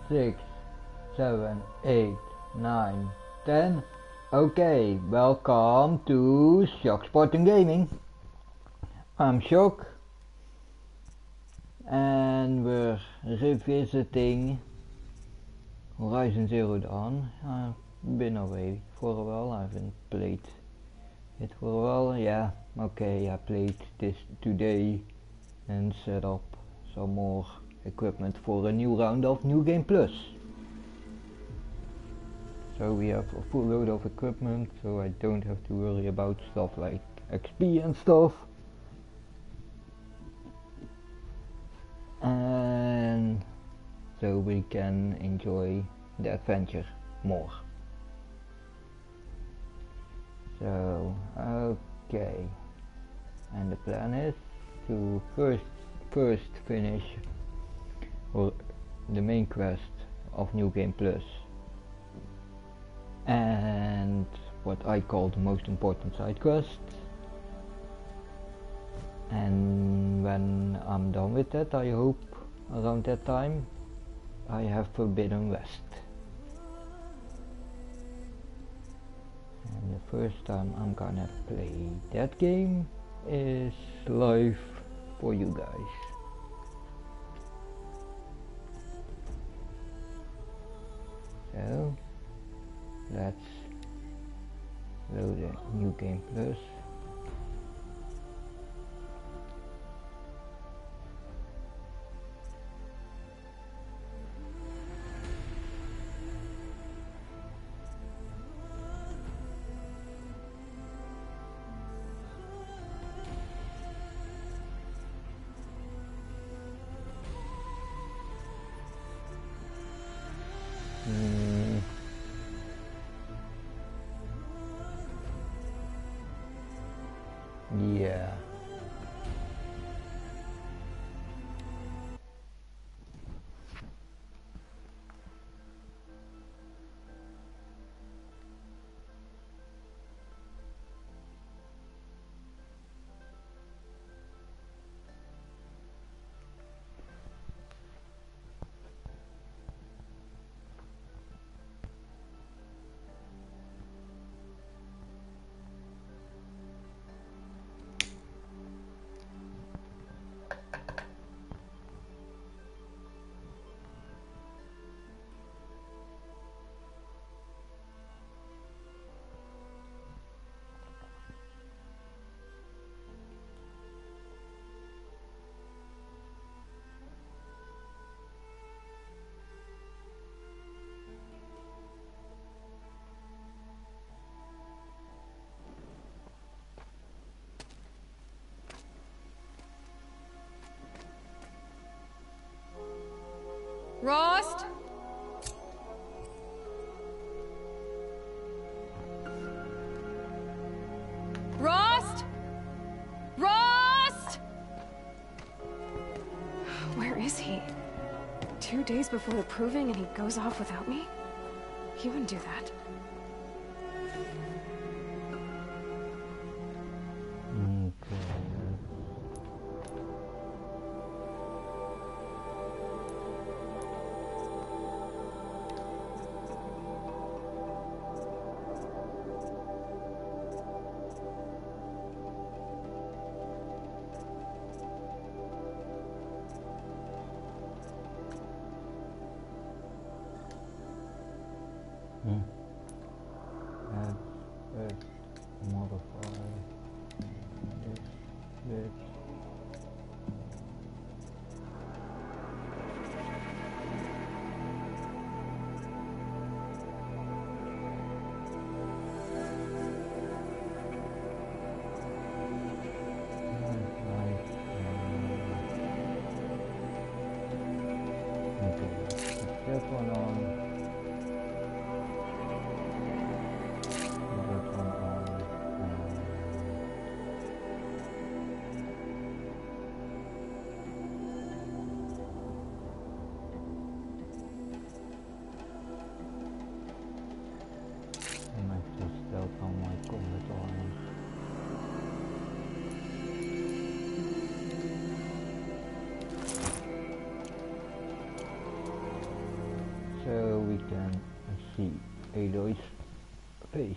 6, 7, 8, 9, 10. Okay, welcome to Shock Spartan Gaming. I'm Shock and we're revisiting Horizon Zero Dawn. I've been away for a while, I haven't played it for a while. Yeah, okay, I played this today and set up some more equipment for a new round of New Game Plus. So we have a full load of equipment, so I don't have to worry about stuff like XP and stuff. And so we can enjoy the adventure more. So, okay. And the plan is to first finish the main quest of New Game Plus. And what I call the most important side quest. And when I'm done with that, I hope around that time I have Forbidden West. And the first time I'm gonna play that game is live for you guys. So let's load a New Game Plus. Yeah. Rost? Rost? Rost? Where is he? 2 days before the proving and he goes off without me? He wouldn't do that. Modify this switch. Okay, put that one on. we can see Aloy's face.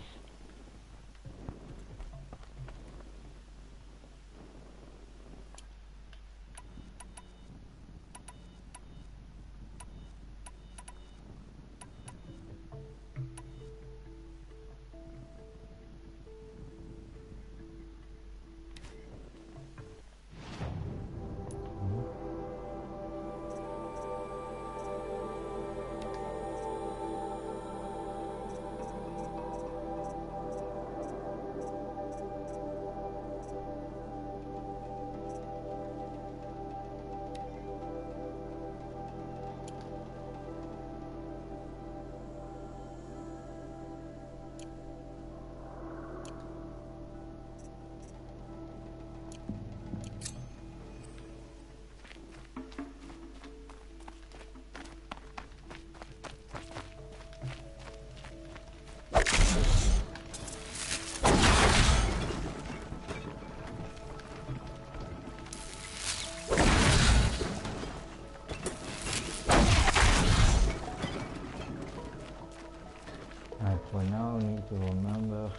For now, I need to remember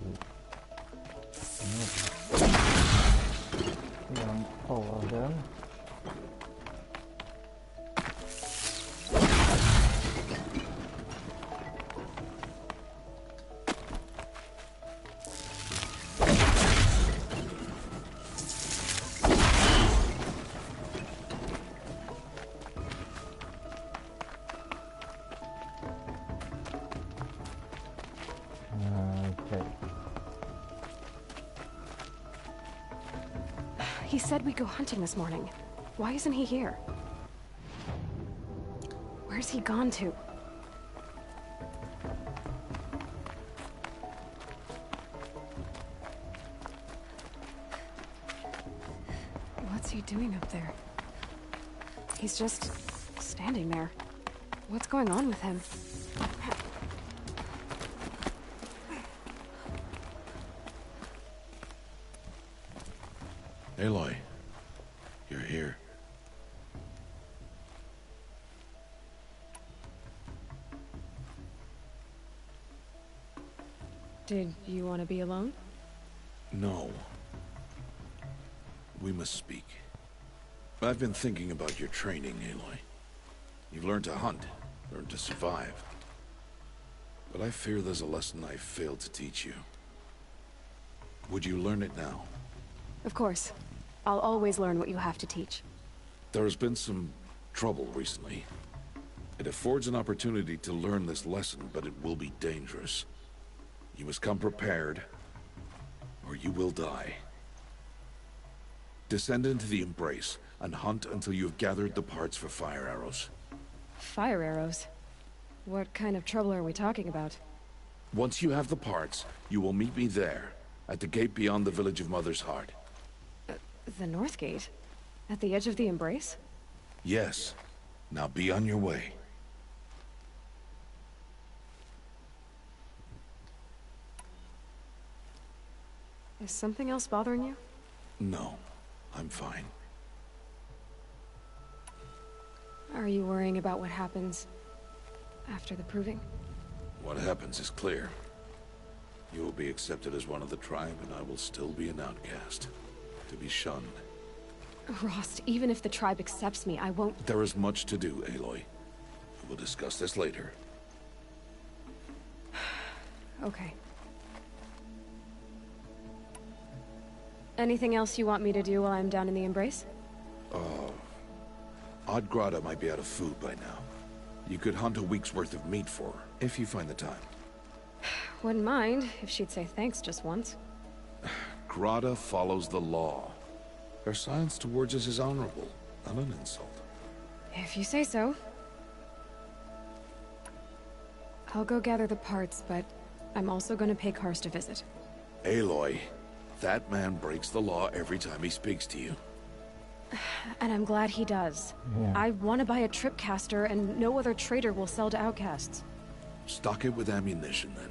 to not all of them. He said we'd go hunting this morning. Why isn't he here? Where's he gone to? What's he doing up there? He's just standing there. What's going on with him? Aloy, you're here. Did you want to be alone? No. We must speak. I've been thinking about your training, Aloy. You've learned to hunt, learned to survive. But I fear there's a lesson I failed to teach you. Would you learn it now? Of course. I'll always learn what you have to teach. There has been some trouble recently. It affords an opportunity to learn this lesson, but it will be dangerous. You must come prepared, or you will die. Descend into the Embrace, and hunt until you have gathered the parts for fire arrows. Fire arrows? What kind of trouble are we talking about? Once you have the parts, you will meet me there, at the gate beyond the village of Mother's Heart. The North Gate? At the edge of the Embrace? Yes. Now be on your way. Is something else bothering you? No, I'm fine. Are you worrying about what happens after the proving? What happens is clear. You will be accepted as one of the tribe, and I will still be an outcast. To be shunned. Rost, even if the tribe accepts me, I won't... There is much to do, Aloy. We will discuss this later. Okay. Anything else you want me to do while I'm down in the Embrace? Odd Grata might be out of food by now. You could hunt a week's worth of meat for her, if you find the time. Wouldn't mind if she'd say thanks just once. Grata follows the law. Her silence towards us is honorable, not an insult. If you say so. I'll go gather the parts, but I'm also gonna pay Karst a visit. Aloy, that man breaks the law every time he speaks to you. And I'm glad he does. Yeah. I want to buy a tripcaster, and no other trader will sell to outcasts. Stock it with ammunition, then.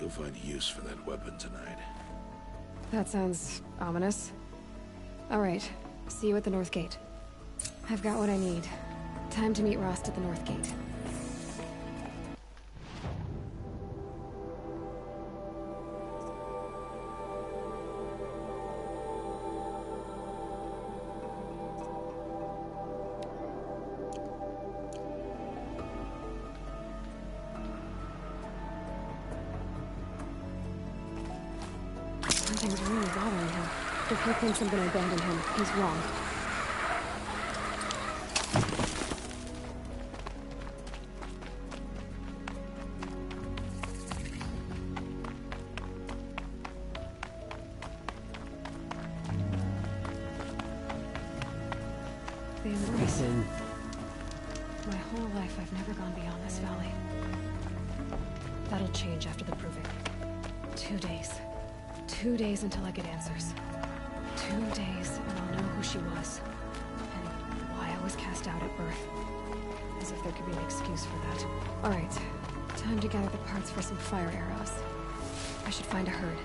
You'll find use for that weapon tonight. That sounds ominous. All right, see you at the North Gate. I've got what I need. Time to meet Rost at the North Gate. If he thinks I'm gonna abandon him, he's wrong. The embrace. My whole life I've never gone beyond this valley. That'll change after the proving. 2 days. 2 days until I get answers. 2 days and I'll know who she was. And why I was cast out at birth. As if there could be an excuse for that. Alright, time to gather the parts for some fire arrows. I should find a herd.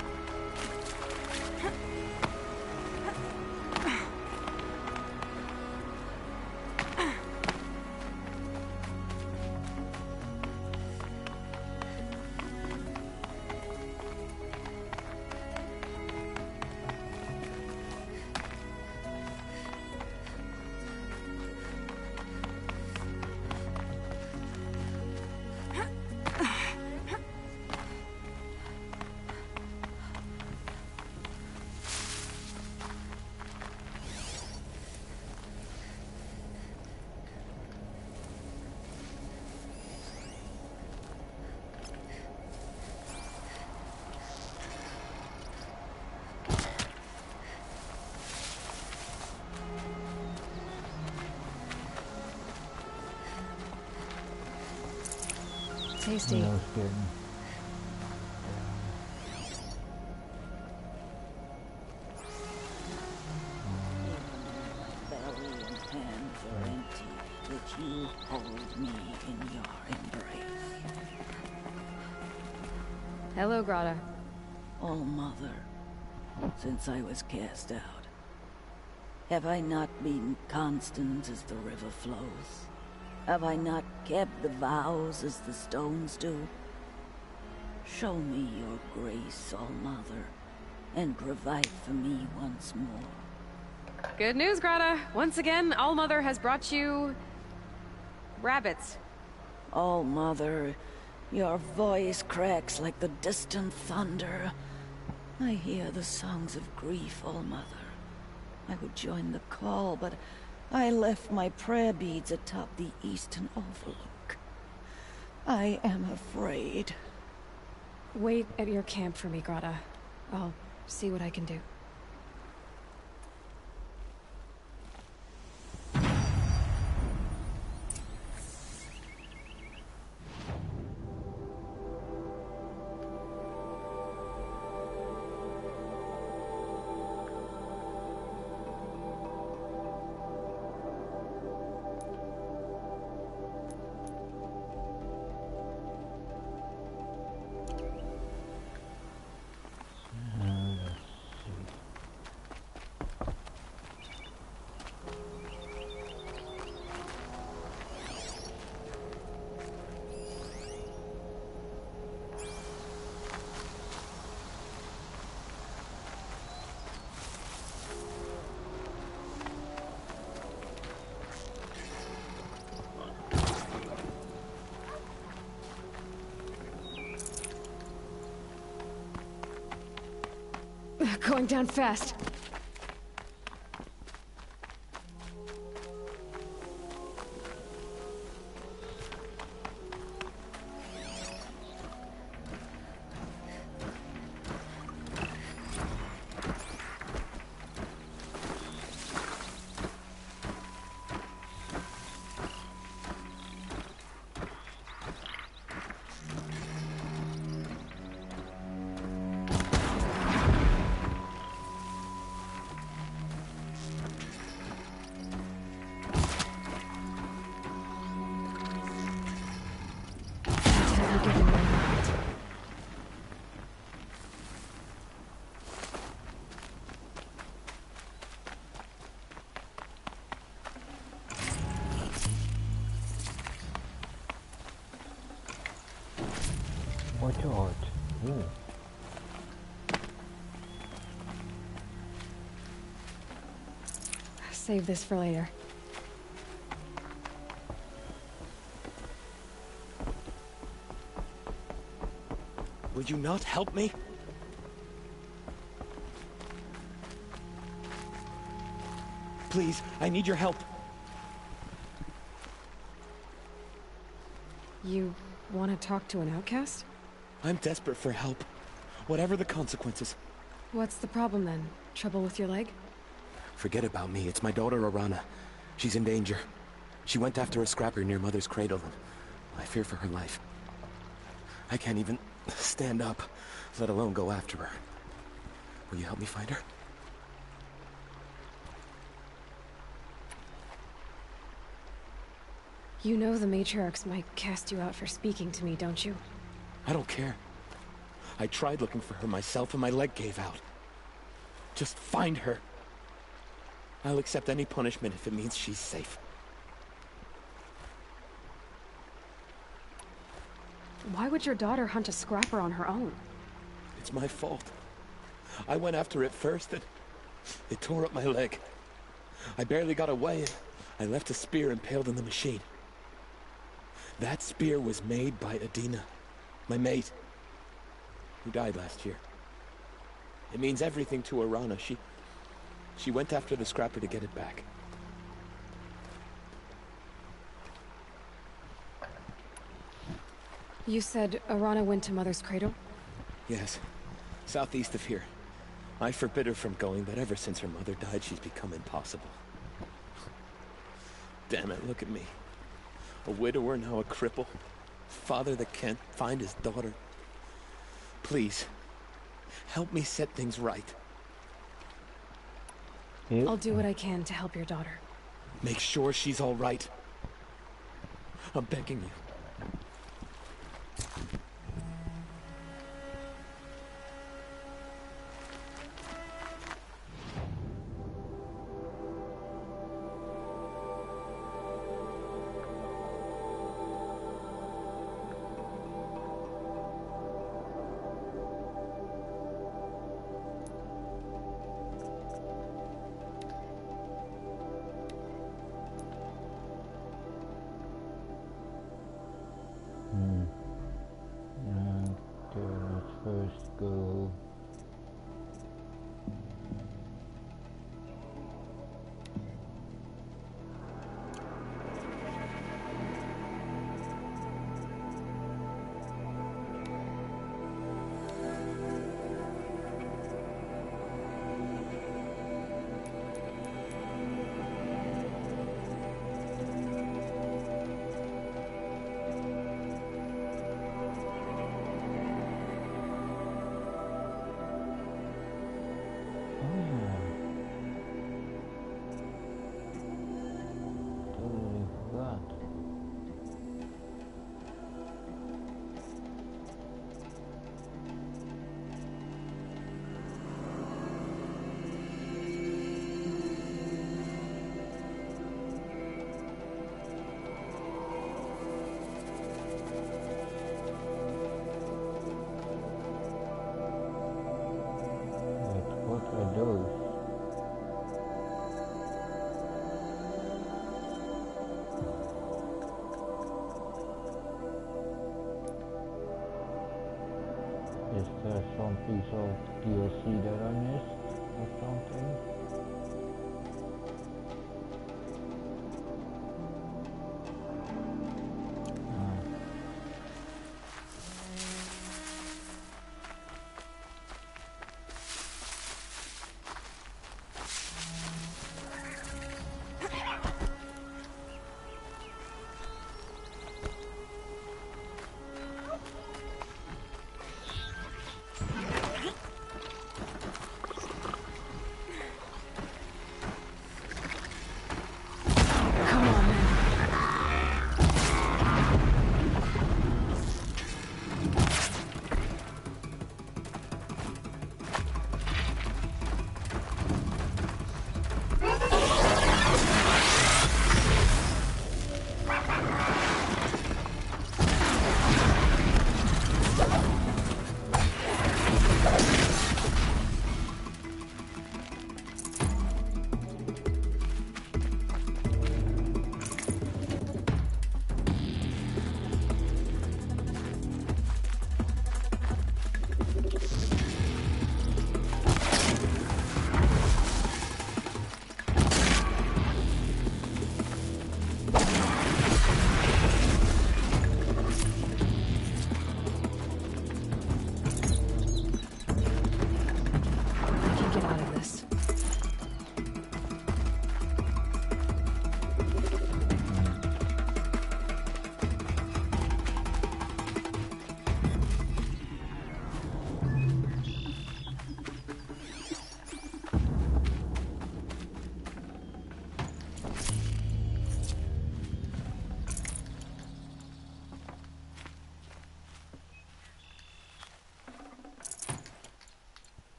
Tasty. That was good. Belly and hands are empty, but you hold me in your embrace. Hello, Grata. Oh, Mother, since I was cast out, have I not been constant as the river flows? Have I not kept the vows as the stones do? Show me your grace, All Mother, and provide for me once more. Good news, Grata. Once again, All-Mother has brought you... rabbits. All Mother, your voice cracks like the distant thunder. I hear the songs of grief, All Mother. I would join the call, but I left my prayer beads atop the eastern overlook. I am afraid. Wait at your camp for me, Grata. I'll see what I can do. Going down fast. Watch out. Ooh. Save this for later. Will you not help me? Please, I need your help. You want to talk to an outcast? I'm desperate for help. Whatever the consequences. What's the problem then? Trouble with your leg? Forget about me. It's my daughter, Arana. She's in danger. She went after a scrapper near Mother's cradle, and I fear for her life. I can't even stand up, let alone go after her. Will you help me find her? You know the matriarchs might cast you out for speaking to me, don't you? I don't care. I tried looking for her myself and my leg gave out. Just find her. I'll accept any punishment if it means she's safe. Why would your daughter hunt a scrapper on her own? It's my fault. I went after it first and it tore up my leg. I barely got away and I left a spear impaled in the machine. That spear was made by Adina, my mate, who died last year. It means everything to Arana. She went after the scrapper to get it back. You said Arana went to Mother's cradle? Yes, southeast of here. I forbid her from going, but ever since her mother died, she's become impossible. Damn it, look at me. A widower, now a cripple. Father that can't find his daughter. Please, help me set things right. I'll do what I can to help your daughter. Make sure she's all right. I'm begging you. Let's first go. Is there some piece of DLC that I missed or something?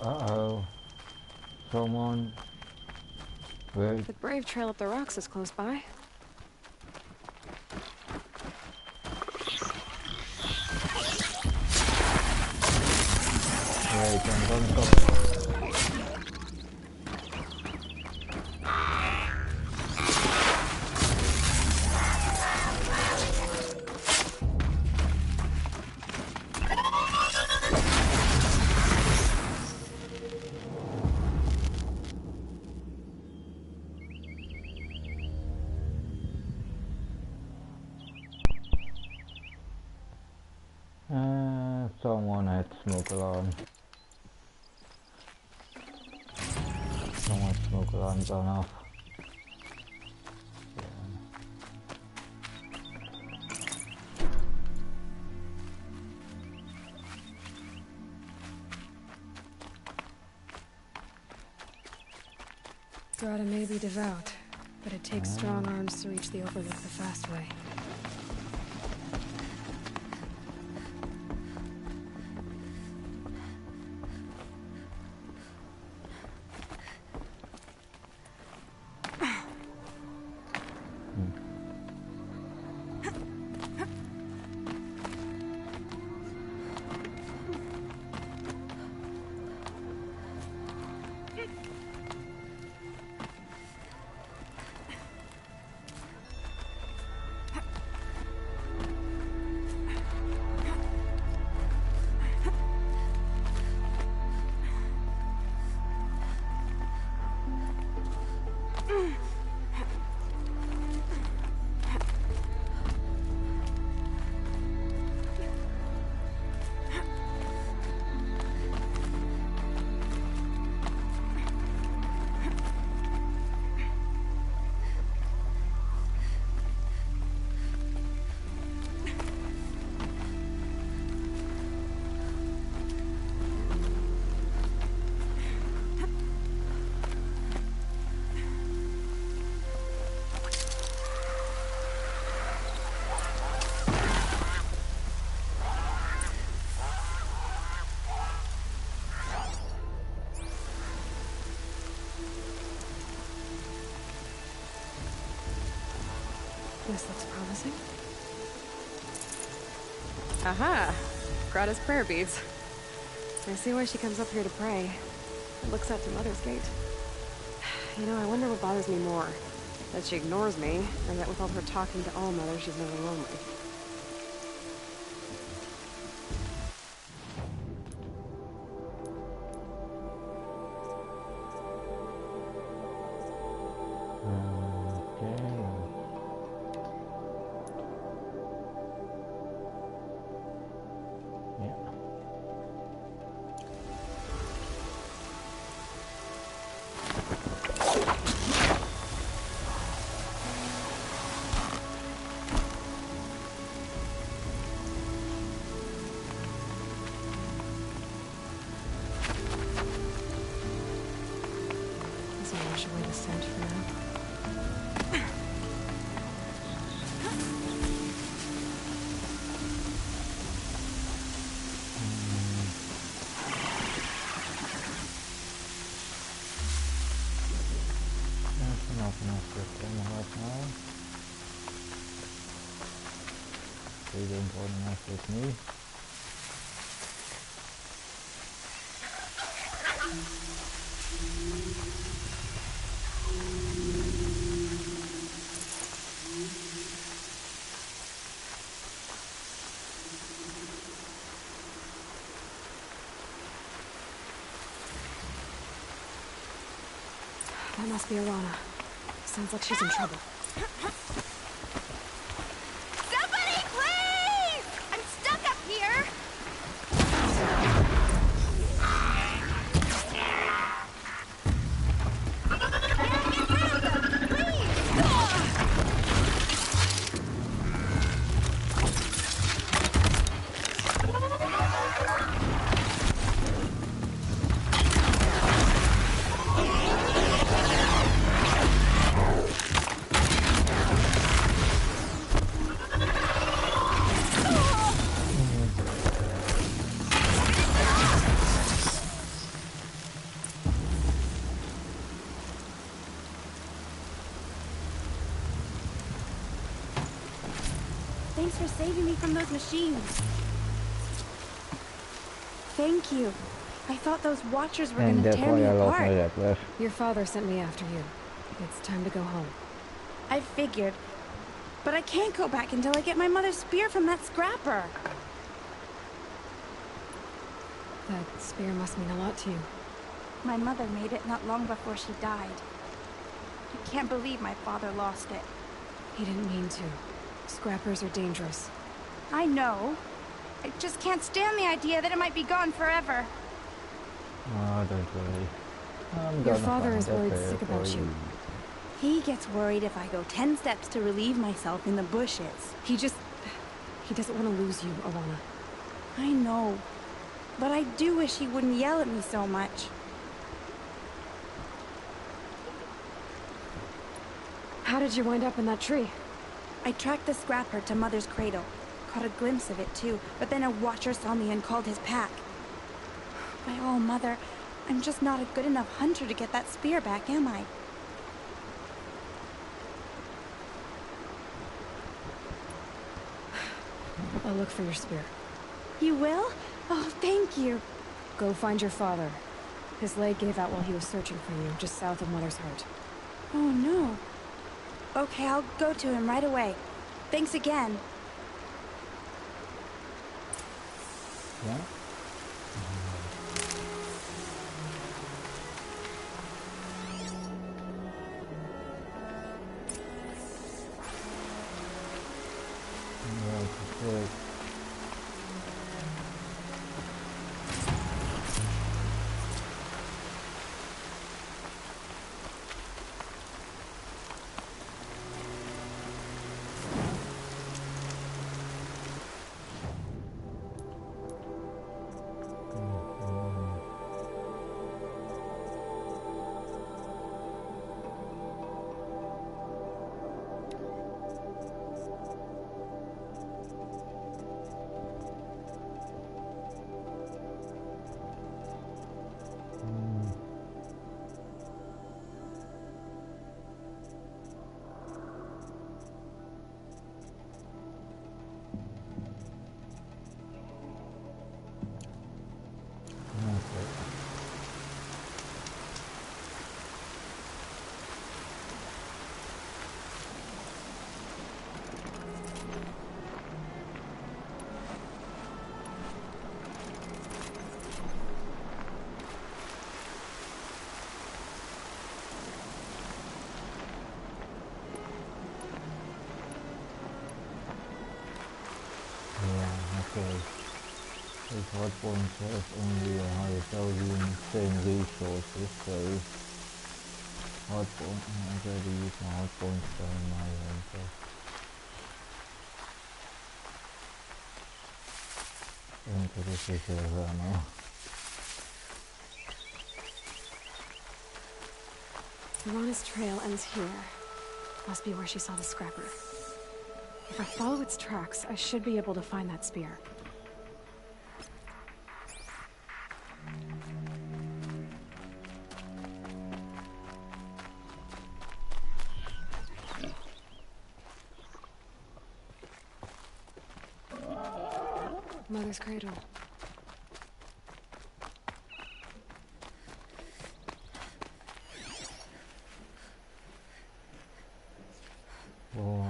Uh-oh. Someone... Wait. The Brave Trail up the rocks is close by. Wait, I'm gonna go. Someone had smoke alarm. Someone's smoke alarm's gone off. Grata may be devout, but it takes strong arms to reach the Overlook the fast way. This looks promising. Aha! Grata's prayer beads. I see why she comes up here to pray. It looks out to Mother's Gate. You know, I wonder what bothers me more. That she ignores me, or that with all her talking to All Mother, she's never lonely. Wash away the scent for now. That's enough for 10 right now. They don't want enough with me. That must be Arana. Sounds like she's in trouble. Somebody, please! I'm stuck up here! saving me from those machines. Thank you. I thought those watchers were En gonna dat tear ga me jij loopt apart. naar dat weg. Your father sent me after you. It's time to go home. I figured. But I can't go back until I get my mother's spear from that scrapper. That spear must mean a lot to you. My mother made it not long before she died. I can't believe my father lost it. He didn't mean to. Scrappers are dangerous. I know. I just can't stand the idea that it might be gone forever. Oh, don't worry. I'm Your gonna father find is that worried bear sick for about you. He gets worried if I go 10 steps to relieve myself in the bushes. He doesn't want to lose you, Alana. I know. But I do wish he wouldn't yell at me so much. How did you wind up in that tree? I tracked the scrapper to Mother's cradle. Caught a glimpse of it too, but then a watcher saw me and called his pack. By all, Mother, I'm just not a good enough hunter to get that spear back, am I? I'll look for your spear. You will? Oh, thank you. Go find your father. His leg gave out while he was searching for you, just south of Mother's Heart. Oh, no. Okay, I'll go to him right away. Thanks again. Ja? Ja, perfect. Okay. This hardpoint has only a higher value and same resources, so hardpoint, I already use my hardpoint on my hunter. Into this reserve ammo. Alana's trail ends here. Must be where she saw the scrapper. If I follow its tracks, I should be able to find that spear. Mother's cradle. Oh.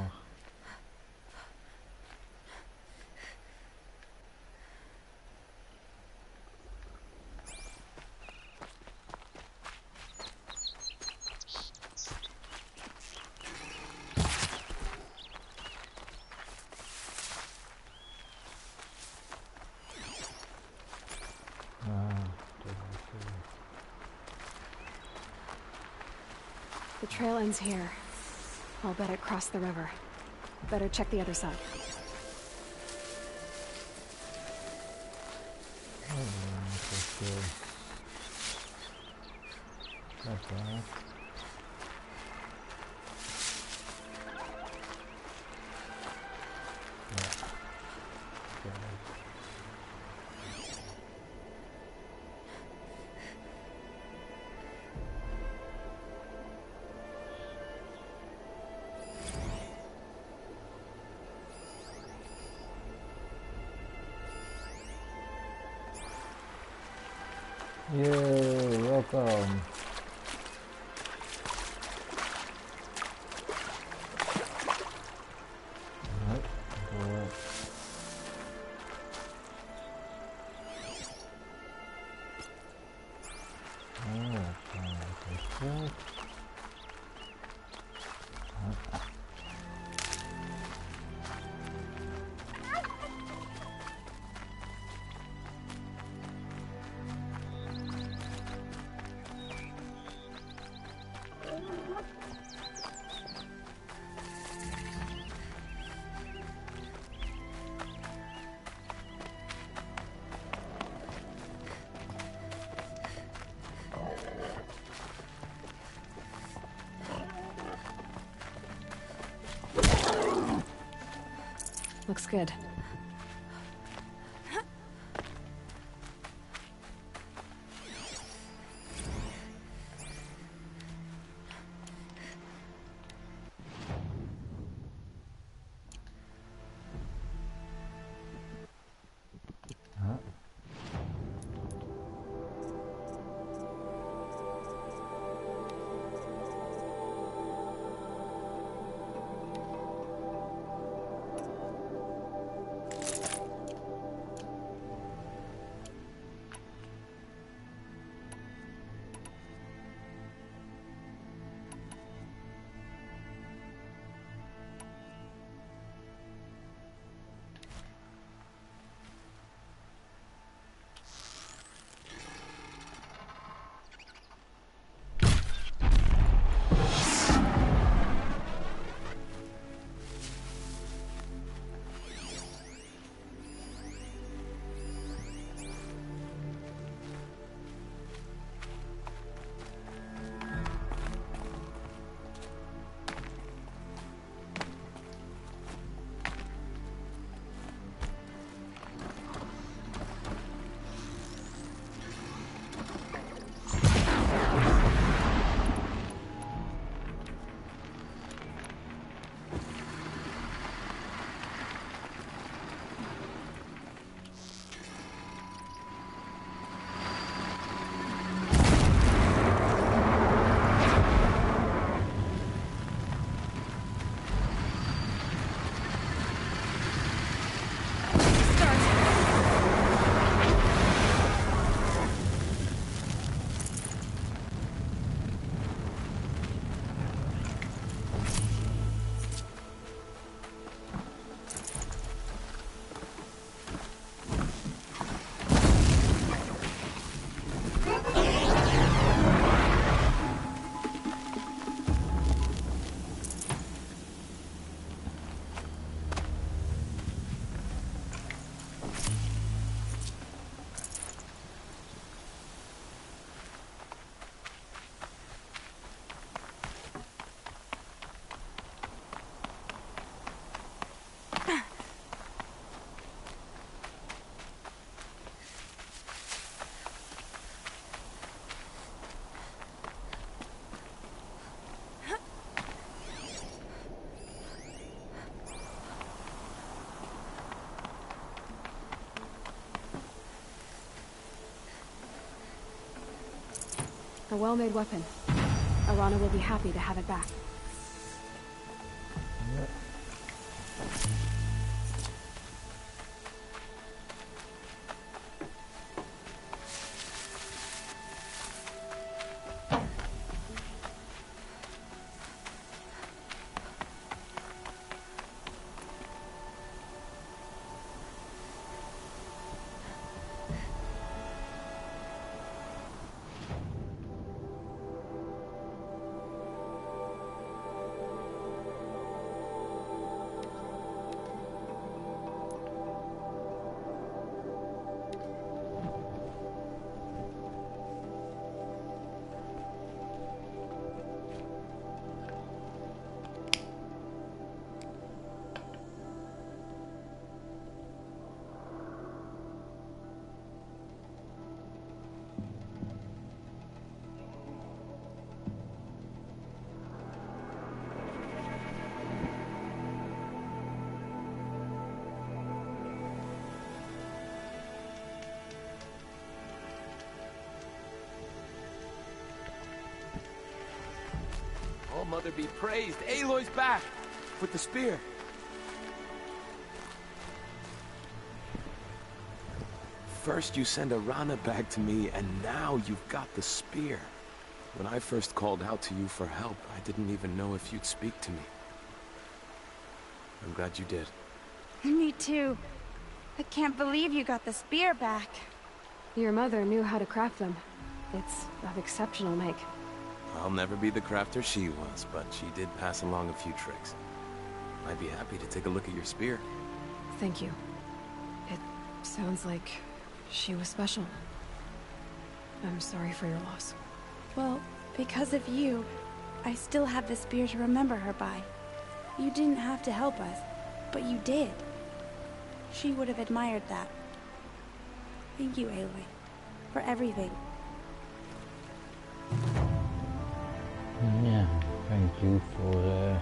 The trail ends here. I'll bet it crossed the river. Better check the other side. Not bad. Yo, welcome. Looks good. A well-made weapon. Arana will be happy to have it back. All-Mother be praised. Aloy's back! With the spear. First you send Arana back to me, and now you've got the spear. When I first called out to you for help, I didn't even know if you'd speak to me. I'm glad you did. Me too. I can't believe you got the spear back. Your mother knew how to craft them. It's of exceptional make. I'll never be the crafter she was, but she did pass along a few tricks. I'd be happy to take a look at your spear. Thank you. It sounds like she was special. I'm sorry for your loss. Well, because of you, I still have the spear to remember her by. You didn't have to help us, but you did. She would have admired that. Thank you, Aloy, for everything. Yeah, thank you for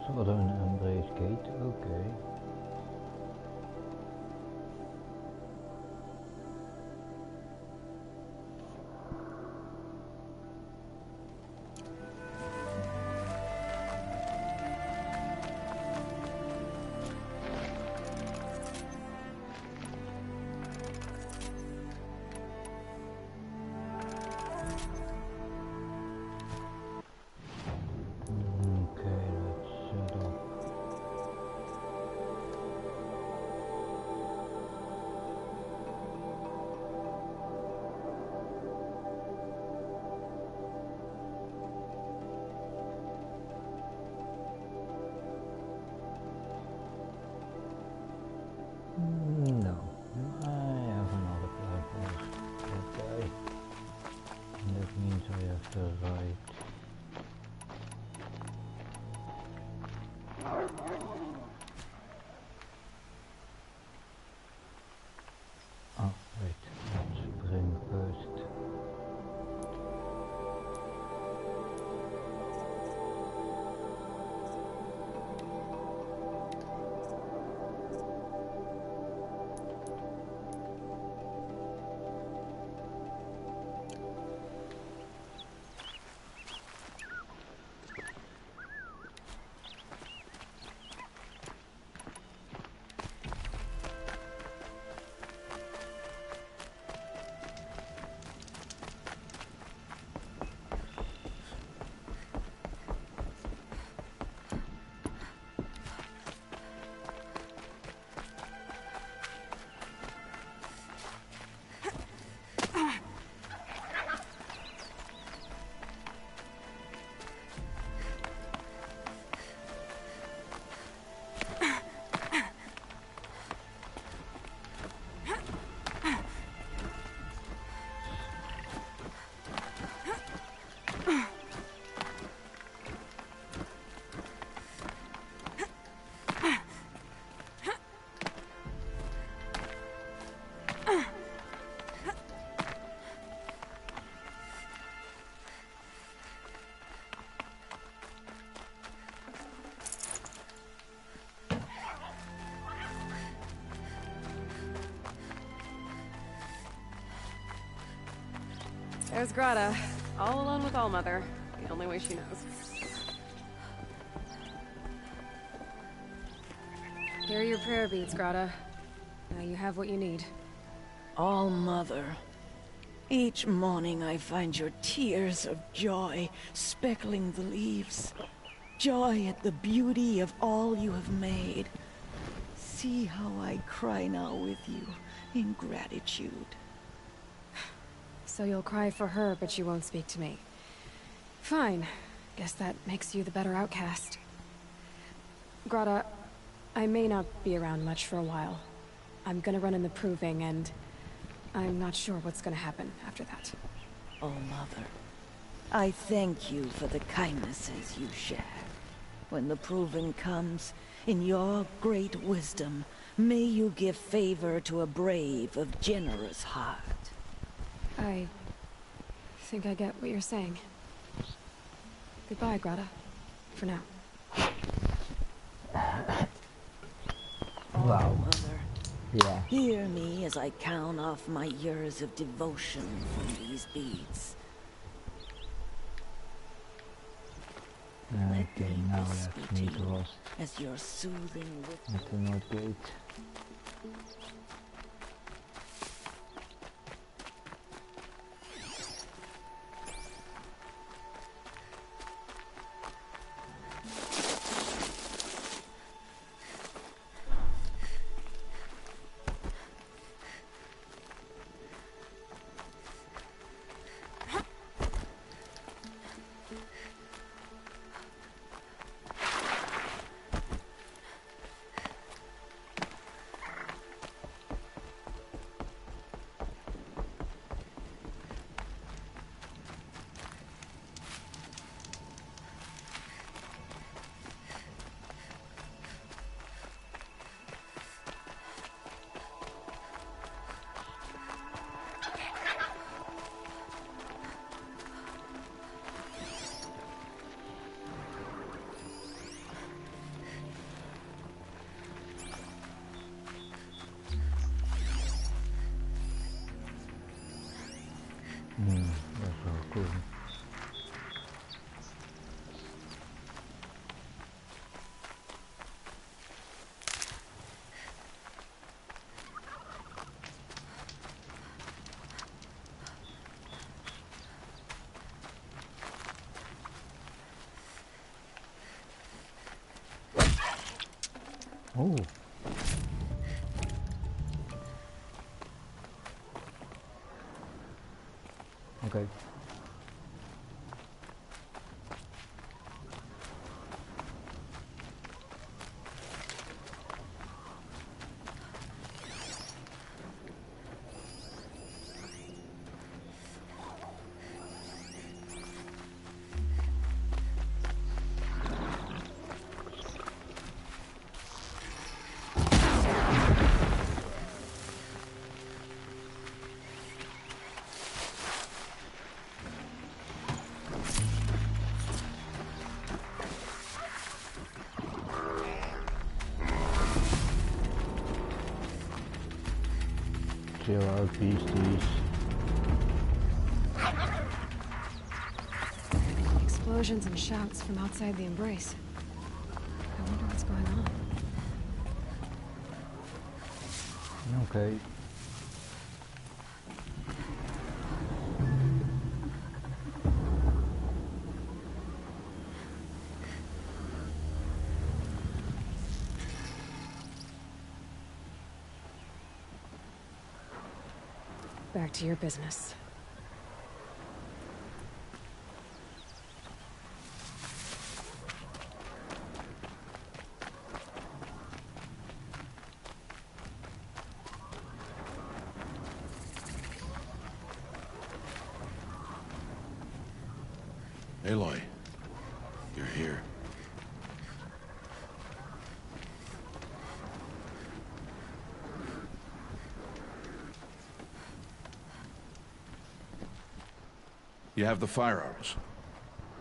Southern Embrace Gate, okay. No, I have another platform. Okay. And that means I have to write. Oh, wait, let's bring first. There's Grata, all alone with All-Mother, the only way she knows. Here are your prayer beads, Grata. Now you have what you need. All-Mother, each morning I find your tears of joy speckling the leaves. Joy at the beauty of all you have made. See how I cry now with you in gratitude. So you'll cry for her, but you won't speak to me. Fine. Guess that makes you the better outcast. Grata, I may not be around much for a while. I'm gonna run in the proving, and I'm not sure what's gonna happen after that. Oh, Mother, I thank you for the kindnesses you share. When the proving comes, in your great wisdom, may you give favor to a brave of generous heart. I think I get what you're saying. Goodbye, Grata. For now. Wow. Mother, Yeah. hear me as I count off my years of devotion from these beads. Let Okay, me now whisper let's to meet you Ross as your soothing at the North Gate. That's wel cool. Oh. Okay. Chill out, beasties. Explosions and shouts from outside the embrace. I wonder what's going on. Okay. Back to your business. Aloy, you're here. You have the firearms.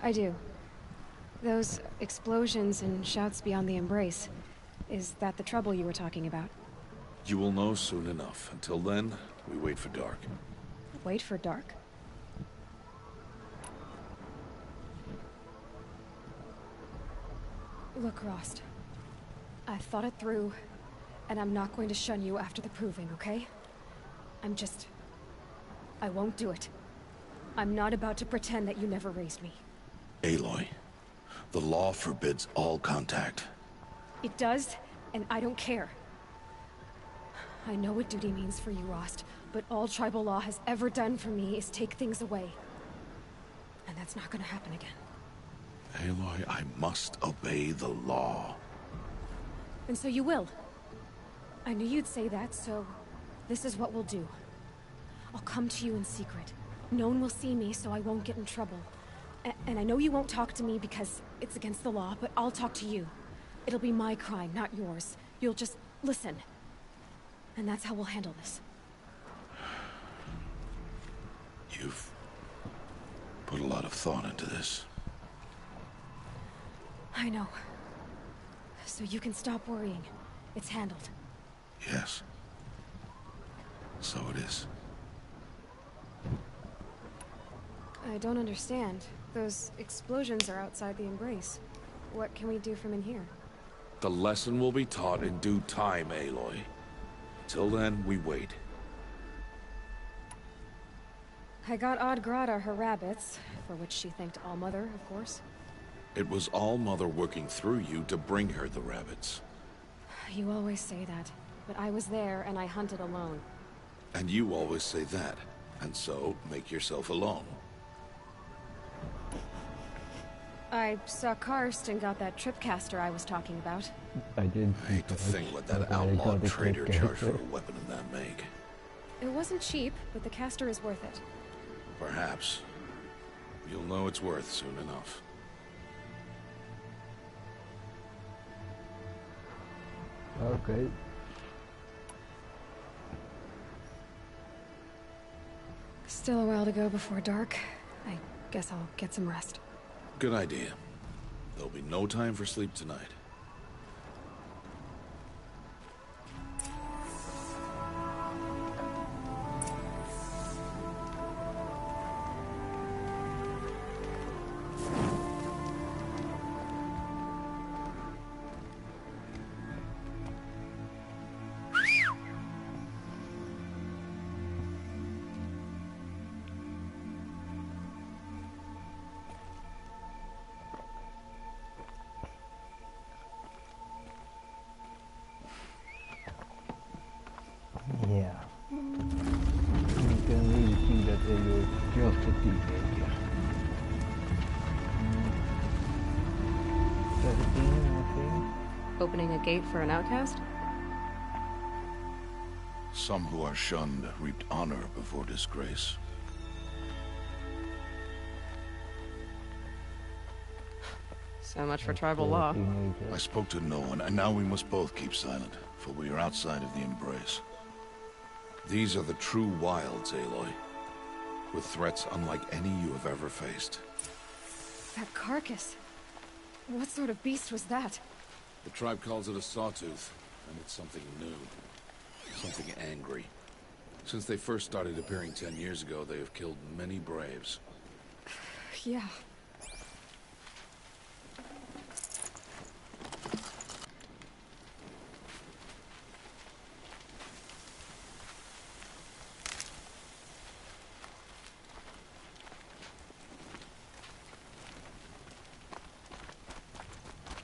I do. Those explosions and shouts beyond the embrace. Is that the trouble you were talking about? You will know soon enough. Until then, we wait for dark. Wait for dark? Look, Rost. I thought it through, and I'm not going to shun you after the proving, okay? I won't do it. I'm not about to pretend that you never raised me. Aloy, the law forbids all contact. It does, and I don't care. I know what duty means for you, Rost, but all tribal law has ever done for me is take things away. And that's not gonna happen again. Aloy, I must obey the law. And so you will. I knew you'd say that, so this is what we'll do. I'll come to you in secret. No one will see me, so I won't get in trouble. And I know you won't talk to me because it's against the law, but I'll talk to you. It'll be my crime, not yours. You'll just listen. And that's how we'll handle this. You've put a lot of thought into this. I know. So you can stop worrying. It's handled. Yes. So it is. I don't understand. Those explosions are outside the embrace. What can we do from in here? The lesson will be taught in due time, Aloy. Till then, we wait. I got Odd Grata her rabbits, for which she thanked Allmother, of course. It was All-Mother working through you to bring her the rabbits. You always say that, but I was there and I hunted alone. And you always say that, and so make yourself alone. I saw Karst and got that tripcaster I was talking about. I did. I hate to think what that outlaw trader charged for a weapon of that make. It wasn't cheap, but the caster is worth it. Perhaps. You'll know it's worth soon enough. Okay. Still a while to go before dark. I guess I'll get some rest. Good idea. There'll be no time for sleep tonight. Yeah. You can really see that they were just a teenager. 17, I think. Opening a gate for an outcast? Some who are shunned reaped honor before disgrace. So much for tribal law. I spoke to no one, and now we must both keep silent, for we are outside of the embrace. These are the true wilds, Aloy, with threats unlike any you have ever faced. That carcass. What sort of beast was that? The tribe calls it a sawtooth, and it's something new. Something angry. Since they first started appearing 10 years ago, they have killed many braves. Yeah.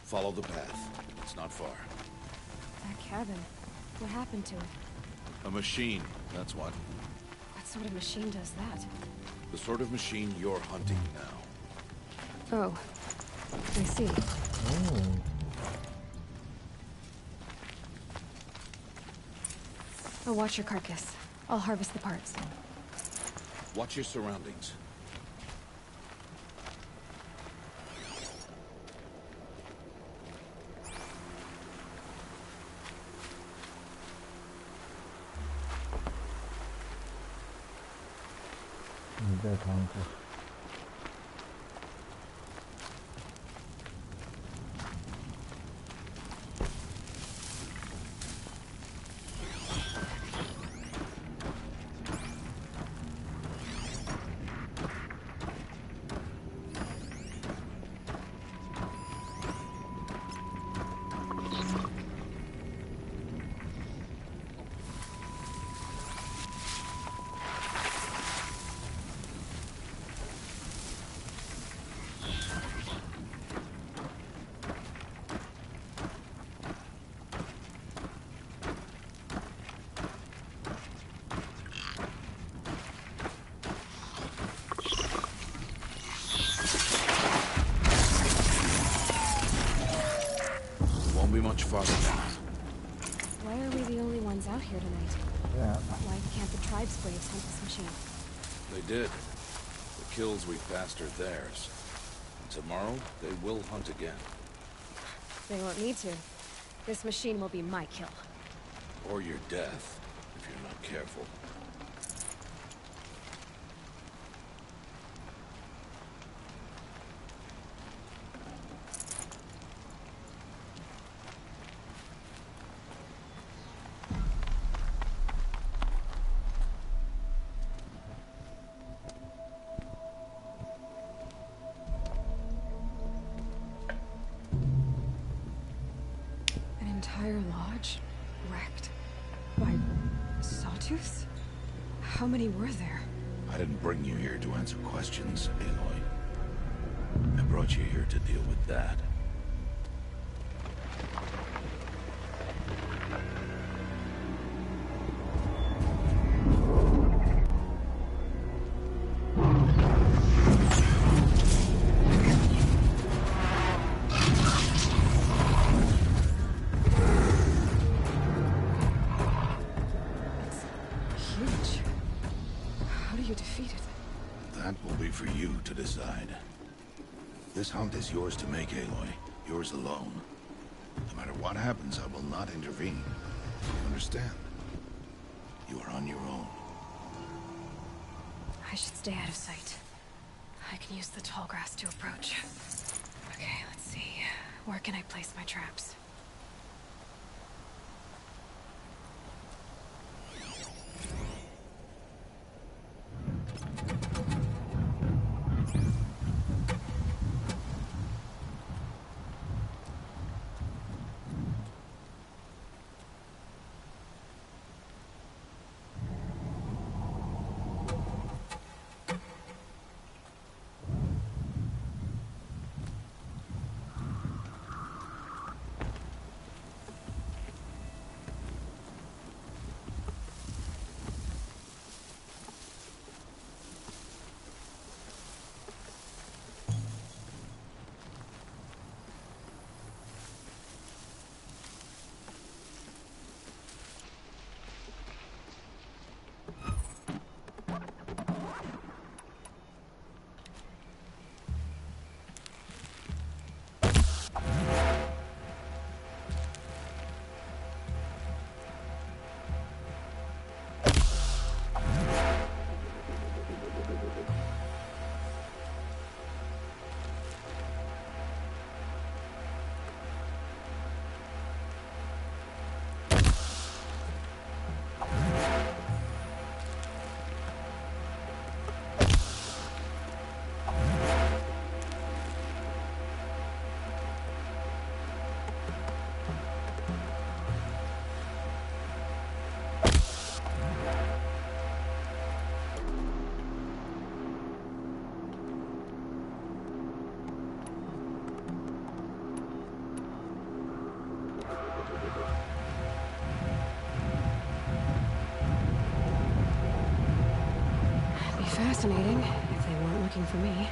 Follow the path. It's not far. That cabin. What happened to it? A machine, that's what. What sort of machine does that? The sort of machine you're hunting now. Oh. I see. Oh. I'll watch your carcass. I'll harvest the parts. Watch your surroundings. Dead hunter. Much farther now. Why are we the only ones out here tonight? Yeah. Why can't the tribe's braves hunt this machine? They did. The kills we passed are theirs. Tomorrow, they will hunt again. They won't need to. This machine will be my kill. Or your death, if you're not careful. Entire lodge wrecked by sawtooths? How many were there? I didn't bring you here to answer questions, Aloy. I brought you here to deal with that. This hunt is yours to make, Aloy. Yours alone. No matter what happens, I will not intervene. You understand? You are on your own. I should stay out of sight. I can use the tall grass to approach. Okay, let's see. Where can I place my traps? Fascinating, if they weren't looking for me.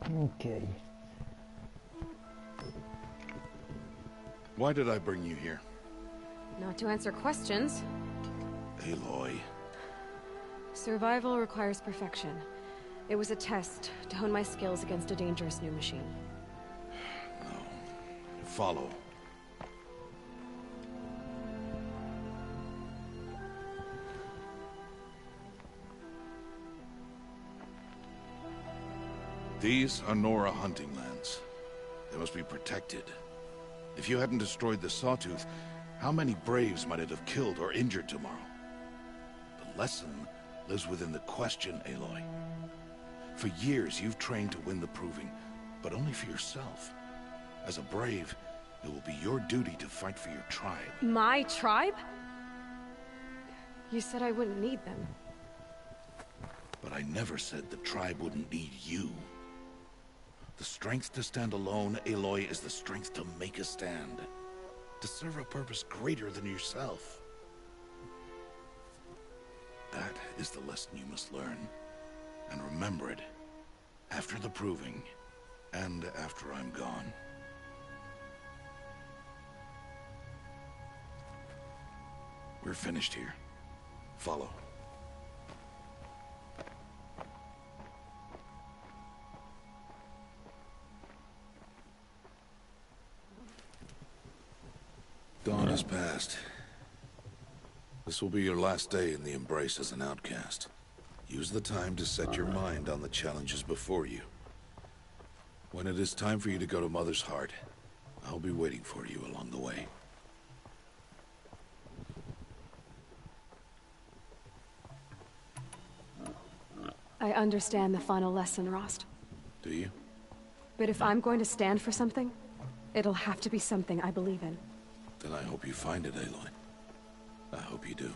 Okay. Why did I bring you here? Not to answer questions. Aloy, Survival requires perfection. It was a test to hone my skills against a dangerous new machine. No. Follow. These are Nora hunting lands. They must be protected. If you hadn't destroyed the Sawtooth, how many Braves might it have killed or injured tomorrow? The lesson lives within the question, Aloy. For years, you've trained to win the Proving, but only for yourself. As a Brave, it will be your duty to fight for your tribe. My tribe? You said I wouldn't need them. But I never said the tribe wouldn't need you. The strength to stand alone, Aloy, is the strength to make a stand. To serve a purpose greater than yourself. That is the lesson you must learn. And remember it. After the Proving. And after I'm gone. We're finished here. Follow. Dawn has passed. This will be your last day in the Embrace as an outcast. Use the time to set your mind on the challenges before you. When it is time for you to go to Mother's Heart, I'll be waiting for you along the way. I understand the final lesson, Rost. Do you? But if I'm going to stand for something, it'll have to be something I believe in. Then I hope you find it, Aloy. I hope you do.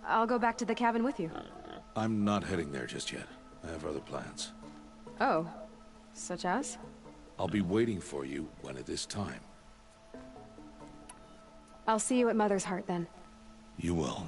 I'll go back to the cabin with you. I'm not heading there just yet. I have other plans. Oh, such as? I'll be waiting for you when it is time. I'll see you at Mother's Heart then. You will.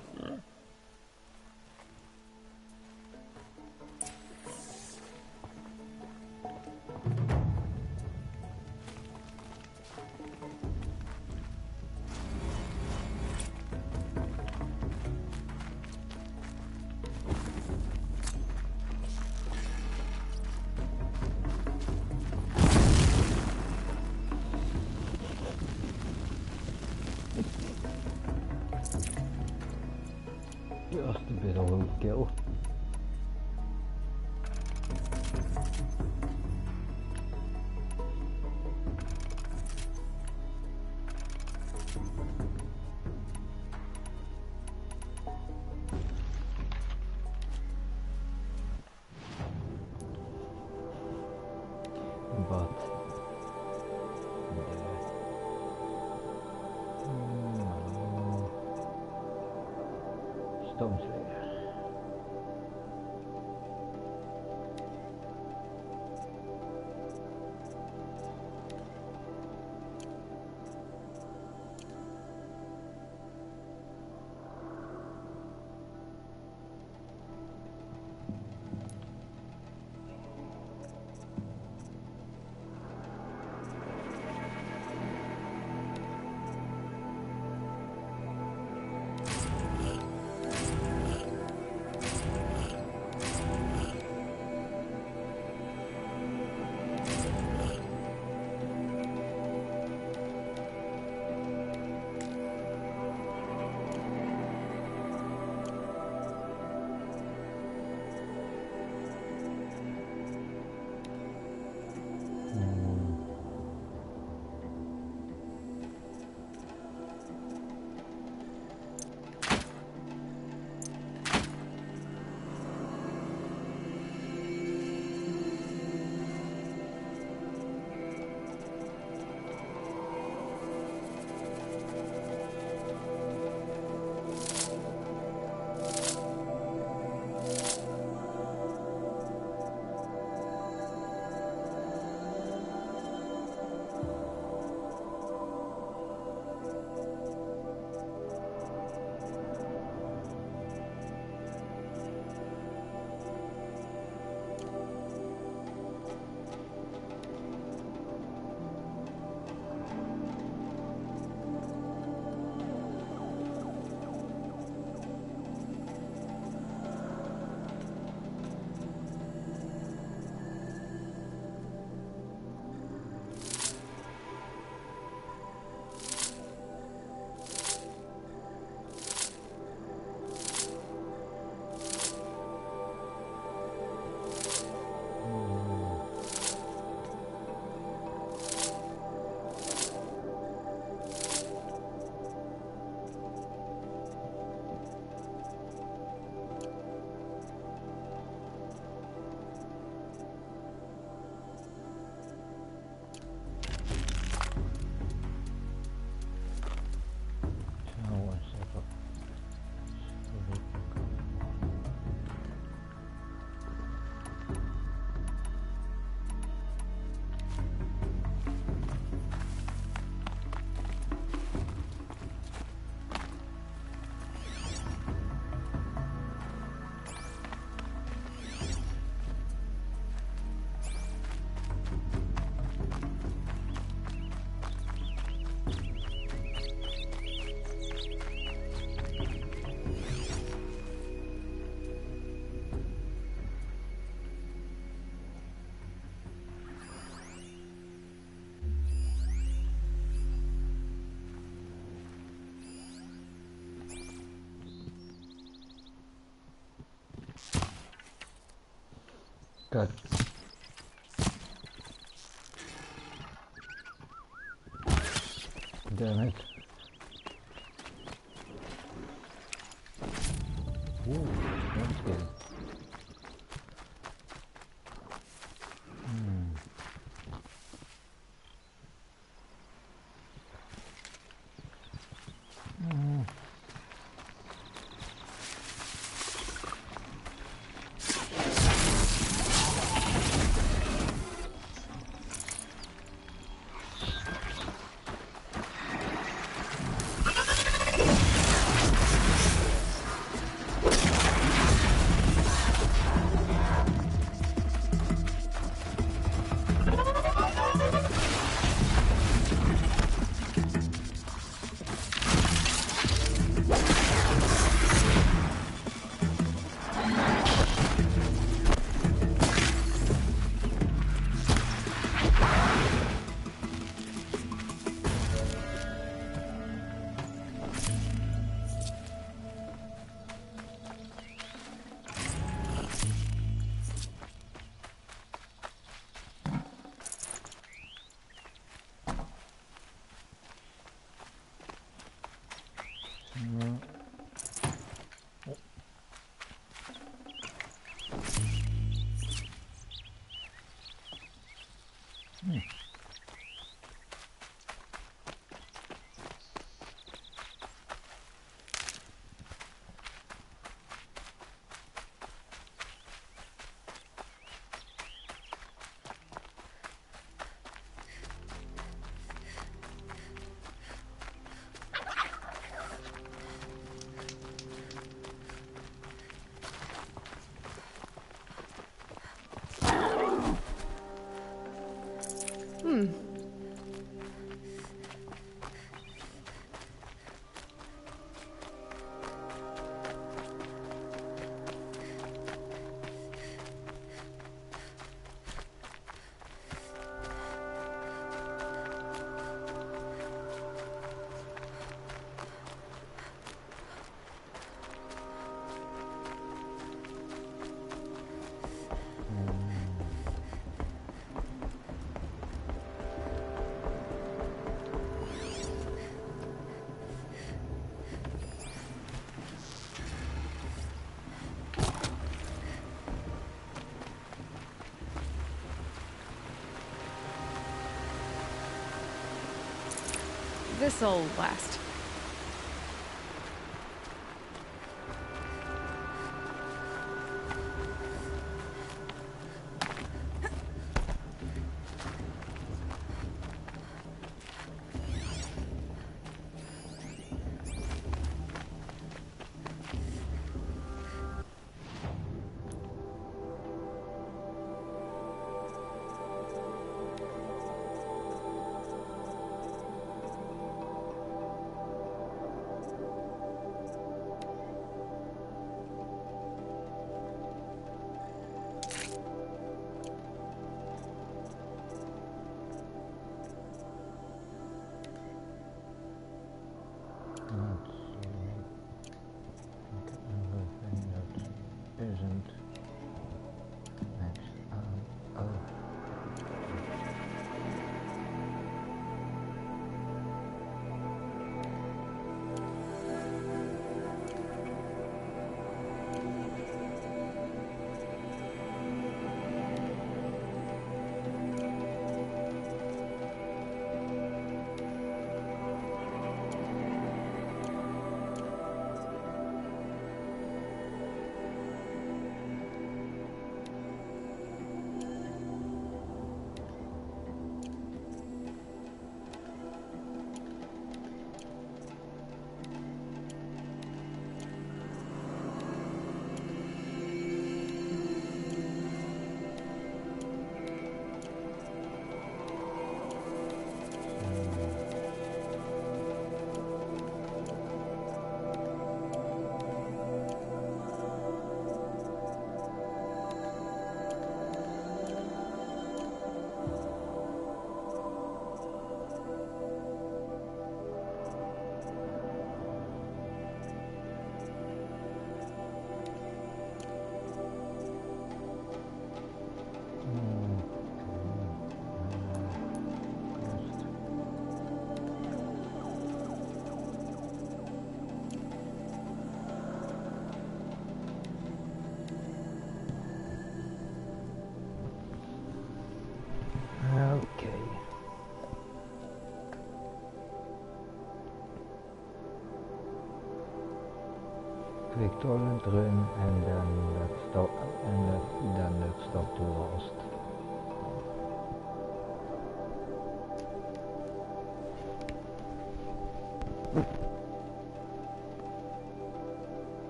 Just a bit of overkill. But Stone Slayer. God. Damn it. Ooh, that's good. This'll last. Quick toilet run and then let's stop then let's stop to last.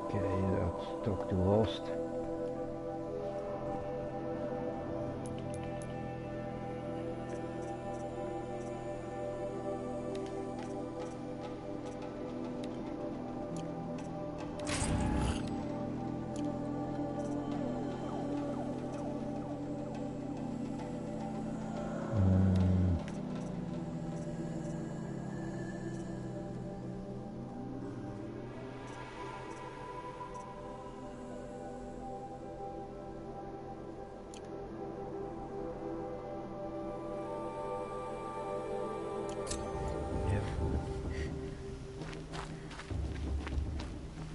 Okay, let's talk to Lost.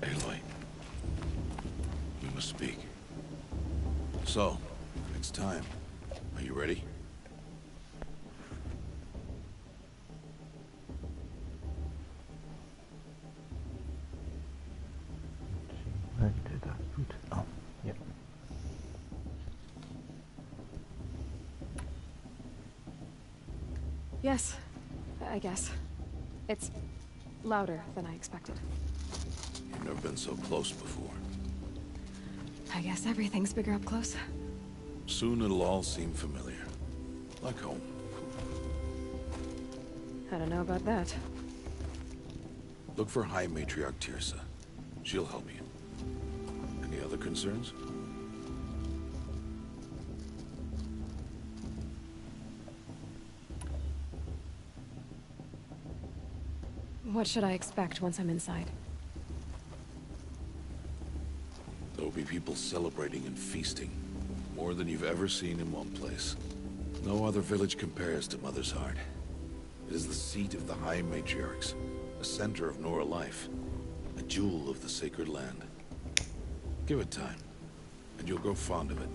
Aloy, we must speak. So, it's time. Are you ready? Where did I put? Oh, yep. Yes, I guess. It's louder than I expected. You've never been so close before. I guess everything's bigger up close. Soon it'll all seem familiar. Like home. I don't know about that. Look for High Matriarch Tirsa. She'll help you. Any other concerns? What should I expect once I'm inside? There'll be people celebrating and feasting. More than you've ever seen in one place. No other village compares to Mother's Heart. It is the seat of the High Matriarchs, a center of Nora life, a jewel of the sacred land. Give it time, and you'll grow fond of it.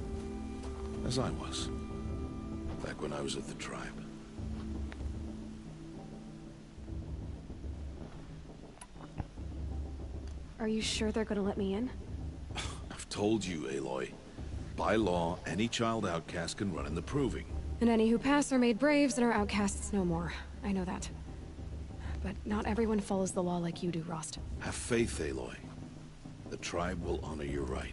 As I was, back when I was at the tribe. Are you sure they're gonna let me in? I've told you, Aloy. By law, any child outcast can run in the Proving. And any who pass are made braves and are outcasts no more. I know that. But not everyone follows the law like you do, Rost. Have faith, Aloy. The tribe will honor your right.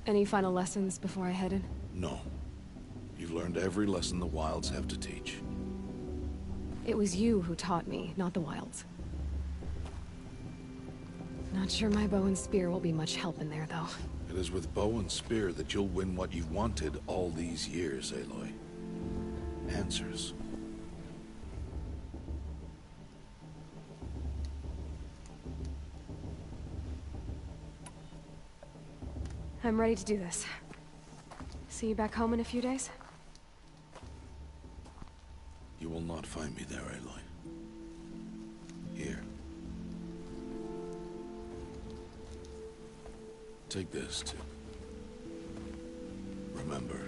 Any final lessons before I head in? No. You've learned every lesson the Wilds have to teach. It was you who taught me, not the Wilds. Not sure my bow and spear will be much help in there, though. It is with bow and spear that you'll win what you've wanted all these years, Aloy. Answers. I'm ready to do this. See you back home in a few days? will not find me there, Aloy. Here. Take this, too. Remember.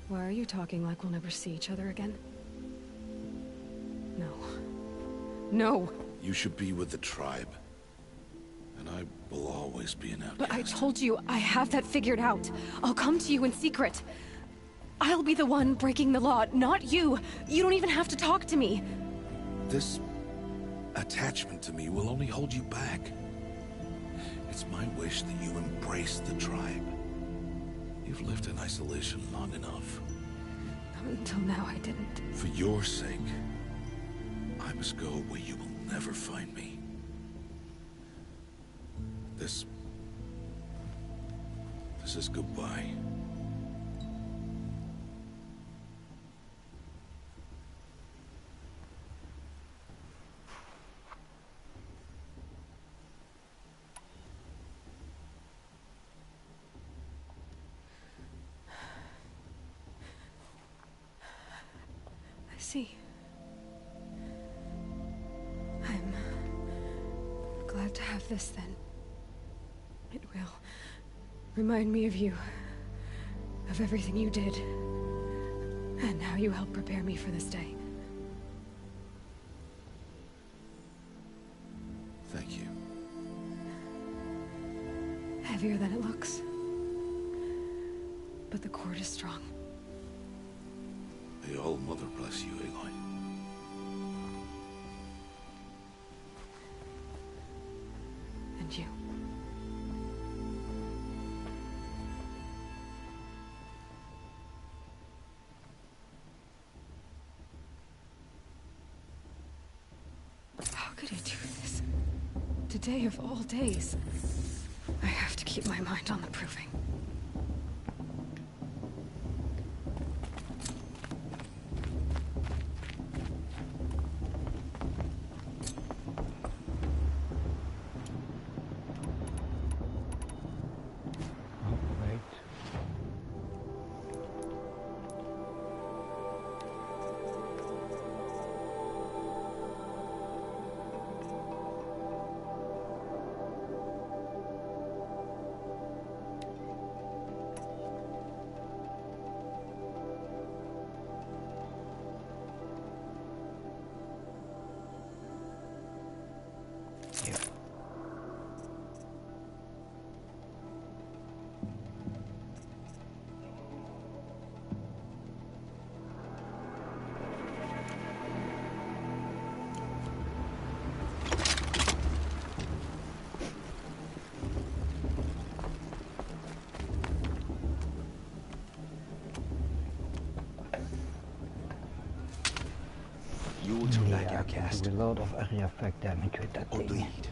Why are you talking like we'll never see each other again? No. No! You should be with the tribe. And I will always be an outcast. But I told you, I have that figured out. I'll come to you in secret. I'll be the one breaking the law, not you. You don't even have to talk to me. This attachment to me will only hold you back. It's my wish that you embrace the tribe. You've lived in isolation long enough. Until now, I didn't. For your sake, I must go where you will never find me. This is goodbye. I see. I'm glad to have this then. It will remind me of you, of everything you did, and how you helped prepare me for this day. Thank you. Heavier than it looks. But the cord is strong. May All Mother bless you, Aloy. And you. How could he do this? Today of all days. I have to keep my mind on the proving. You will turn back outcast. Do a lot of area effect damage with that Or thing. bleed.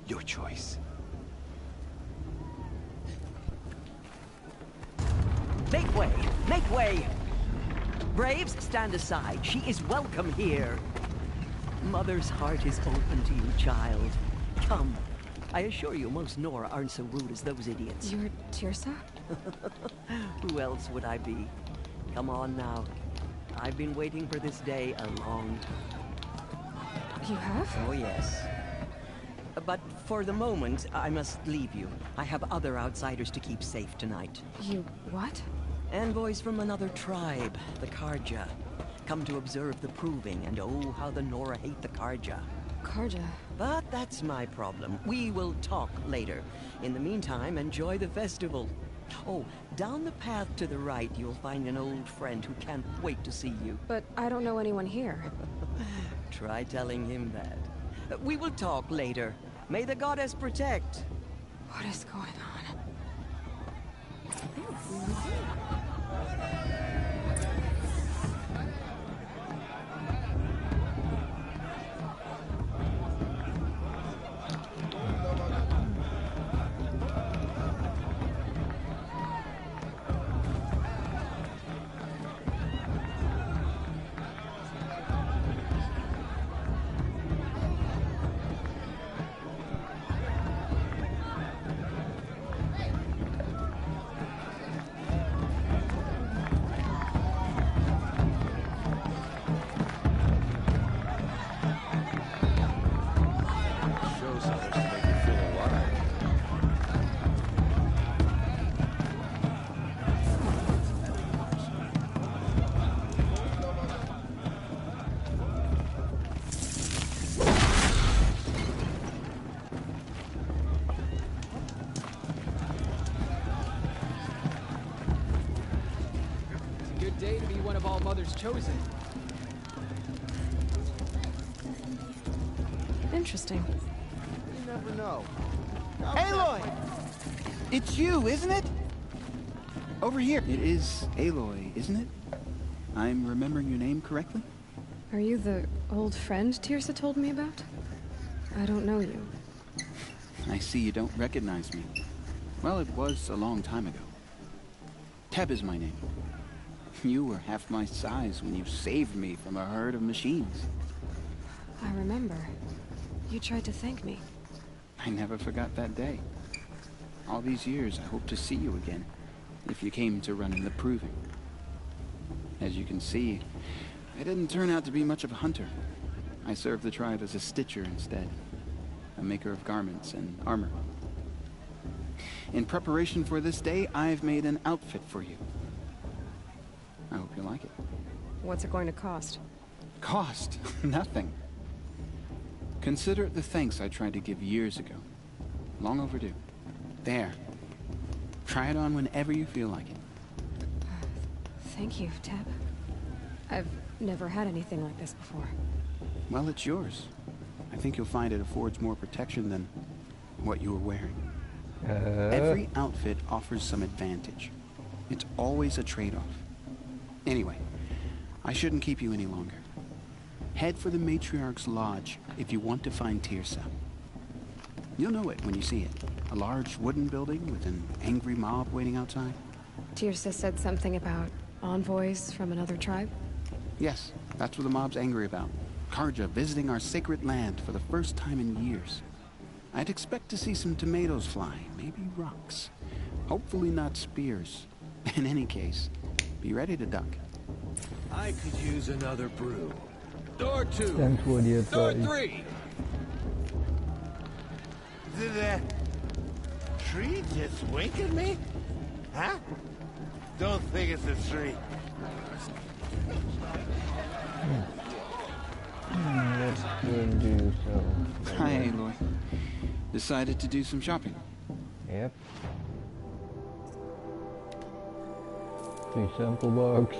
Your choice. Make way! Make way! Braves, stand aside. She is welcome here. Mother's heart is open to you, child. Come. I assure you, most Nora aren't so rude as those idiots. You're Tirsa? Who else would I be? Come on now. I've been waiting for this day a long time. You have? Oh, yes. But for the moment, I must leave you. I have other outsiders to keep safe tonight. You what? Envoys from another tribe, the Karja. Come to observe the proving, and oh, how the Nora hate the Karja. Karja. But that's my problem. We will talk later. In the meantime, enjoy the festival. Oh, down the path to the right, you'll find an old friend who can't wait to see you. But I don't know anyone here. Try telling him that. We will talk later. May the goddess protect. What is going on? one of all Mother's chosen. Interesting. You never know. Aloy! It's you, isn't it? Over here. It is Aloy, isn't it? I'm remembering your name correctly? Are you the old friend Tirsa told me about? I don't know you. I see you don't recognize me. Well, it was a long time ago. Teb is my name. You were half my size when you saved me from a herd of machines. I remember. You tried to thank me. I never forgot that day. All these years, I hope to see you again, if you came to run in the proving. As you can see, I didn't turn out to be much of a hunter. I served the tribe as a stitcher instead, a maker of garments and armor. In preparation for this day, I've made an outfit for you. I hope you like it. What's it going to cost? Cost? Nothing. Consider it the thanks I tried to give years ago. Long overdue. There. Try it on whenever you feel like it. Thank you, Teb. I've never had anything like this before. Well, it's yours. I think you'll find it affords more protection than what you were wearing. Every outfit offers some advantage. It's always a trade-off. Anyway, I shouldn't keep you any longer. Head for the Matriarch's Lodge if you want to find Tirsa. You'll know it when you see it. A large wooden building with an angry mob waiting outside. Tirsa said something about envoys from another tribe? Yes, that's what the mob's angry about. Karja visiting our sacred land for the first time in years. I'd expect to see some tomatoes fly, maybe rocks. Hopefully not spears. In any case, be ready to duck. I could use another brew. Door 2. Thanks for the Door advice. 3. Did that tree just wink at me? Huh? Don't think it's a tree. Let's go do so. Hi, Aloy. Decided to do some shopping. Yep. 3 sample box.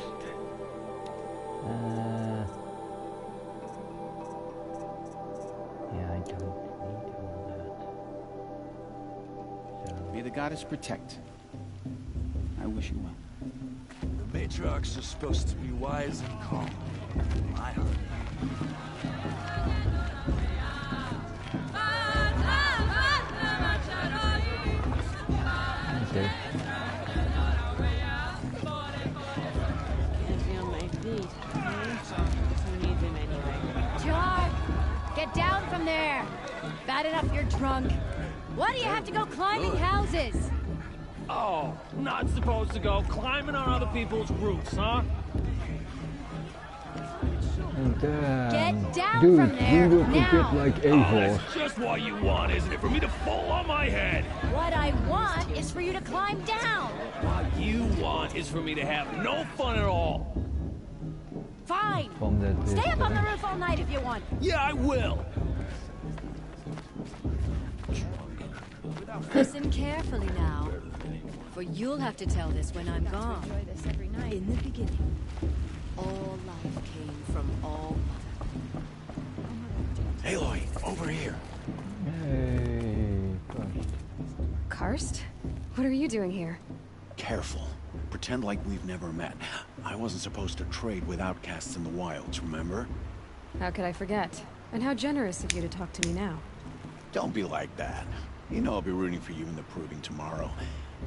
Yeah, I don't need all that. So. May the goddess protect. I wish you well. The matriarchs are supposed to be wise and calm. I heard. Okay. Can't feel my feet. Who needs them anyway? John! Get down from there! Bad enough you're drunk. Why do you have to go climbing houses? Oh, not supposed to go climbing on other people's roofs, huh? And Get down dude, from there we will now! forget like a Oh, horse. that's just what you want, isn't it? For me to fall on my head. What I want is for you to climb down! What you want is for me to have no fun at all. Fine! From that Stay up on the roof all night if you want. Yeah, I will. Listen carefully now, for you'll have to tell this when I'm gone. In the beginning, all life came from all mother. Aloy, over here. Hey, gosh. Karst? What are you doing here? Careful. Pretend like we've never met. I wasn't supposed to trade with outcasts in the wilds, remember? How could I forget? And how generous of you to talk to me now. Don't be like that. You know I'll be rooting for you in the proving tomorrow.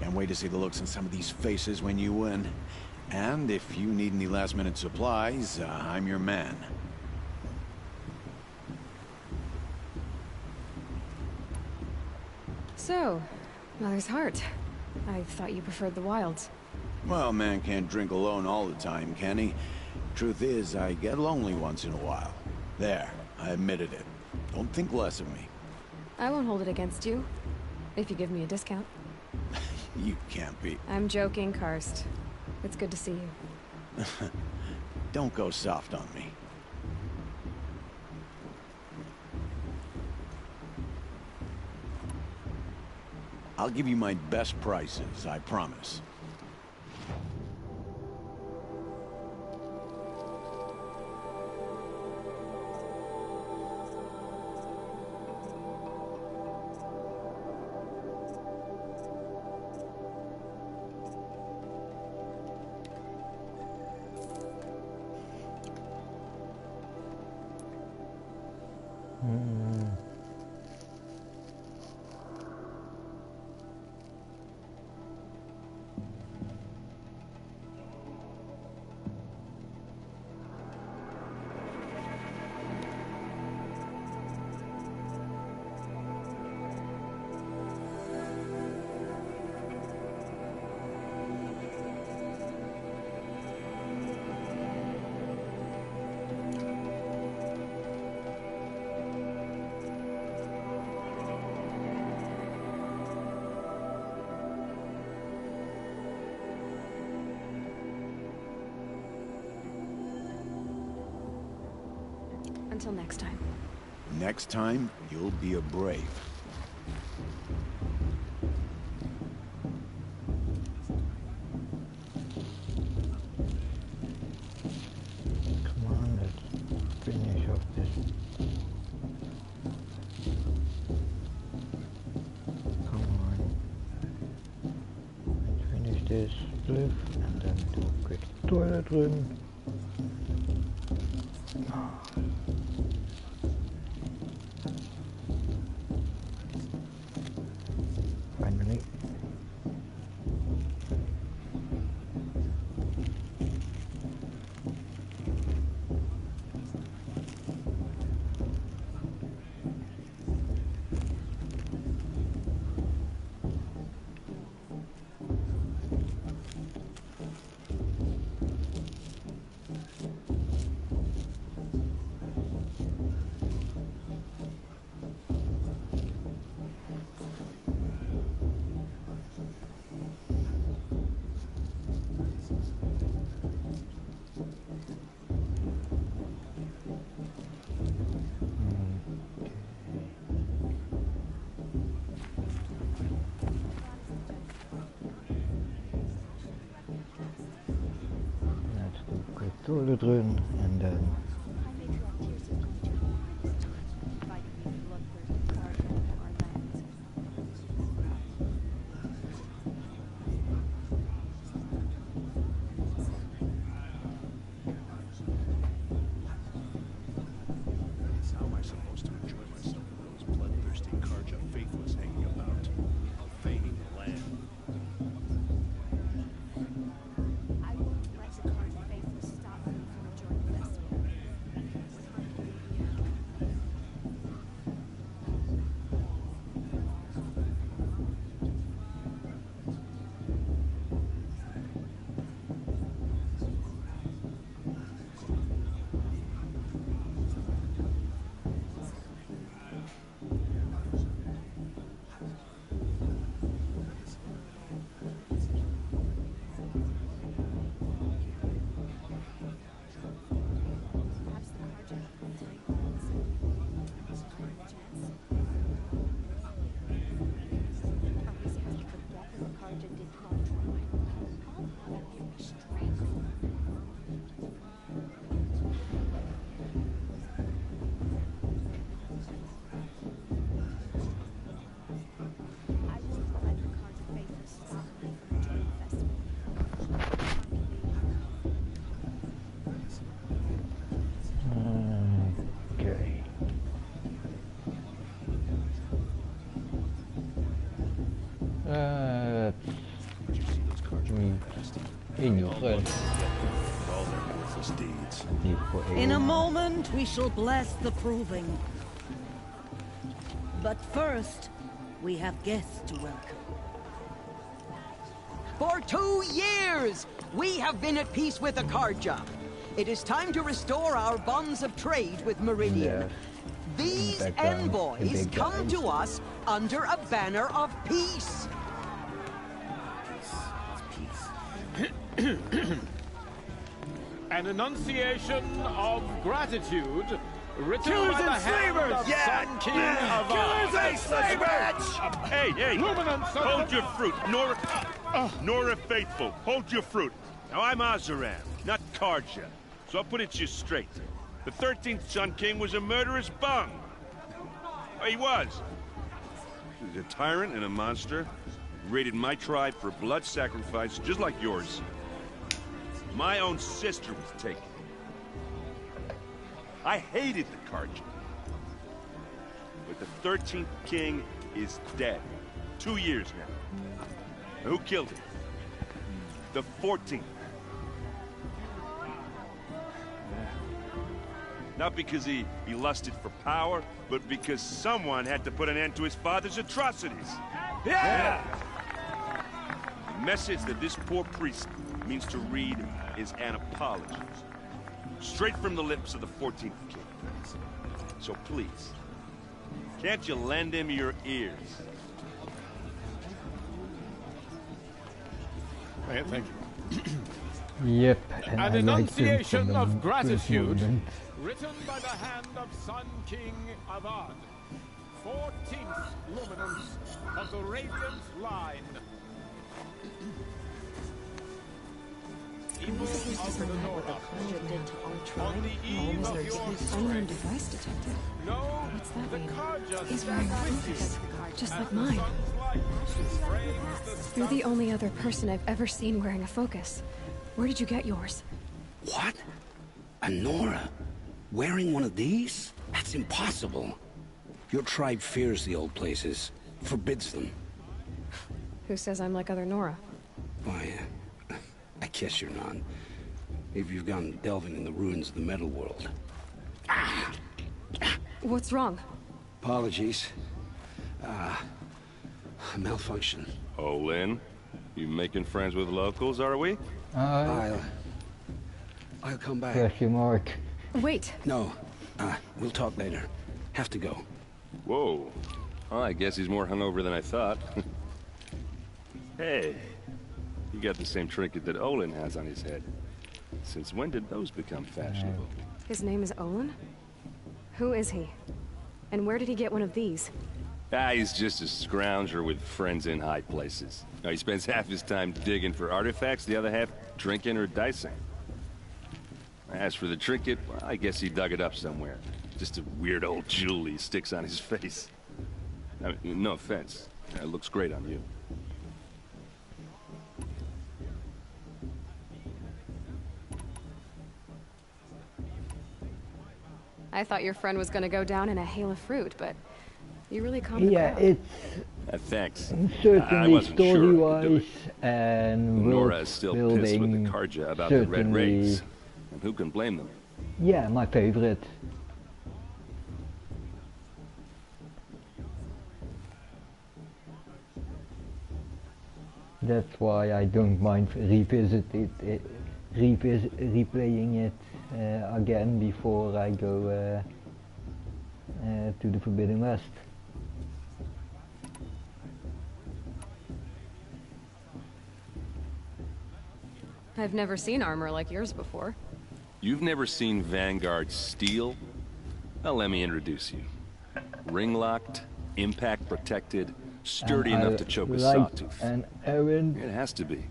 Can't wait to see the looks on some of these faces when you win. And if you need any last-minute supplies, I'm your man. So, Mother's Heart. I thought you preferred the wilds. Well, man can't drink alone all the time, can he? Truth is, I get lonely once in a while. There, I admitted it. Don't think less of me. I won't hold it against you, if you give me a discount. You can't be. I'm joking, Karst. It's good to see you. Don't go soft on me. I'll give you my best prices, I promise. Until next time. Next time, you'll be a brave. Come on, let's finish off this. Come on. Let's finish this spliff and then do a quick toilet run. Finally. Toilet run and then How am I supposed to enjoy myself with those bloodthirsty Karja faithless hanging about, feigning the land? In a moment, we shall bless the proving. But first, we have guests to welcome. For 2 years, we have been at peace with the Karja. It is time to restore our bonds of trade with Meridian. These envoys come to us under a banner of peace. An enunciation of gratitude written Killers by the and hand slavers! of Yeah! Sun King of Killers and slavers! Hey, hey! Hold your fruit, Nora Faithful. Hold your fruit. Now I'm Azaram, not Karja, so I'll put it to you straight. The 13th Sun King was a murderous bum. Oh, he was. He was a tyrant and a monster. He raided my tribe for blood sacrifice, just like yours. My own sister was taken. I hated the Karja. but the 13th king is dead. 2 years now. Who killed him? The 14th. Not because he lusted for power, but because someone had to put an end to his father's atrocities. Yeah! The message that this poor priest means to read is an apology. Straight from the lips of the 14th king. So please, can't you lend him your ears? Thank you. Yep, and An I like them enunciation from of the gratitude, first moment. written by the hand of Sun King Avad, 14th luminance of the Radiant Line. People of the Nora, on the eve of your Unknown strength, device detected. know What's that the mean? Karja He's wearing stands with glasses, you. just As like the mine. sun's light frames the You're the only other person I've ever seen wearing a focus. Where did you get yours? What? A Nora? Wearing one of these? That's impossible. Your tribe fears the old places, forbids them. Who says I'm like other Nora? Why, I guess you're not. If you've gone delving in the ruins of the metal world. What's wrong? Apologies. Malfunction. Oh, Lynn, you making friends with locals, are we? I'll come back. Question mark. Wait. No. We'll talk later. Have to go. Whoa. Oh, I guess he's more hungover than I thought. Hey, you got the same trinket that Olin has on his head. Since when did those become fashionable? His name is Olin? Who is he? And where did he get one of these? He's just a scrounger with friends in high places. Now, he spends half his time digging for artifacts, the other half drinking or dicing. As for the trinket, well, I guess he dug it up somewhere. Just a weird old jewel he sticks on his face. I mean, no offense. It looks great on you. I thought your friend was gonna go down in a hail of fruit, but you really calmed the Yeah, crowd. it's Thanks. certainly story-wise and Nora world is still pissed with building. the Karja about the Red Certainly, Raids. And who can blame them? yeah, my favorite. That's why I don't mind replaying it again before I go to the Forbidden West. I've never seen armor like yours before. You've never seen Vanguard steel? Well, let me introduce you. Ring-locked, impact-protected, sturdy And enough I to choke a like sawtooth. an errand. It has to be.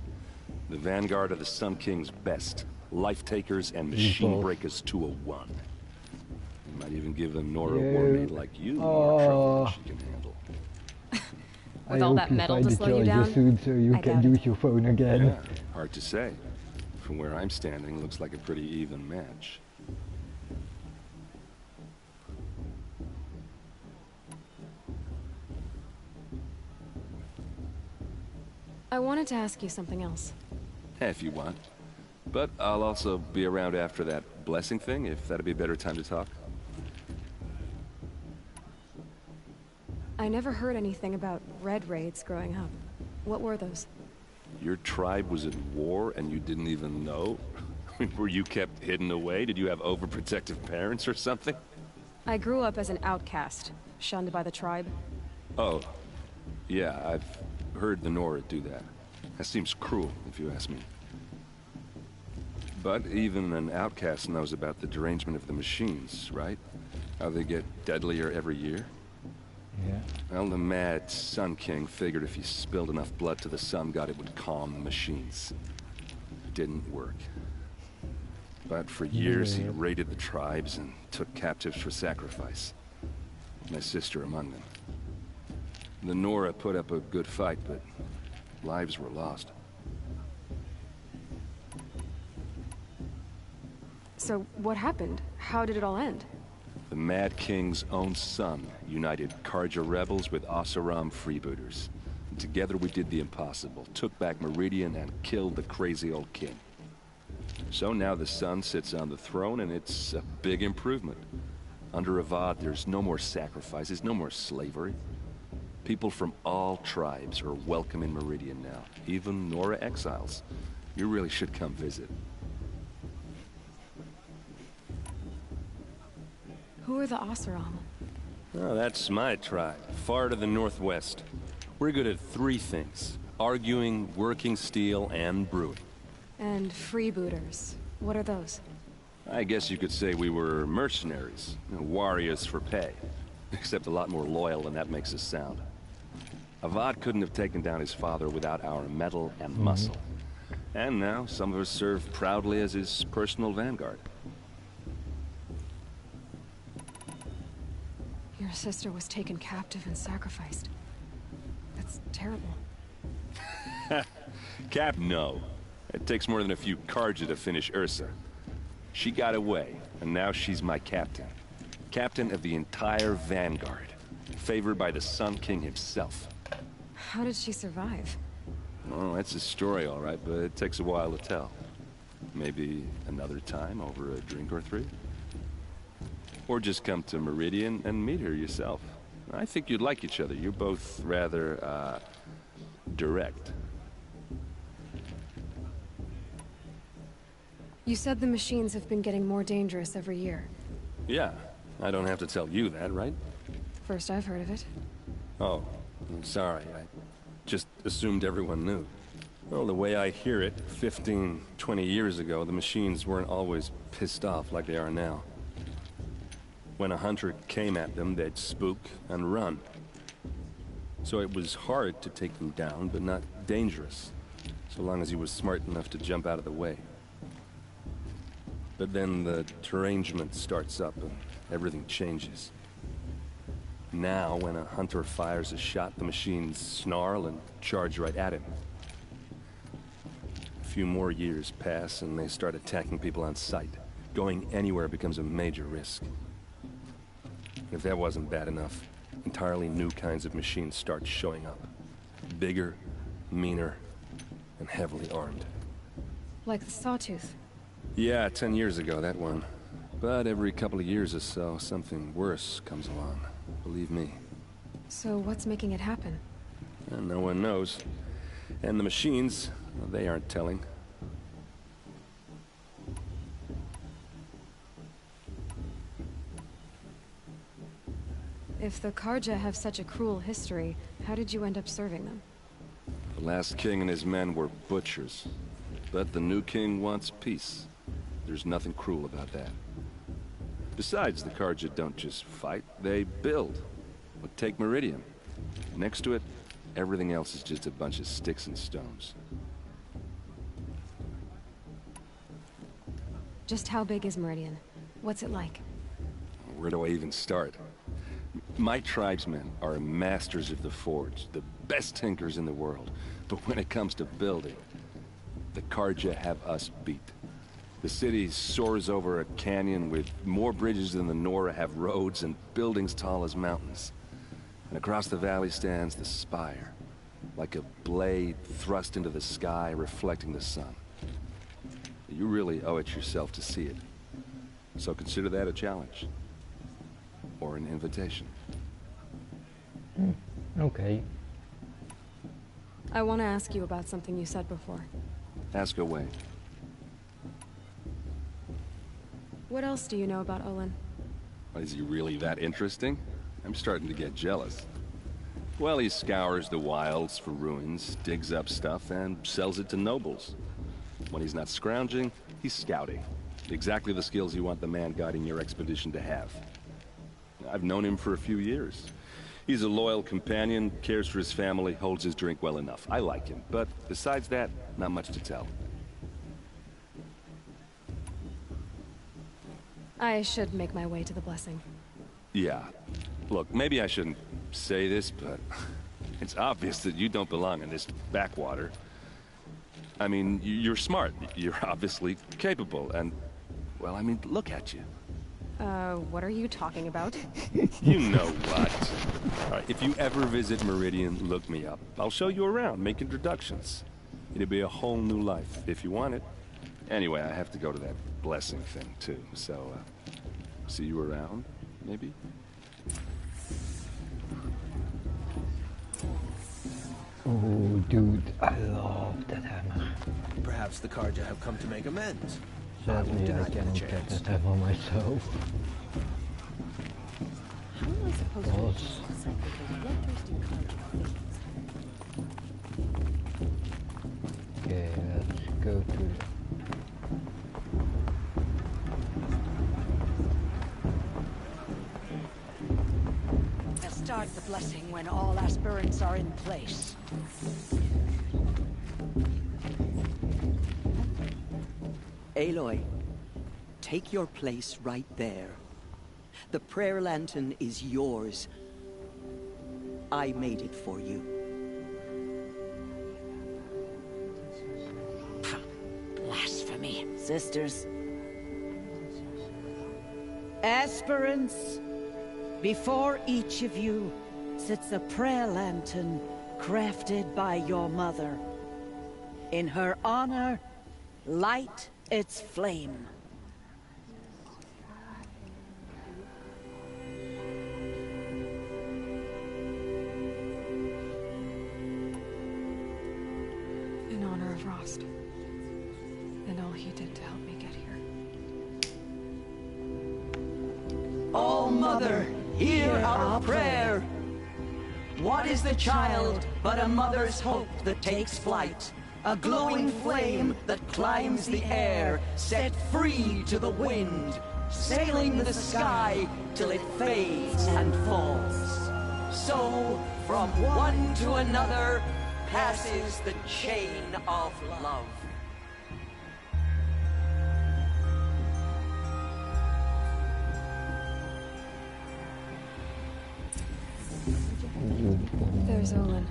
The Vanguard of the Sun King's best. Life-takers and machine-breakers to a one. You might even give a Nora warmaid like you more trouble than she can handle. With I all hope that you metal find to the slow you charger down? soon so you I can doubt it. use your phone again. Yeah, hard to say. From where I'm standing, looks like a pretty even match. I wanted to ask you something else. If you want. But I'll also be around after that blessing thing, if that'd be a better time to talk. I never heard anything about red raids growing up. What were those? Your tribe was at war and you didn't even know? Were you kept hidden away? Did you have overprotective parents or something? I grew up as an outcast, shunned by the tribe. Oh, yeah, I've heard the Nora do that. That seems cruel, if you ask me. But even an outcast knows about the derangement of the machines, right? How they get deadlier every year? Yeah. Well, the mad Sun King figured if he spilled enough blood to the Sun God, it would calm the machines. Didn't work. But for years, he raided the tribes and took captives for sacrifice. My sister among them. The Nora put up a good fight, but lives were lost. So what happened? How did it all end? The Mad King's own son united Karja rebels with Oseram freebooters. And together we did the impossible, took back Meridian and killed the crazy old king. So now the son sits on the throne and it's a big improvement. Under Avad, there's no more sacrifices, no more slavery. People from all tribes are welcome in Meridian now, even Nora exiles. You really should come visit. Who are the Oseram? Oh, that's my tribe, far to the northwest. We're good at 3 things: arguing, working steel, and brewing. And freebooters. What are those? I guess you could say we were mercenaries, warriors for pay. Except a lot more loyal than that makes us sound. Avad couldn't have taken down his father without our metal and muscle. And now some of us serve proudly as his personal vanguard. Your sister was taken captive and sacrificed. That's terrible. Cap, no. It takes more than a few Karja to finish Ursa. She got away, and now she's my captain. Captain of the entire vanguard. Favored by the Sun King himself. How did she survive? Oh, that's a story, all right, but it takes a while to tell. Maybe another time over a drink or 3? Or just come to Meridian and meet her yourself. I think you'd like each other. You're both rather, direct. You said the machines have been getting more dangerous every year. Yeah, I don't have to tell you that, right? First I've heard of it. Oh, I'm sorry. I just assumed everyone knew. Well, the way I hear it, 15, 20 years ago, the machines weren't always pissed off like they are now. When a hunter came at them, they'd spook and run. So it was hard to take them down, but not dangerous, so long as he was smart enough to jump out of the way. But then the derangement starts up and everything changes. Now, when a hunter fires a shot, the machines snarl and charge right at him. A few more years pass and they start attacking people on sight. Going anywhere becomes a major risk. If that wasn't bad enough, entirely new kinds of machines start showing up. Bigger, meaner, and heavily armed. Like the Sawtooth. Yeah, 10 years ago, that one. But every couple of years or so, something worse comes along. Believe me. So what's making it happen? And no one knows. And the machines, well, they aren't telling. If the Karja have such a cruel history, how did you end up serving them? The last king and his men were butchers. But the new king wants peace. There's nothing cruel about that. Besides, the Karja don't just fight, they build. But take Meridian. Next to it, everything else is just a bunch of sticks and stones. Just how big is Meridian? What's it like? Where do I even start? My tribesmen are masters of the forge, the best tinkers in the world. But when it comes to building, the Karja have us beat. The city soars over a canyon with more bridges than the Nora have roads and buildings tall as mountains. And across the valley stands the spire, like a blade thrust into the sky reflecting the sun. You really owe it yourself to see it. So consider that a challenge. Or an invitation. Okay. I want to ask you about something you said before. Ask away. What else do you know about Olin? Is he really that interesting? I'm starting to get jealous. Well, he scours the wilds for ruins, digs up stuff, and sells it to nobles. When he's not scrounging, he's scouting. Exactly the skills you want the man guiding your expedition to have. I've known him for a few years. He's a loyal companion, cares for his family, holds his drink well enough. I like him, but besides that, not much to tell. I should make my way to the blessing. Yeah. Look, maybe I shouldn't say this, but it's obvious that you don't belong in this backwater. I mean, you're smart. You're obviously capable, and, well, I mean, look at you. What are you talking about? You know what. Alright, if you ever visit Meridian, look me up. I'll show you around, make introductions. It'll be a whole new life, if you want it. Anyway, I have to go to that blessing thing, too. So, see you around, maybe? Oh, dude, I love that hammer. Perhaps the Karja have come to make amends. Sadly, I cannot get that hammer myself. How am I supposed to do this? Bloodthirsty Karja things. Okay, let's go to the... We'll start the blessing when all aspirants are in place. Aloy, take your place right there. The prayer lantern is yours. I made it for you. Blasphemy. Sisters. Aspirants, before each of you sits a prayer lantern crafted by your mother. In her honor, light its flame. In honor of Rost. And all he did to help me get here. Oh, Mother, hear our prayer. What is the child but a mother's hope that takes flight? A glowing flame that climbs the air, set free to the wind, sailing the sky till it fades and falls. So, from one to another, passes the chain of love. There's Olin.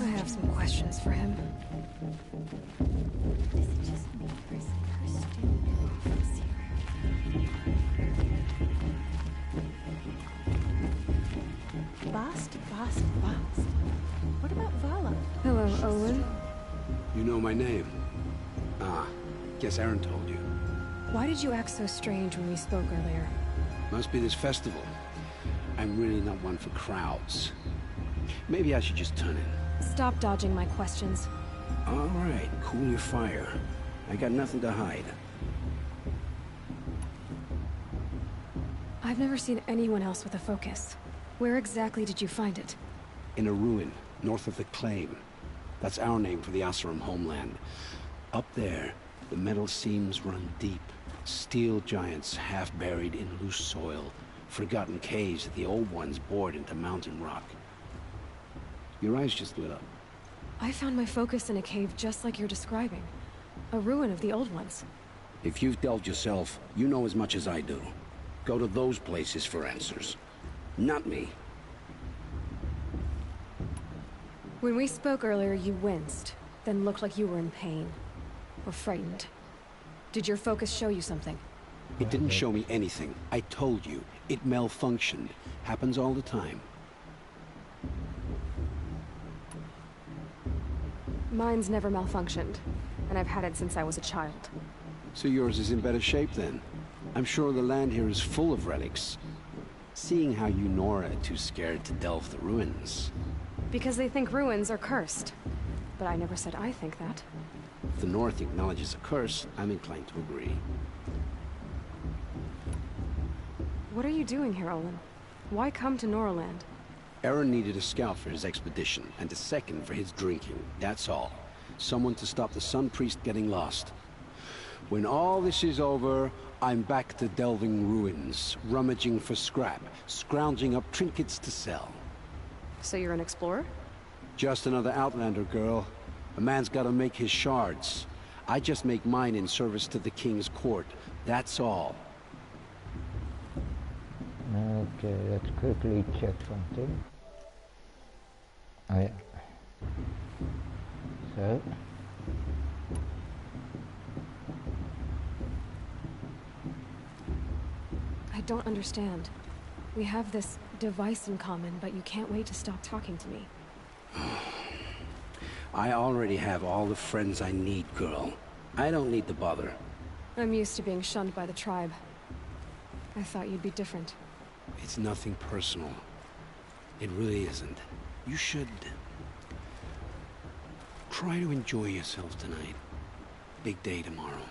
I have some questions for him. Bast. What about Vala? Hello, Olin. You know my name? Ah, guess Aaron told you. Why did you act so strange when we spoke earlier? Must be this festival. I'm really not one for crowds. Maybe I should just turn in. Stop dodging my questions. All right, cool your fire. I got nothing to hide. I've never seen anyone else with a focus. Where exactly did you find it? In a ruin, north of the Claim. That's our name for the Asuram homeland. Up there, the metal seams run deep. Steel giants half buried in loose soil. Forgotten caves that the old ones bored into mountain rock. Your eyes just lit up. I found my focus in a cave just like you're describing. A ruin of the old ones. If you've delved yourself, you know as much as I do. Go to those places for answers. Not me. When we spoke earlier, you winced, then looked like you were in pain. Or frightened. Did your focus show you something? It didn't show me anything. I told you. It malfunctioned. Happens all the time. Mine's never malfunctioned, and I've had it since I was a child. So yours is in better shape then? I'm sure the land here is full of relics. Seeing how you Nora are too scared to delve the ruins. Because they think ruins are cursed. But I never said I think that. If the North acknowledges a curse, I'm inclined to agree. What are you doing here, Olin? Why come to Noraland? Aaron needed a scout for his expedition, and a second for his drinking. That's all. Someone to stop the Sun Priest getting lost. When all this is over, I'm back to delving ruins, rummaging for scrap, scrounging up trinkets to sell. So you're an explorer? Just another Outlander, girl. A man's gotta make his shards. I just make mine in service to the King's court. That's all. Okay, let's quickly check something. Oh yeah. So. don't understand. We have this device in common, but you can't wait to stop talking to me. I already have all the friends I need, girl. I don't need the bother. I'm used to being shunned by the tribe. I thought you'd be different. It's nothing personal. It really isn't. You should try to enjoy yourself tonight. Big day tomorrow.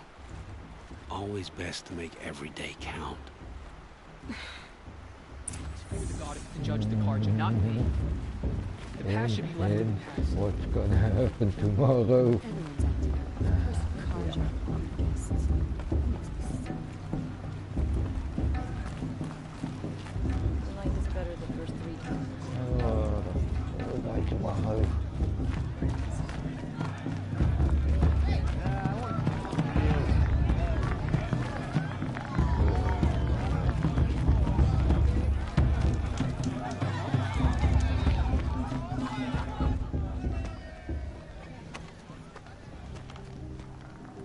Always best to make every day count. Only the god is to judge the Carja, not me. The past should be left in the past. What's gonna happen tomorrow? Tonight is better the first 3 times. Oh, die tomorrow.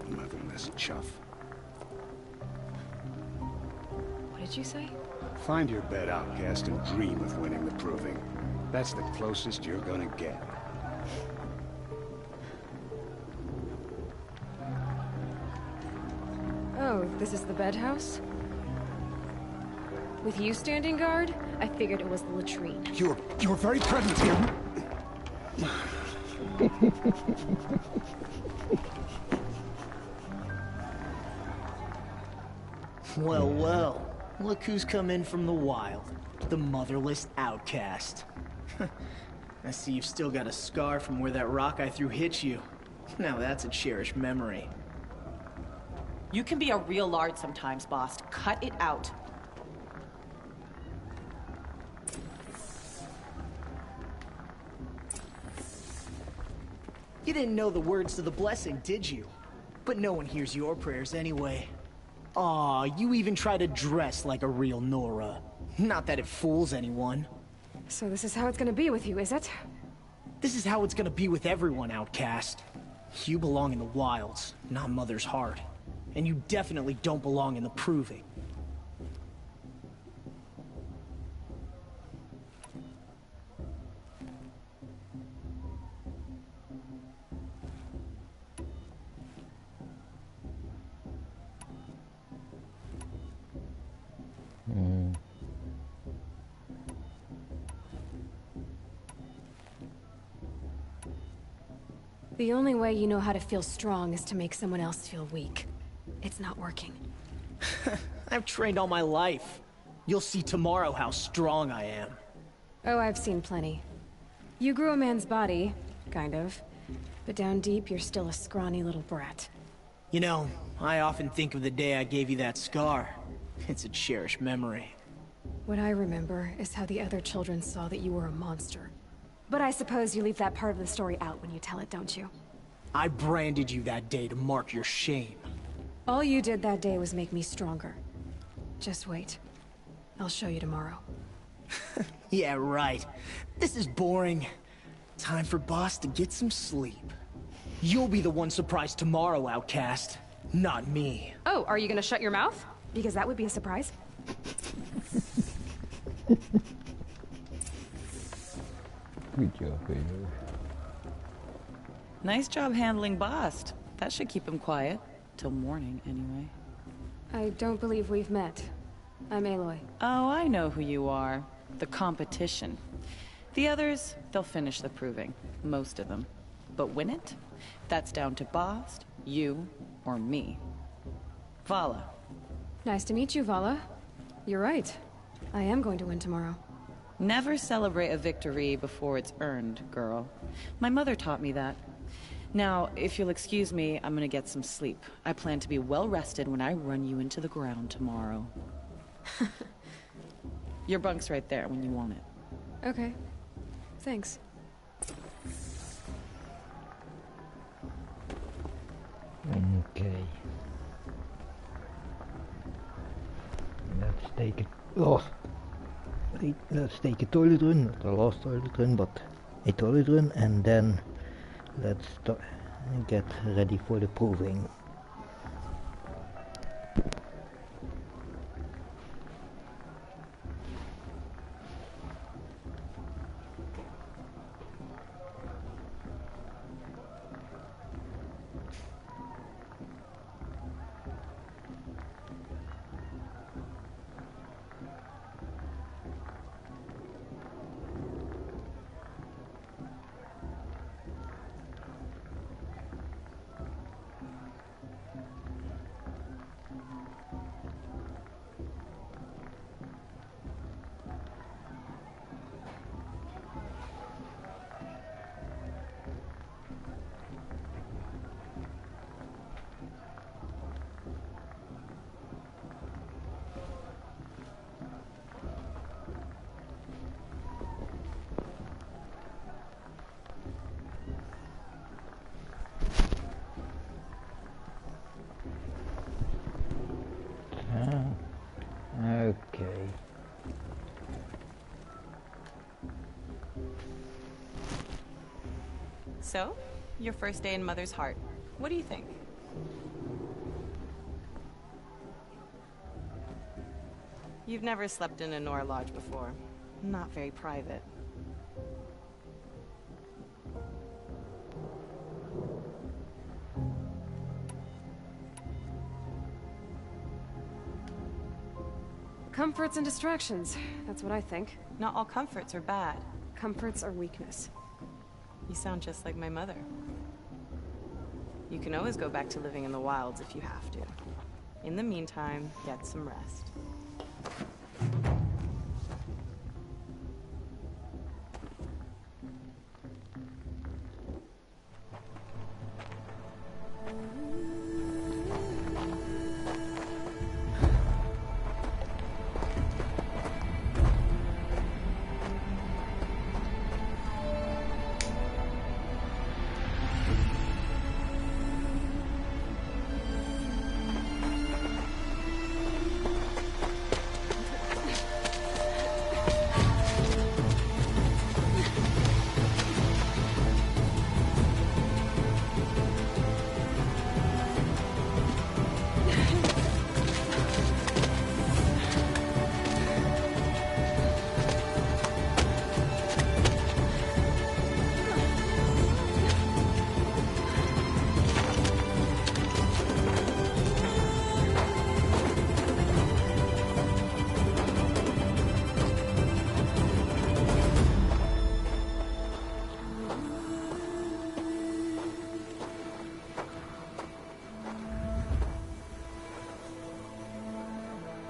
Motherless chuff. What did you say? Find your bed, outcast, and dream of winning the proving. That's the closest you're gonna get. Oh, this is the bedhouse? With you standing guard, I figured it was the latrine. You're very present here. Well, well. Look who's come in from the wild. The motherless outcast. I see you've still got a scar from where that rock I threw hit you. Now that's a cherished memory. You can be a real lard sometimes, boss. Cut it out. You didn't know the words to the blessing, did you? But no one hears your prayers anyway. Aw, you even try to dress like a real Nora. Not that it fools anyone. So this is how it's gonna be with you, is it? This is how it's gonna be with everyone, outcast. You belong in the wilds, not Mother's heart. And you definitely don't belong in the proving. The only way you know how to feel strong is to make someone else feel weak. It's not working. I've trained all my life. You'll see tomorrow how strong I am. Oh, I've seen plenty. You grew a man's body, kind of. But down deep, you're still a scrawny little brat. You know, I often think of the day I gave you that scar. It's a cherished memory. What I remember is how the other children saw that you were a monster. But I suppose you leave that part of the story out when you tell it, don't you? I branded you that day to mark your shame. All you did that day was make me stronger. Just wait. I'll show you tomorrow. Yeah, right. This is boring. Time for Boss to get some sleep. You'll be the one surprised tomorrow, outcast. Not me. Oh, are you gonna shut your mouth? Because that would be a surprise. Good job, Aloy. Nice job handling Bast. That should keep him quiet. Till morning, anyway. I don't believe we've met. I'm Aloy. Oh, I know who you are. The competition. The others, they'll finish the proving. Most of them. But win it? That's down to Bast, you, or me. Vala. Nice to meet you, Vala. You're right. I am going to win tomorrow. Never celebrate a victory before it's earned, girl. My mother taught me that. Now, if you'll excuse me, I'm gonna get some sleep. I plan to be well rested when I run you into the ground tomorrow. Your bunk's right there when you want it. Okay. Thanks. Okay. Let's take it. Oh, let's take a toilet run, not the last toilet run, but a toilet run, and then let's get ready for the proving. So, your first day in Mother's heart. What do you think? You've never slept in a Nora lodge before. Not very private. Comforts and distractions. That's what I think. Not all comforts are bad. Comforts are weakness. You sound just like my mother. You can always go back to living in the wilds if you have to. In the meantime, get some rest.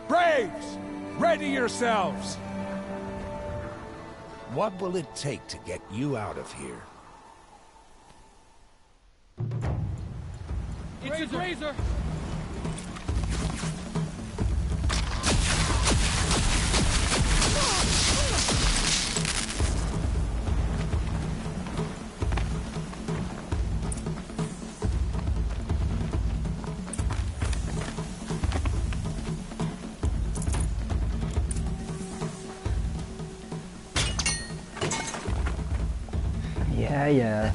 Braves! Ready yourselves! What will it take to get you out of here? It's his razor! Yeah.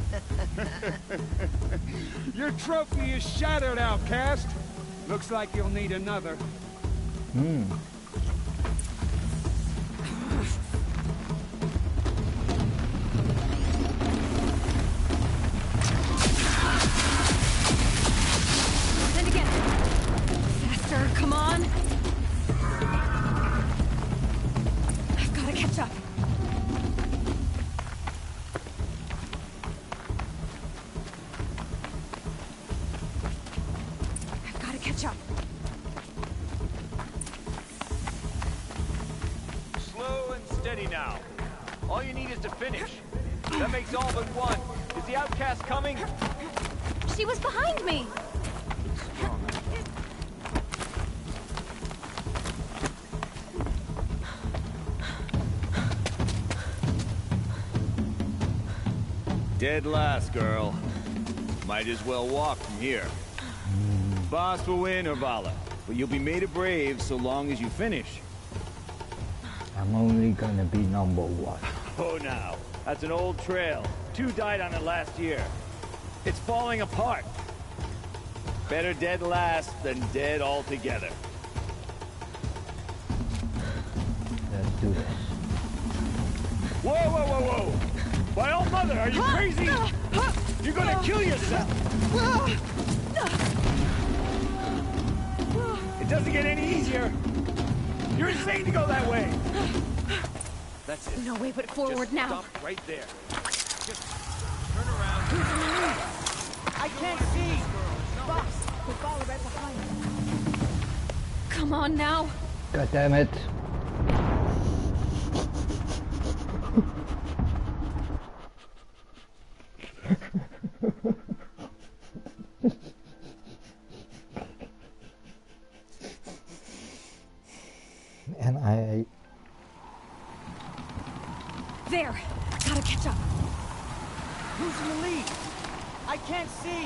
Your trophy is shattered, outcast. Looks like you'll need another. And again. Faster, come on. I've got to catch up. Catch up. Slow and steady now. All you need is to finish. That makes all but one. Is the outcast coming? She was behind me. Dead last, girl. Might as well walk from here. Boss will win, Urvala, but you'll be made a brave so long as you finish. I'm only gonna be number one. Oh, now. That's an old trail. 2 died on it last year. It's falling apart. Better dead last than dead altogether. Let's do this. Whoa, whoa, whoa, whoa! My old mother, are you crazy? You're gonna kill yourself! It doesn't get any easier. You're insane to go that way. That's it. No way but forward Just now. Stop right there. Just turn around. I can't see. Box, we're falling right behind you. Come on now. God damn it. And I... There. Gotta catch up. Who's in the lead? I can't see.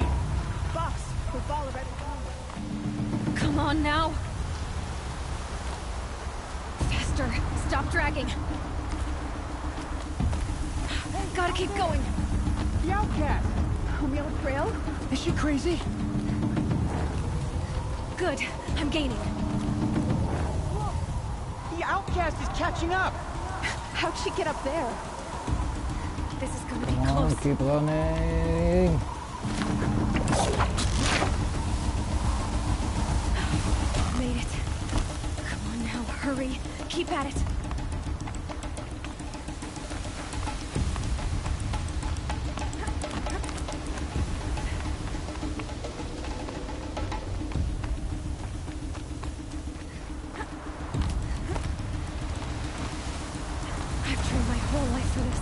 Box, we're falling right behind you. Come on now. Faster. Stop dragging. Gotta keep going. The outcast! On the old trail? Is she crazy? Good. I'm gaining. The outcast is catching up! How'd she get up there? This is gonna be Come on, close. keep running. Made it. Come on now, hurry. Keep at it. I've trained my whole life for this.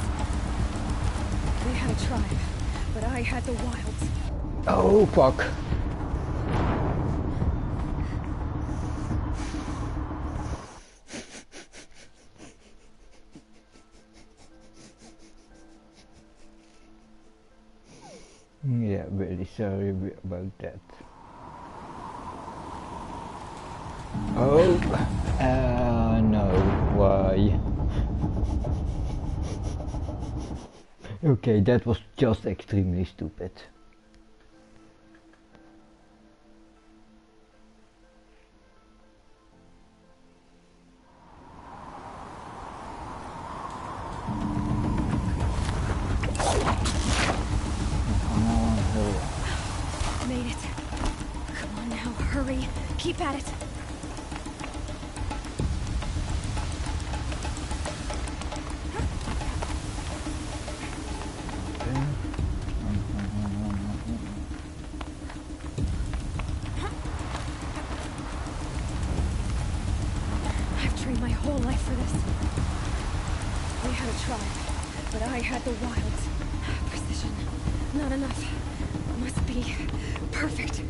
They had a tribe, but I had the wilds. Oh, fuck. Yeah, really sorry about that. Oh, no, why? Okay, that was just extremely stupid. Made it. Come on now, hurry. Keep at it. I've trained my whole life for this. We had a tribe, but I had the wilds. Precision. Not enough. Must be perfect.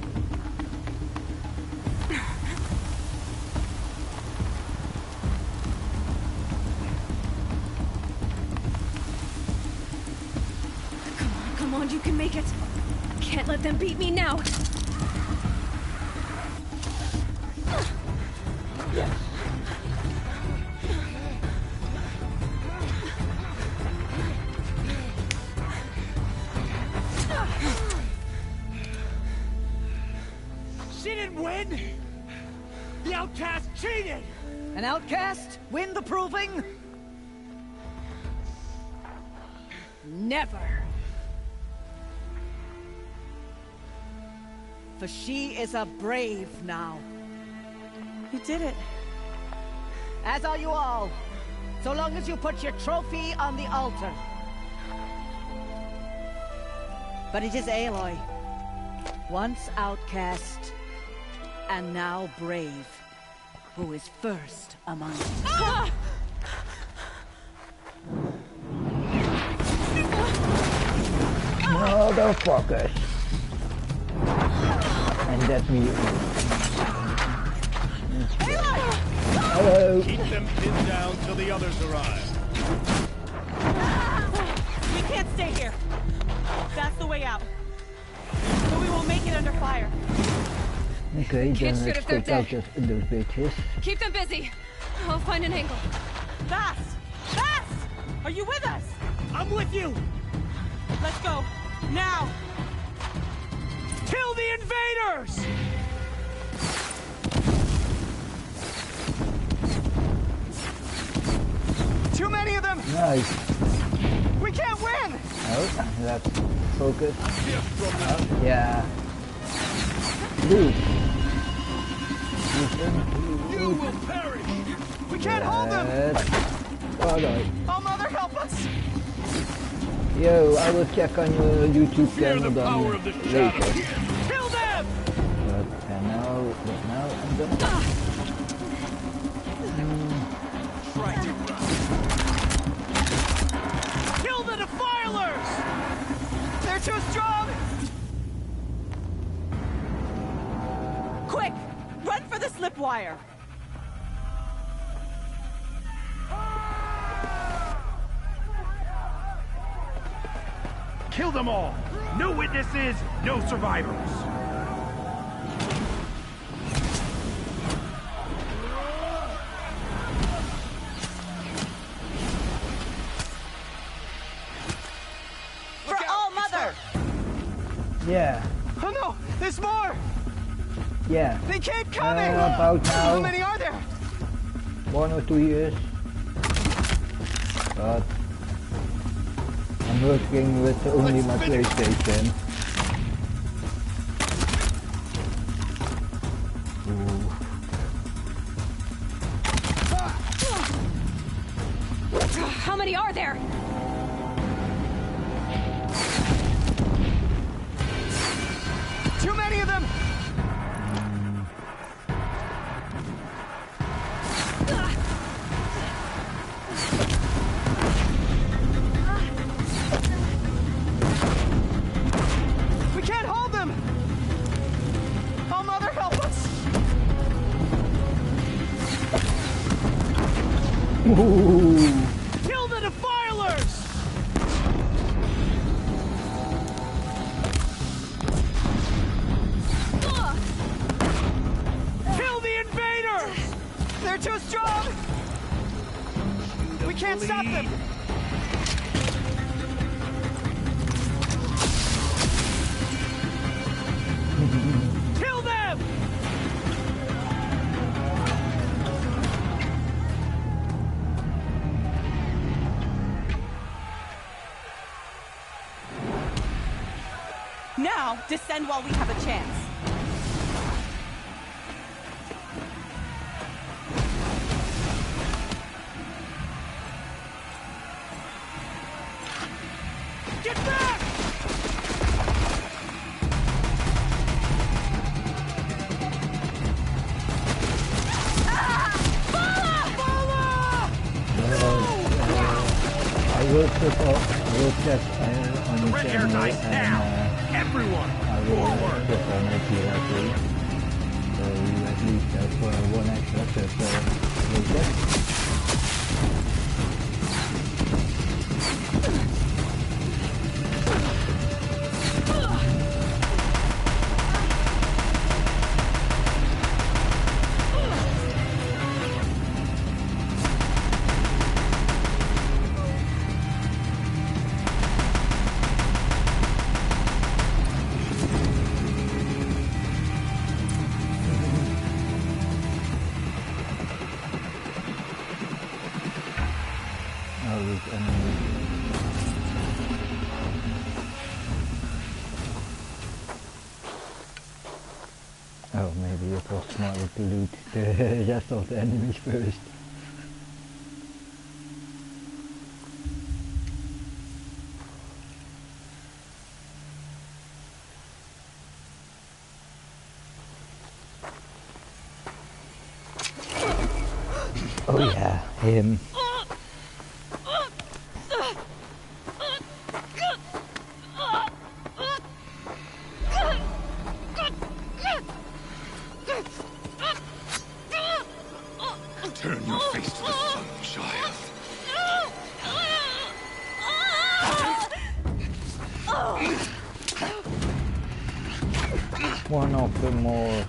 Come on, you can make it. Can't let them beat me now. Yes. She didn't win! The outcast cheated! An outcast? Win the proving? Never. For she is a brave now. You did it. As are you all. So long as you put your trophy on the altar. But it is Aloy. Once outcast, and now brave, who is first among us. Ah! Motherfuckers. And that me. Hello. Keep them pinned down till the others arrive. We can't stay here. That's the way out. But we won't make it under fire. Okay, Can't then shoot let's if they're take out dead. those bitches. Keep them busy. I'll find an angle. Fast! Fast! Are you with us? I'm with you! Let's go. Now! Kill the invaders! Too many of them! Nice. We can't win! Oh, let's focus. Oh, yeah. Dude. You will perish! We can't hold them! Oh no. Oh, Mother, help us! Yo, I will check on your YouTube Fear channel the then power of the later. Kill them! But now I'm done. Kill the defilers! They're too strong! Quick! Run for the slip wire! Kill them all! No witnesses, no survivors! For all mothers Yeah. Oh no! There's more! Yeah. They keep coming! About now. How many are there? 1 or 2 years. But I'm working with only my PlayStation. How many are there? Too many of them! We can't hold them! Oh, Mother, help us! Ooh. Kill the defilers! Kill the invaders! They're too strong! We can't stop them! Kill them! Now, descend while we have a chance. Get back! I will check on the channel and everyone I will perform it directly. So you at least have one extra step later. Oh, maybe it was smarter to loot the rest of the enemies first. Oh yeah, him. Turn your face to the sun, child. One of the more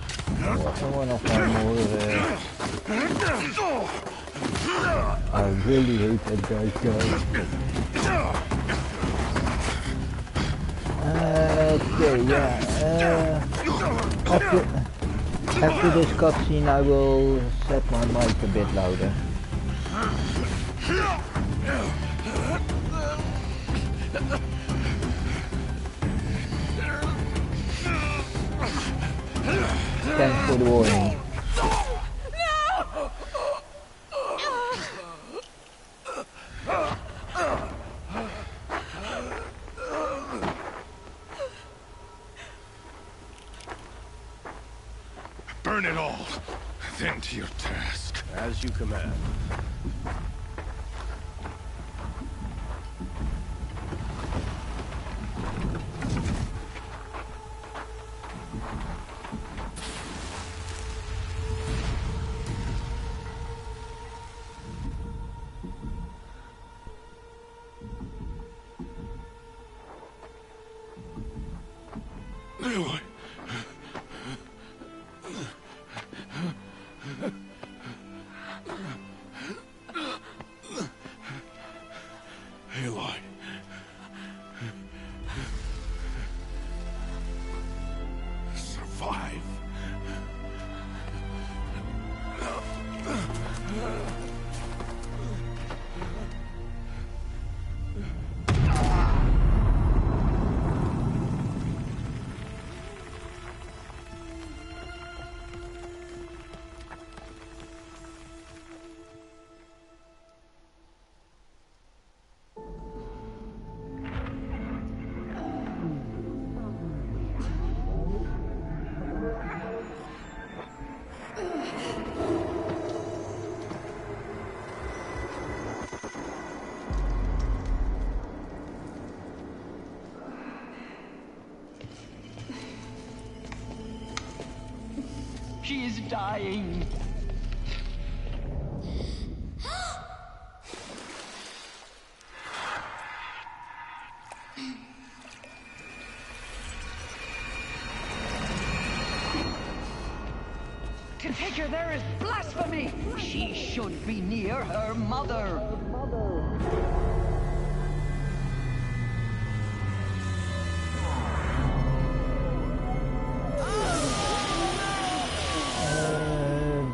I really hate that guy. Okay, yeah. After this cutscene, I will set my mic a bit louder. Thanks for the warning. Burn it all, then to your task. As you command. Aloy. Aloy. is dying. To take her there is blasphemy! She should be near her mother!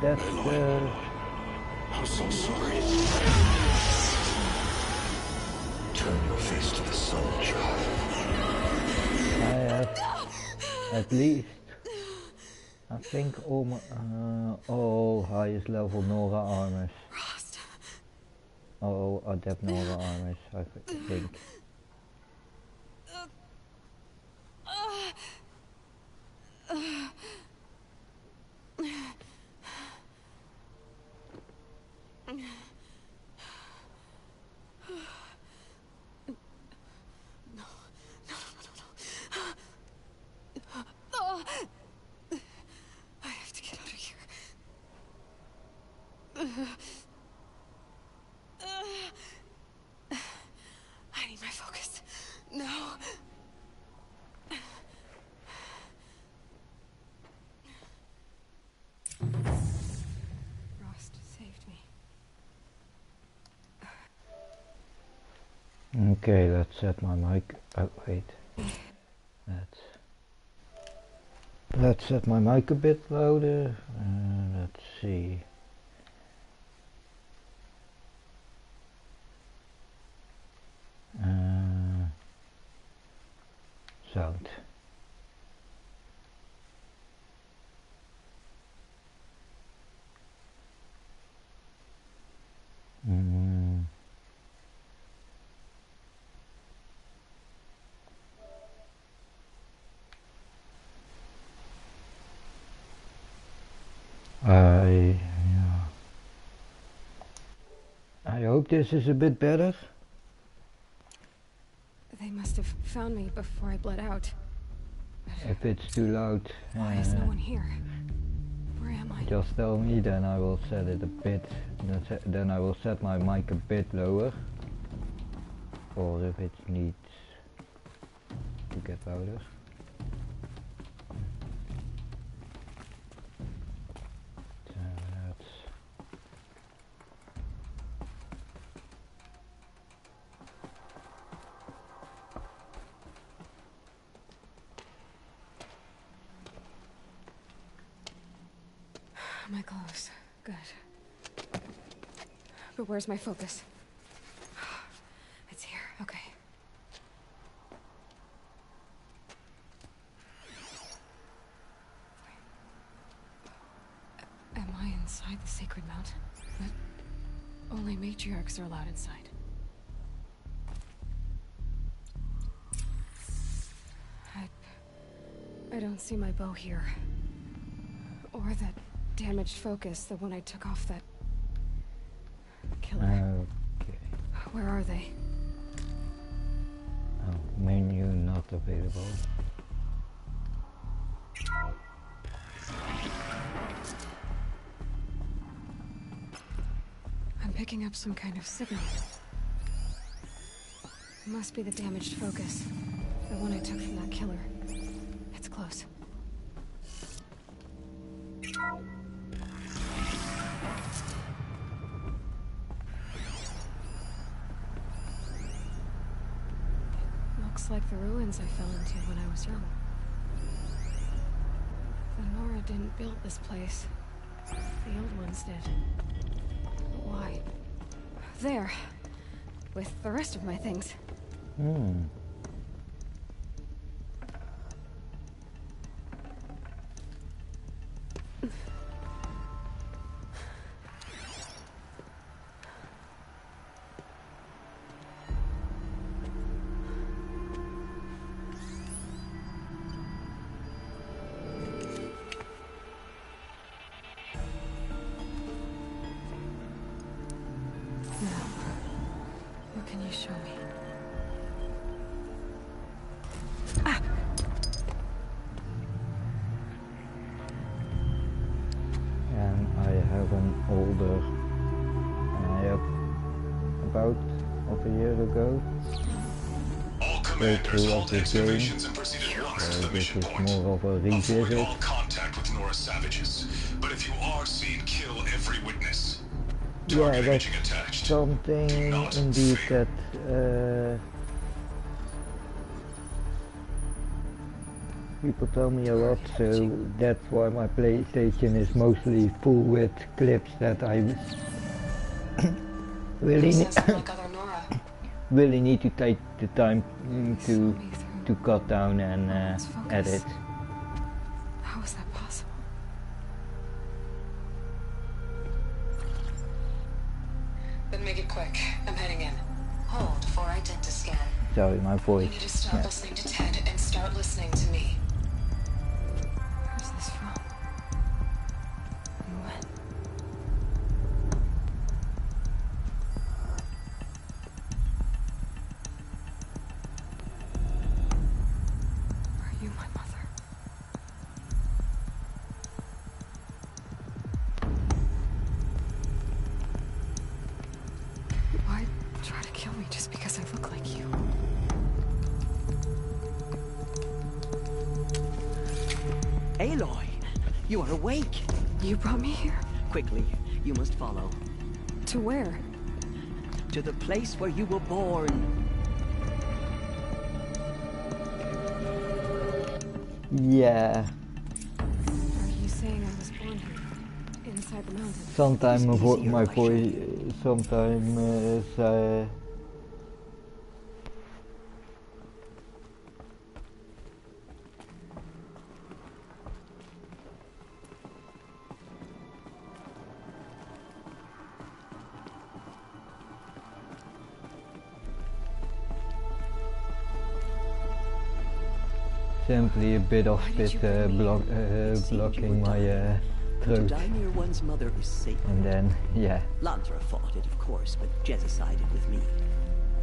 That's I'm so sorry. Turn your face to the sun, child. I have at least, I think, all highest level Nora armors. All adept Nora armors, I think. I have to get out of here. I need my focus. No. Frost saved me. Okay, let's set my mic. Oh wait. Let's set my mic a bit louder. Let's see. Sound. I hope this is a bit better. They must have found me before I bled out. If it's too loud, Why is no one here? Where am I? just tell me, then I will set it a bit. Then I will set my mic a bit lower. Or if it needs to get louder. My clothes. Good. But where's my focus? It's here. Okay. Am I inside the sacred mount? But only matriarchs are allowed inside. I don't see my bow here. Or that damaged focus, the one I took off that killer. Okay. Where are they? Oh, menu not available. I'm picking up some kind of signal. It must be the damaged focus. The one I took from that killer. It's close. Looks like the ruins I fell into when I was young. The Nora didn't build this place. The old ones did. But why? There. With the rest of my things. What can you show me? ago. Playthrough of this game. So this is more of a revisit. But if you are seen, kill every witness. Yeah, that's something indeed that people tell me a lot, so that's why my PlayStation is mostly full with clips that I really really need to take the time to cut down and edit. How is that possible? Then make it quick. I'm heading in. Hold for identiscan. Sorry, my voice. You need to stop listening to Ted and start listening to me. Where's this from? And when? Are you my mother? Why try to kill me just because I look like you? Aloy, you are awake. You brought me here? Quickly, you must follow. To where? To the place where you were born. Yeah. Are you saying I was born here? Inside the mountain? Sometimes my voice, sometimes simply a bit of blocking my To throat, die near one's mother is safe. and then yeah, Lantra fought it, of course, but Jezza sided with me.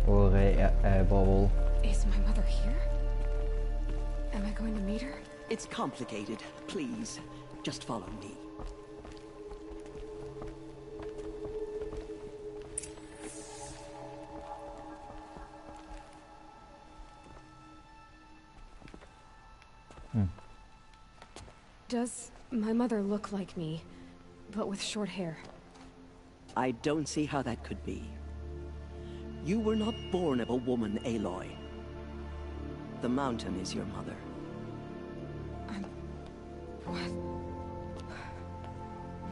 or a bubble. Is my mother here? Am I going to meet her? It's complicated. Please, just follow me. Does my mother look like me, but with short hair? I don't see how that could be. You were not born of a woman, Aloy. The mountain is your mother. What?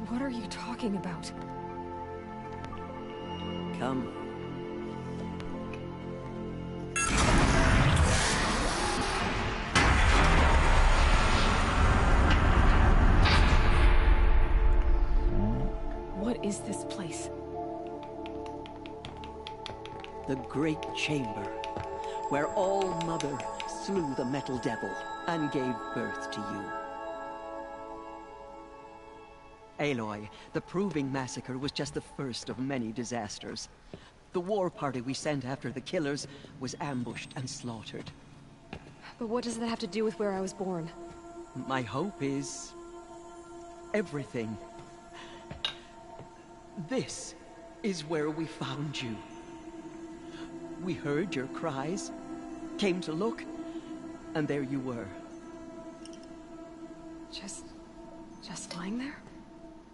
What are you talking about? Come. What is this place? The Great Chamber, where All-Mother slew the Metal Devil and gave birth to you. Aloy, the Proving Massacre was just the first of many disasters. The war party we sent after the killers was ambushed and slaughtered. But what does that have to do with where I was born? My hope is everything. This is where we found you. We heard your cries, came to look, and there you were. Just lying there?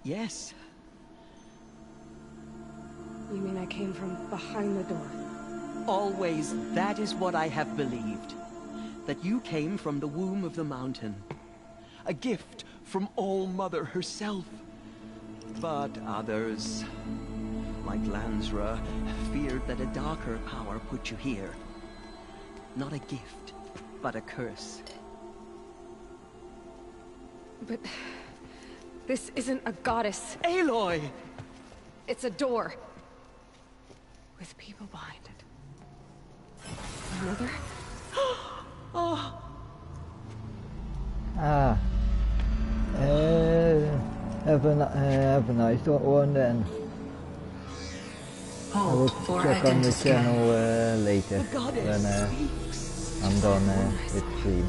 Yes. You mean I came from behind the door? Always, that is what I have believed. That you came from the womb of the mountain. A gift from All-Mother herself. But others, like Lansra, feared that a darker power put you here. Not a gift, but a curse. But this isn't a goddess. Aloy! It's a door. With people behind it. My mother? Oh. Have a nice one then. I will check on the channel later when I'm done with the stream.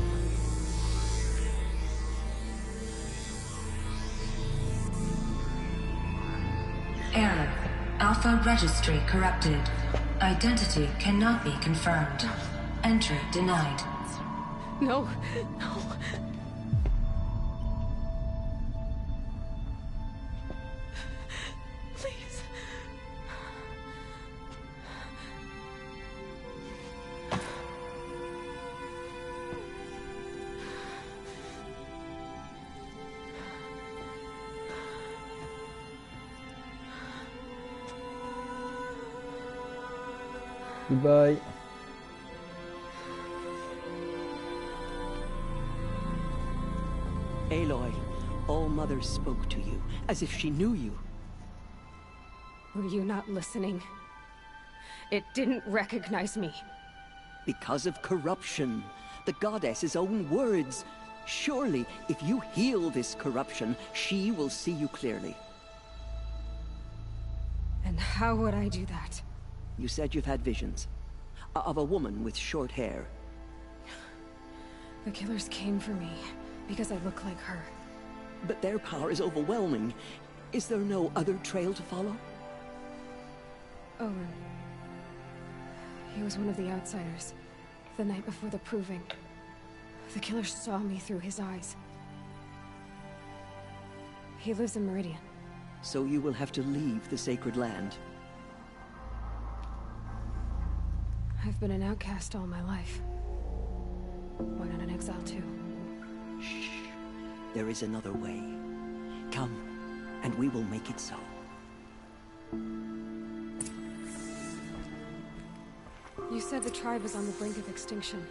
Error. Alpha registry corrupted. Identity cannot be confirmed. Entry denied. No, no. Please. Goodbye. Aloy, All Mother spoke to you, as if she knew you. Were you not listening? It didn't recognize me. Because of corruption. The goddess's own words. Surely, if you heal this corruption, she will see you clearly. And how would I do that? You said you've had visions. Of a woman with short hair. The killers came for me, because I look like her. But their power is overwhelming. Is there no other trail to follow? Owen. He was one of the outsiders. The night before the proving. The killer saw me through his eyes. He lives in Meridian. So you will have to leave the sacred land. I've been an outcast all my life. Why not an exile too? Shh. There is another way. Come, and we will make it so. You said the tribe was on the brink of extinction.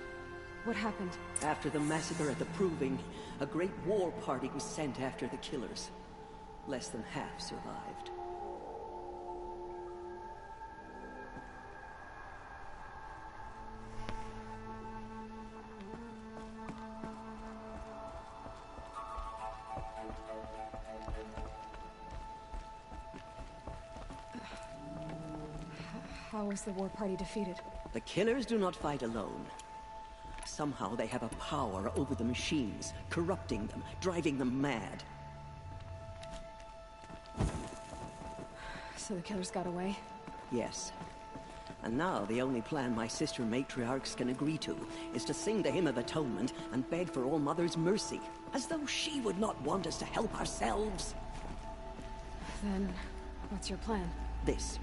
What happened? After the massacre at the Proving, a great war party was sent after the killers. Less than half survived. How was the war party defeated? The killers do not fight alone. Somehow they have a power over the machines, corrupting them, driving them mad. So the killers got away? Yes. And now the only plan my sister matriarchs can agree to is to sing the Hymn of Atonement and beg for All Mother's mercy, as though she would not want us to help ourselves. Then, what's your plan? This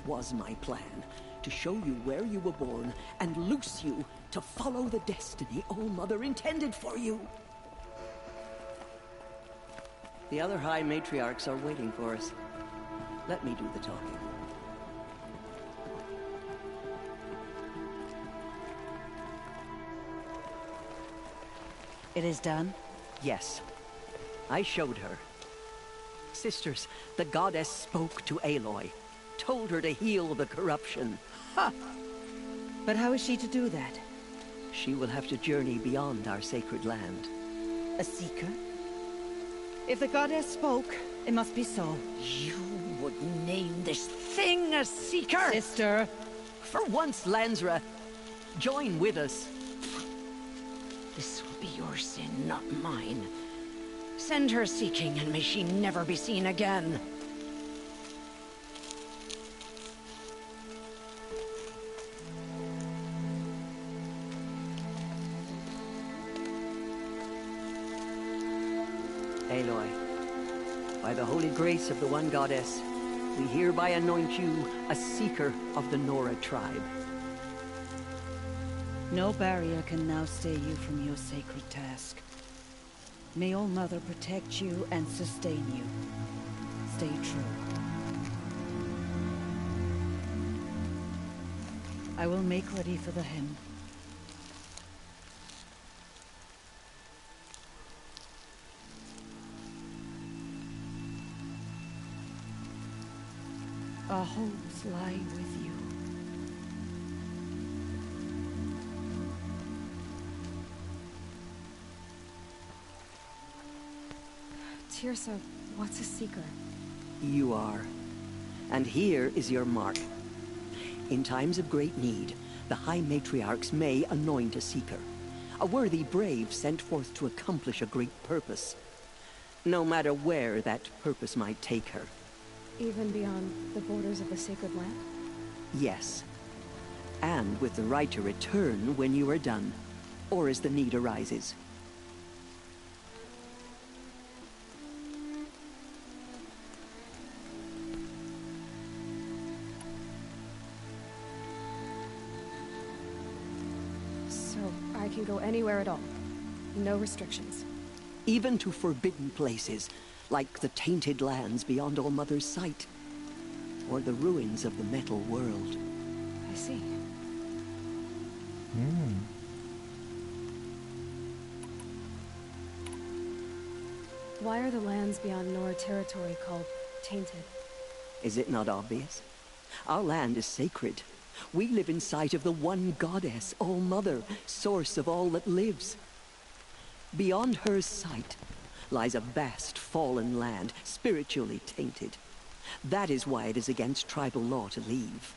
was my plan. To show you where you were born and loose you to follow the destiny All Mother intended for you. The other High Matriarchs are waiting for us. Let me do the talking. It is done? Yes. I showed her. Sisters, the goddess spoke to Aloy. Told her to heal the corruption. Ha! But how is she to do that? She will have to journey beyond our sacred land. A seeker? If the goddess spoke, it must be so. You would name this thing a seeker? Sister! For once, Lansra, join with us. This will be your sin, not mine. Send her seeking, and may she never be seen again. Aloy, by the holy grace of the one goddess, we hereby anoint you a seeker of the Nora tribe. No barrier can now stay you from your sacred task. May All Mother protect you and sustain you. Stay true. I will make ready for the hymn. Our hopes lie with you. Tirsa, what's a seeker? You are. And here is your mark. In times of great need, the High Matriarchs may anoint a seeker. A worthy brave sent forth to accomplish a great purpose. No matter where that purpose might take her. Even beyond the borders of the sacred land? Yes. And with the right to return when you are done, or as the need arises. So, I can go anywhere at all. No restrictions. Even to forbidden places, like the tainted lands beyond All-Mother's sight, or the ruins of the metal world. I see. Why are the lands beyond Nora territory called tainted? Is it not obvious? Our land is sacred. We live in sight of the one goddess, All-Mother, source of all that lives. Beyond her sight lies a vast fallen land, spiritually tainted. That is why it is against tribal law to leave.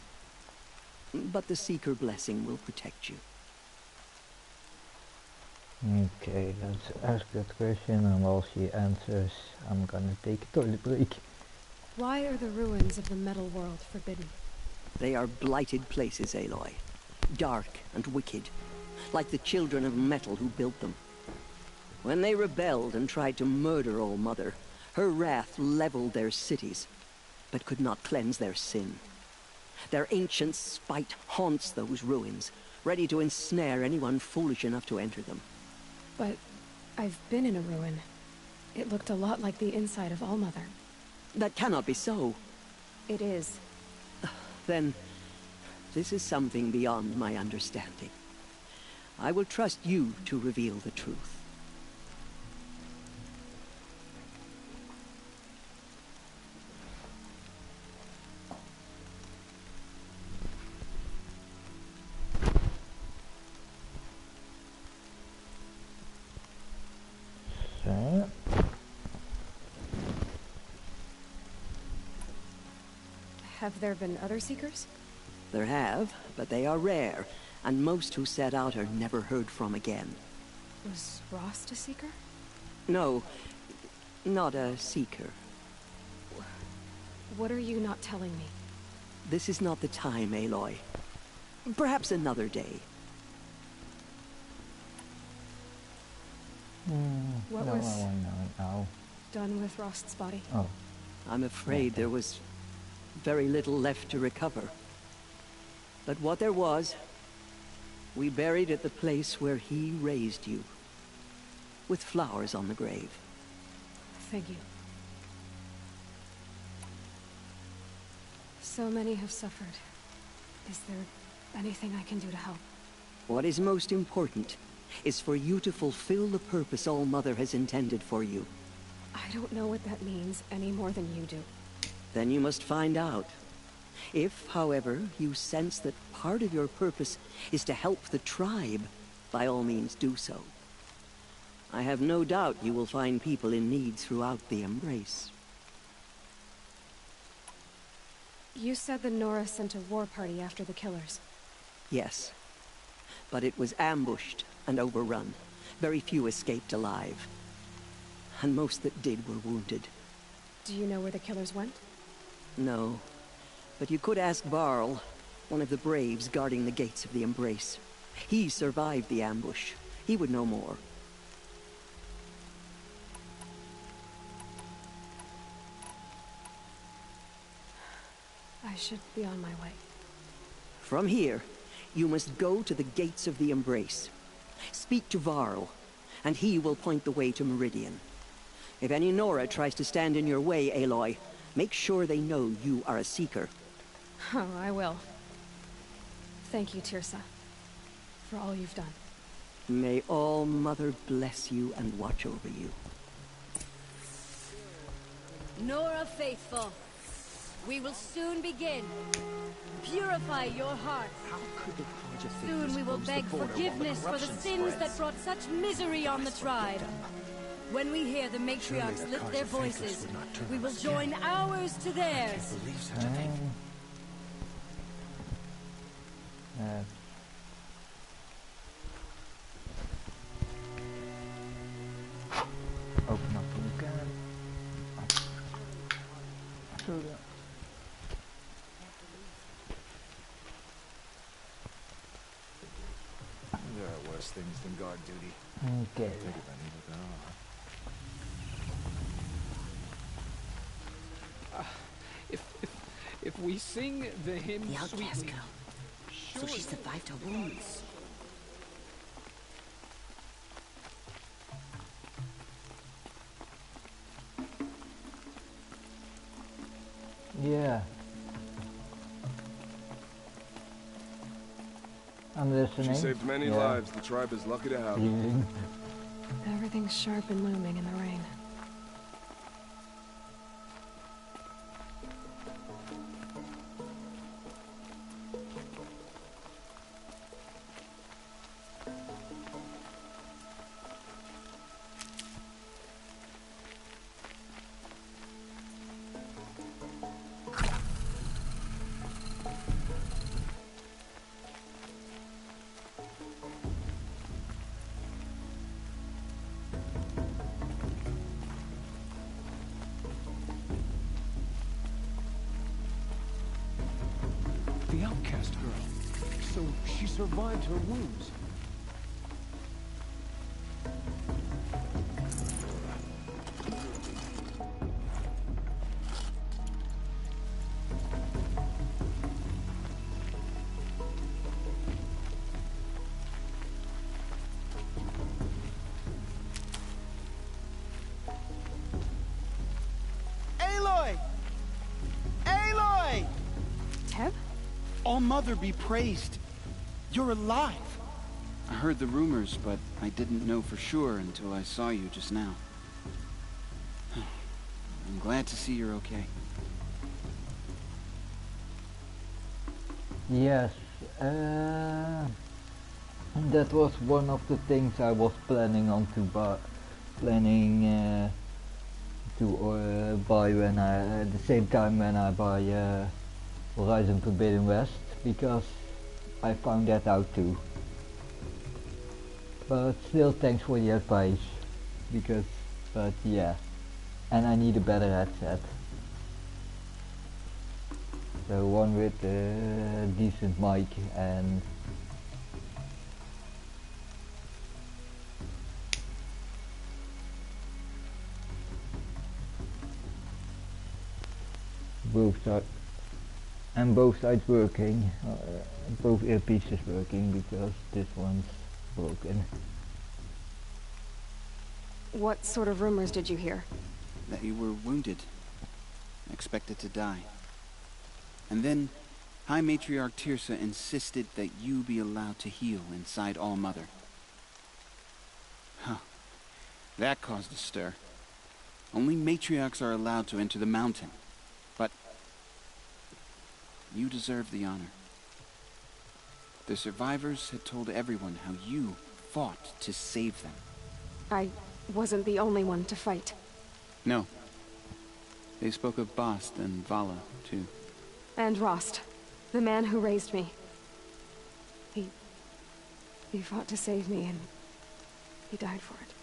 But the Seeker blessing will protect you. Okay, let's ask that question, and while she answers, I'm gonna take a toilet break. Why are the ruins of the metal world forbidden? They are blighted places, Aloy. Dark and wicked, like the children of metal who built them. When they rebelled and tried to murder All-Mother, her wrath leveled their cities, but could not cleanse their sin. Their ancient spite haunts those ruins, ready to ensnare anyone foolish enough to enter them. But I've been in a ruin. It looked a lot like the inside of All-Mother. That cannot be so. It is. Then, this is something beyond my understanding. I will trust you to reveal the truth. So. Have there been other Seekers? There have, but they are rare, and most who set out are never heard from again. Was Rost a Seeker? No, not a Seeker. What are you not telling me? This is not the time, Aloy. Perhaps another day. What no, was I won't know now. done with Rost's body? Oh. I'm afraid there was very little left to recover. But what there was, we buried at the place where he raised you, with flowers on the grave. Thank you. So many have suffered. Is there anything I can do to help? What is most important is for you to fulfill the purpose All-Mother has intended for you. I don't know what that means any more than you do. Then you must find out. If, however, you sense that part of your purpose is to help the tribe, by all means do so. I have no doubt you will find people in need throughout the Embrace. You said the Nora sent a war party after the killers. Yes. But it was ambushed and overrun. Very few escaped alive. And most that did were wounded. Do you know where the killers went? No. But you could ask Varl, one of the braves guarding the gates of the Embrace. He survived the ambush. He would know more. I should be on my way. From here, you must go to the gates of the Embrace. Speak to Varl, and he will point the way to Meridian. If any Nora tries to stand in your way, Aloy, make sure they know you are a Seeker. Oh, I will. Thank you, Tirsa, for all you've done. May All-Mother bless you and watch over you. Nora faithful, we will soon begin. Purify your heart. How could the College of Soon we will beg forgiveness for the sins that brought such misery on the tribe. When we hear the matriarchs lift their voices, we will join ours to theirs. Open up the can. Zo. worse things than guard duty. Okay. If we sing the hymn The outcast sweetly, girl. So she survived her wounds. Yeah. I'm listening. She saved many lives. The tribe is lucky to have her. Everything's sharp and looming in the rain. The outcast girl. So she survived her wounds. Aloy! Aloy! Teb? All-Mother be praised. You're alive. I heard the rumors, but I didn't know for sure until I saw you just now. I'm glad to see you're okay. Yes, that was one of the things I was planning on to buy, buy when I at the same time when I buy Horizon Forbidden West, because I found that out too. But still, thanks for the advice, but yeah, and I need a better headset. So one with a decent mic and both sides working, both earpieces working, because this one's broken. What sort of rumors did you hear? That you were wounded, expected to die. And then, High Matriarch Tirsa insisted that you be allowed to heal inside All-Mother. Huh. That caused a stir. Only matriarchs are allowed to enter the mountain. But you deserve the honor. The survivors had told everyone how you fought to save them. I wasn't the only one to fight. No. They spoke of Bast and Vala, too. And Rost, the man who raised me. He fought to save me, and he died for it.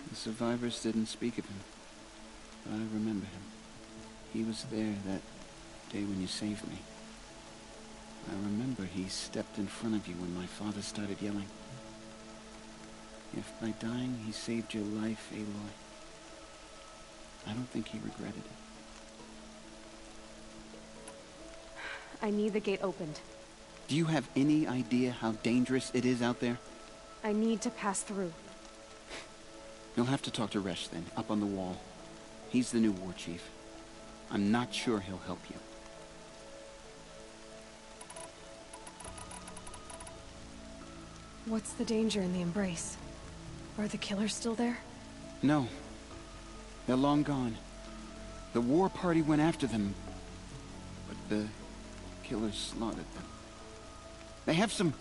The survivors didn't speak of him, but I remember him. He was there that day when you saved me. I remember he stepped in front of you when my father started yelling. If by dying he saved your life, Aloy, I don't think he regretted it. I need the gate opened. Do you have any idea how dangerous it is out there? I need to pass through. You'll have to talk to Resh then, up on the wall. He's the new war chief. I'm not sure he'll help you. What's the danger in the Embrace? Are the killers still there? No. They're long gone. The war party went after them, but the killers slaughtered them. They have some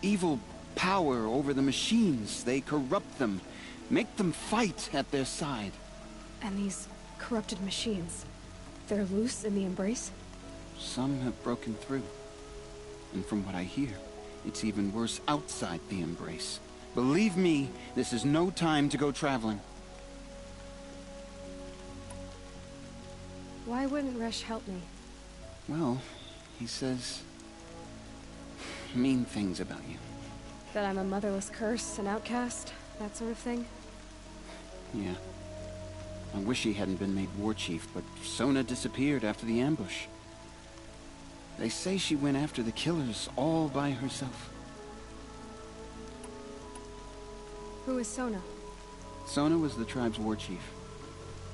evil power over the machines. They corrupt them, make them fight at their side. And these corrupted machines, they're loose in the Embrace? Some have broken through. And from what I hear, it's even worse outside the Embrace. Believe me, this is no time to go traveling. Why wouldn't Resh help me? Well, he says mean things about you. That I'm a motherless curse, an outcast, that sort of thing? Yeah. I wish he hadn't been made war chief, but Sona disappeared after the ambush. They say she went after the killers all by herself. Who is Sona? Sona was the tribe's war chief,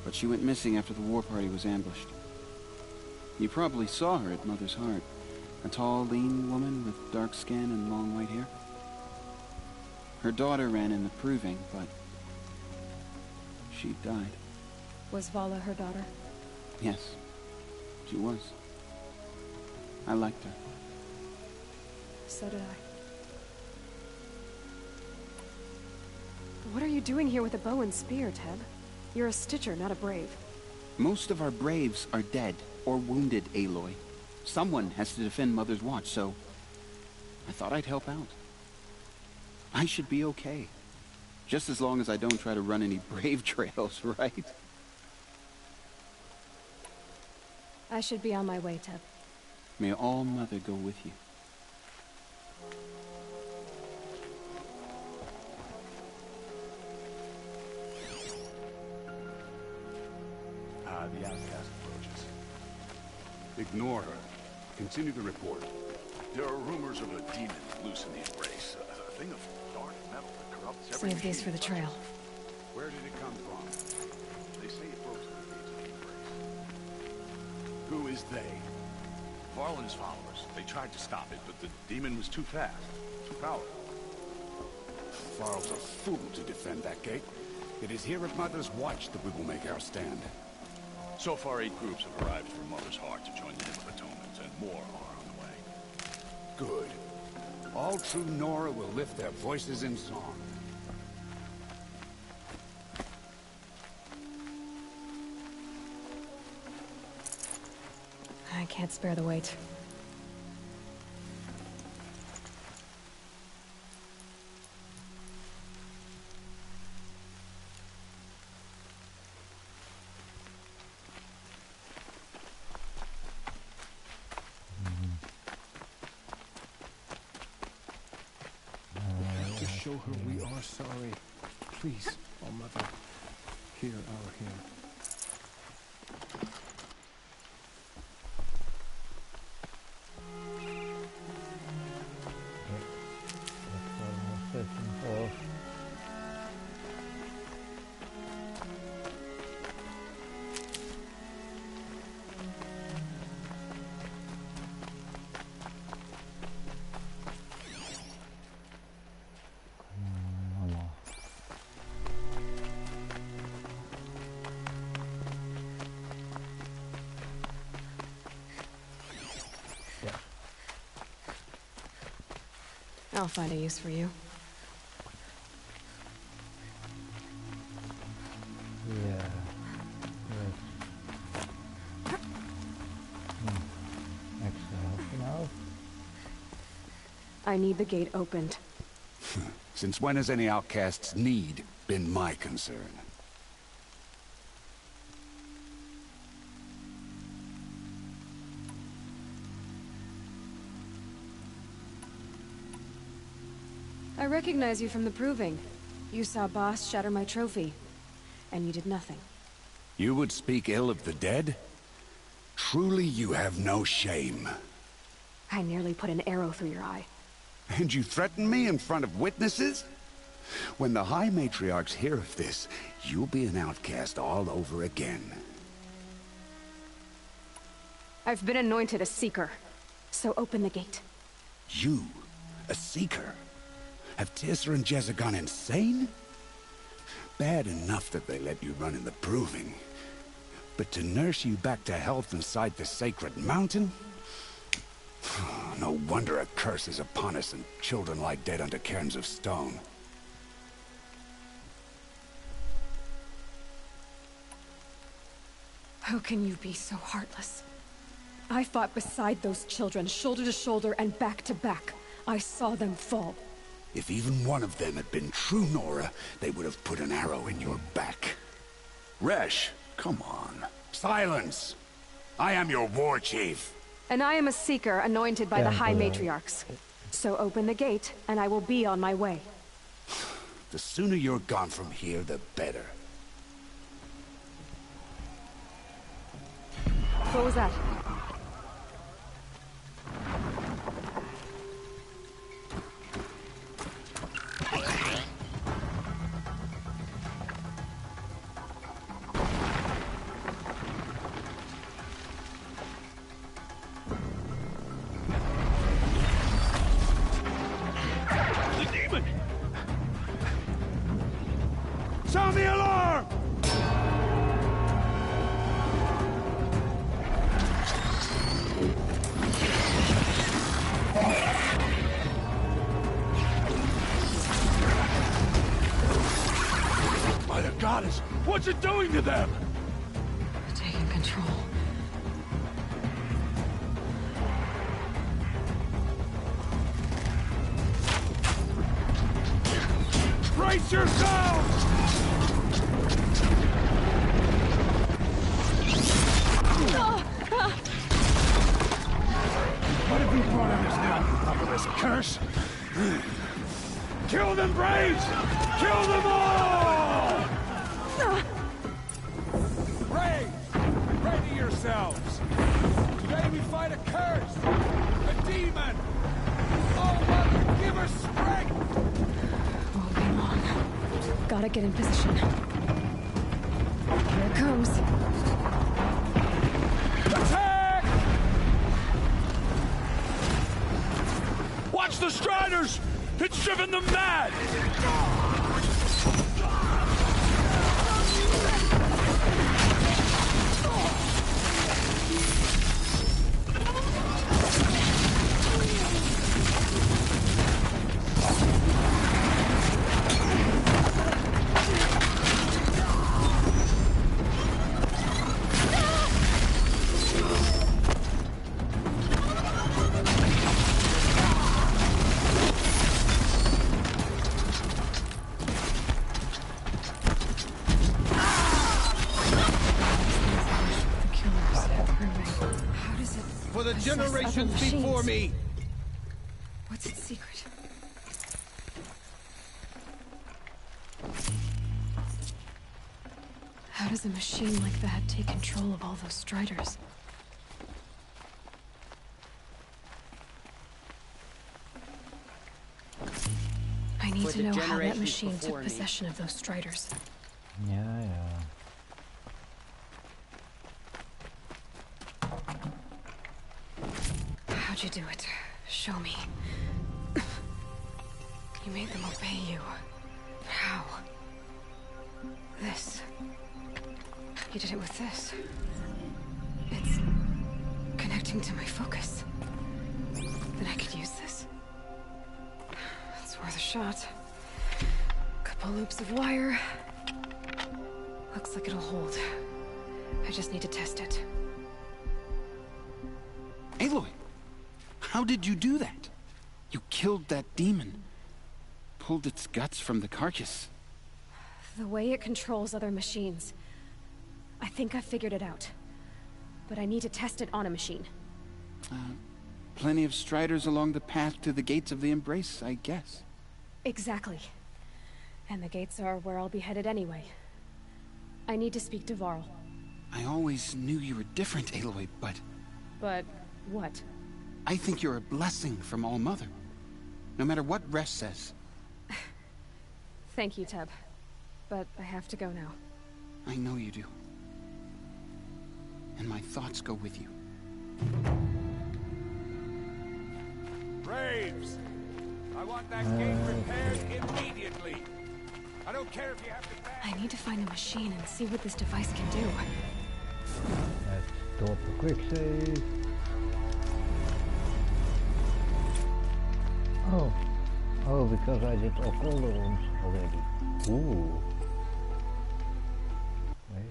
but she went missing after the war party was ambushed. You probably saw her at Mother's Heart. A tall, lean woman with dark skin and long white hair. Her daughter ran in the proving, but she died. Was Vala her daughter? Yes, she was. I liked her. So did I. What are you doing here with a bow and spear, Teb? You're a Stitcher, not a Brave. Most of our Braves are dead or wounded, Aloy. Someone has to defend Mother's Watch, so I thought I'd help out. I should be okay. Just as long as I don't try to run any Brave trails, right? I should be on my way, Teb. May All Mother go with you. The outcast approaches. Ignore her. Continue the report. There are rumors of a demon loose in the embrace. A thing of dark metal that corrupts every Save these for the trail. Where did it come from? They say it broke through the gates of the embrace. Who is they? Varlin's followers. They tried to stop it, but the demon was too fast. Too powerful. Varl's a fool to defend that gate. It is here at Mother's Watch that we will make our stand. So far, 8 groups have arrived from Mother's Heart to join the Hymn of Atonement, and more are on the way. Good. All true Nora will lift their voices in song. I can't spare the weight. To show her we are sorry. Please, oh Mother, hear our hymn. I'll find a use for you. Yeah. Extra help now. I need the gate opened. Since when has any outcast's need been my concern? I recognize you from the proving. You saw Boss shatter my trophy, and you did nothing. You would speak ill of the dead? Truly you have no shame. I nearly put an arrow through your eye. And you threaten me in front of witnesses? When the High Matriarchs hear of this, you'll be an outcast all over again. I've been anointed a Seeker, so open the gate. You? A Seeker? Have Tissa and Jezza gone insane? Bad enough that they let you run in the proving. But to nurse you back to health inside the sacred mountain? No wonder a curse is upon us and children lie dead under cairns of stone. How can you be so heartless? I fought beside those children, shoulder to shoulder and back to back. I saw them fall. If even one of them had been true Nora, they would have put an arrow in your back. Resh, come on. Silence! I am your war chief. And I am a Seeker anointed by the High Matriarchs. So open the gate, and I will be on my way. The sooner you're gone from here, the better. What was that? Sound the alarm! By the goddess, what's it doing to them? Taking control. Brace yourselves! What have you brought on us now, populist curse? Kill them, Braves! Kill them all! Braves, ready yourselves! Today we fight a curse! A demon! Oh, Mother, give us strength! Won't be long. Gotta get in position. Here it comes. Attack! Watch the Striders! It's driven them mad! For the generations before me! What's its secret? How does a machine like that take control of all those Striders? I need to know how that machine took possession of those Striders. Yeah. How'd you do it? Show me. You made them obey you. How? This. You did it with this. It's connecting to my focus. Then I could use this. It's worth a shot. Couple loops of wire. Looks like it'll hold. I just need to test it. Aloy, how did you do that? You killed that demon. Pulled its guts from the carcass. The way it controls other machines. I think I figured it out. But I need to test it on a machine. Plenty of Striders along the path to the gates of the Embrace, I guess. Exactly. And the gates are where I'll be headed anyway. I need to speak to Varl. I always knew you were different, Aloy, but... But what? I think you're a blessing from All-Mother. No matter what Resh says. Thank you, Teb. But I have to go now. I know you do. And my thoughts go with you. Braves! I want that gate repaired immediately. I don't care if you have to... I need to find the machine and see what this device can do. Let's stop a quick save. Oh, because I did all cauldrons already. Ooh. Wait a minute.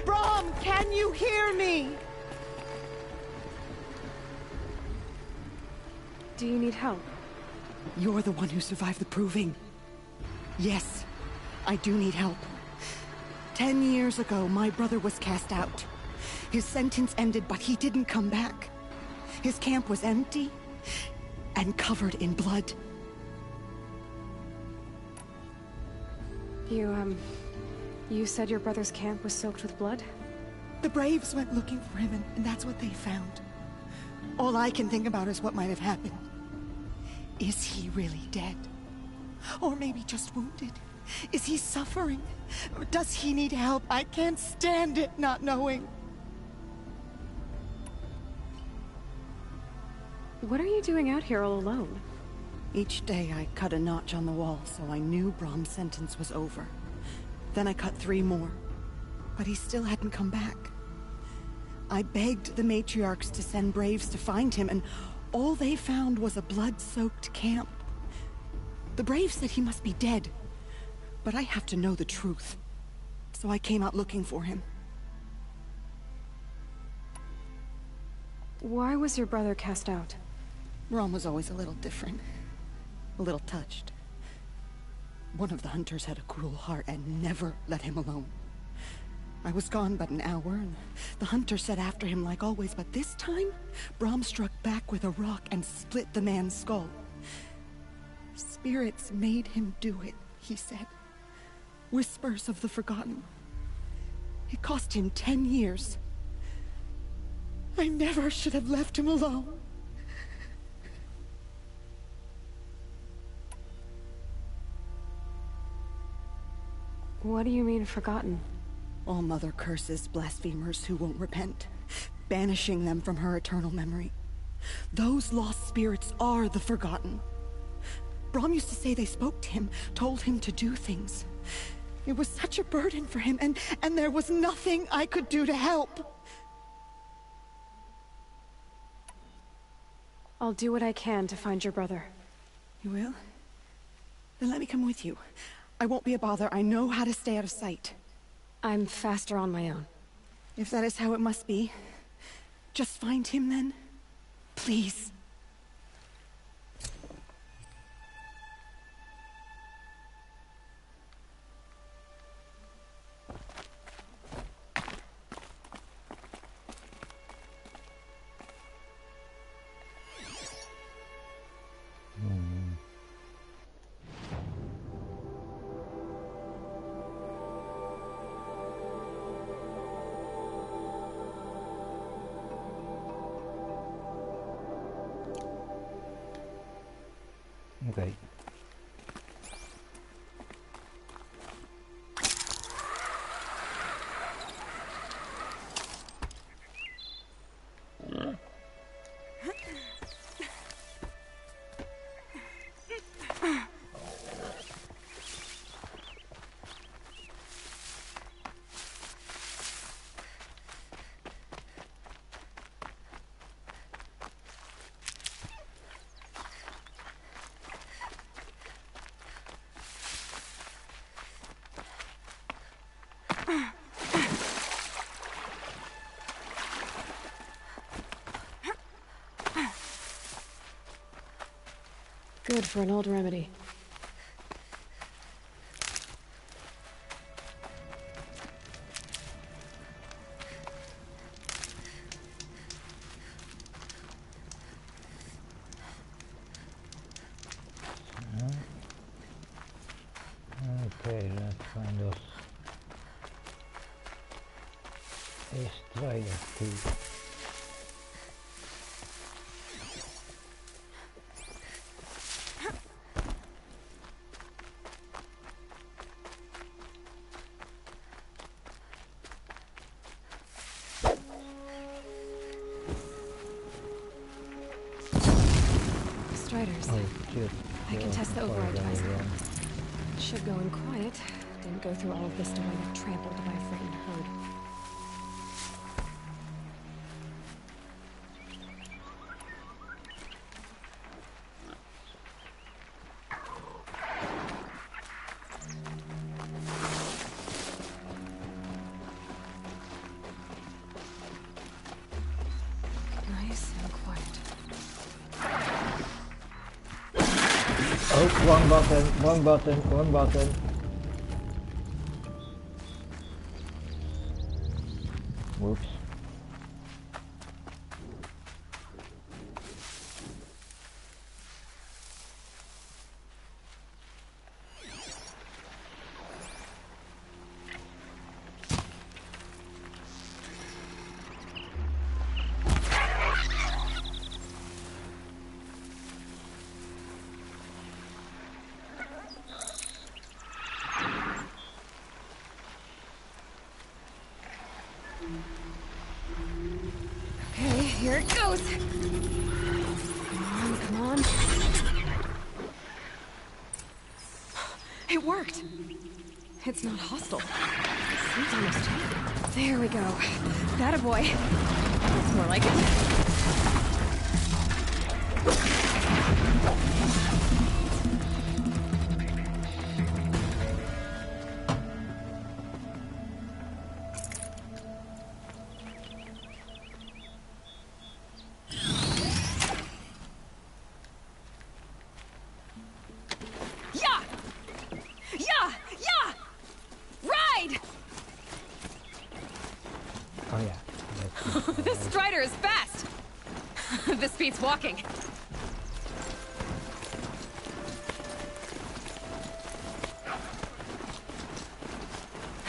Brom, can you hear me? Do you need help? You're the one who survived the proving. Yes, I do need help. 10 years ago, my brother was cast out. His sentence ended, but he didn't come back. His camp was empty and covered in blood. You said your brother's camp was soaked with blood? The Braves went looking for him, and that's what they found. All I can think about is what might have happened. Is he really dead? Or maybe just wounded? Is he suffering? Does he need help? I can't stand it not knowing. What are you doing out here all alone? Each day I cut a notch on the wall so I knew Brom's sentence was over. Then I cut 3 more. But he still hadn't come back. I begged the matriarchs to send Braves to find him, and all they found was a blood-soaked camp. The Braves said he must be dead, but I have to know the truth. So I came out looking for him. Why was your brother cast out? Brom was always a little different. A little touched. One of the hunters had a cruel heart and never let him alone. I was gone but an hour, and the hunter set after him like always, but this time, Brom struck back with a rock and split the man's skull. Spirits made him do it, he said. Whispers of the forgotten. It cost him 10 years. I never should have left him alone. What do you mean, forgotten? All-Mother curses blasphemers who won't repent, banishing them from her eternal memory. Those lost spirits are the forgotten. Brom used to say they spoke to him, told him to do things. It was such a burden for him, and there was nothing I could do to help. I'll do what I can to find your brother. You will? Then let me come with you. I won't be a bother. I know how to stay out of sight. I'm faster on my own. If that is how it must be, just find him then. Please. Okay. Good for an old remedy. Okay, let's find us a strider too. Striders. Oh, shit. I can test the override device. It should go in quiet, didn't go through all of this to wind up trampled by a frightened herd. Nice and quiet. Oh, wrong button, wrong button, wrong button. Whoops. Okay, here it goes. Come on, come on. It worked. It's not hostile. Seems almost dead. There we go. That a boy. That's more like it. Yeah! Yeah! Yeah! Ride! Oh yeah. This strider is fast! This beats walking.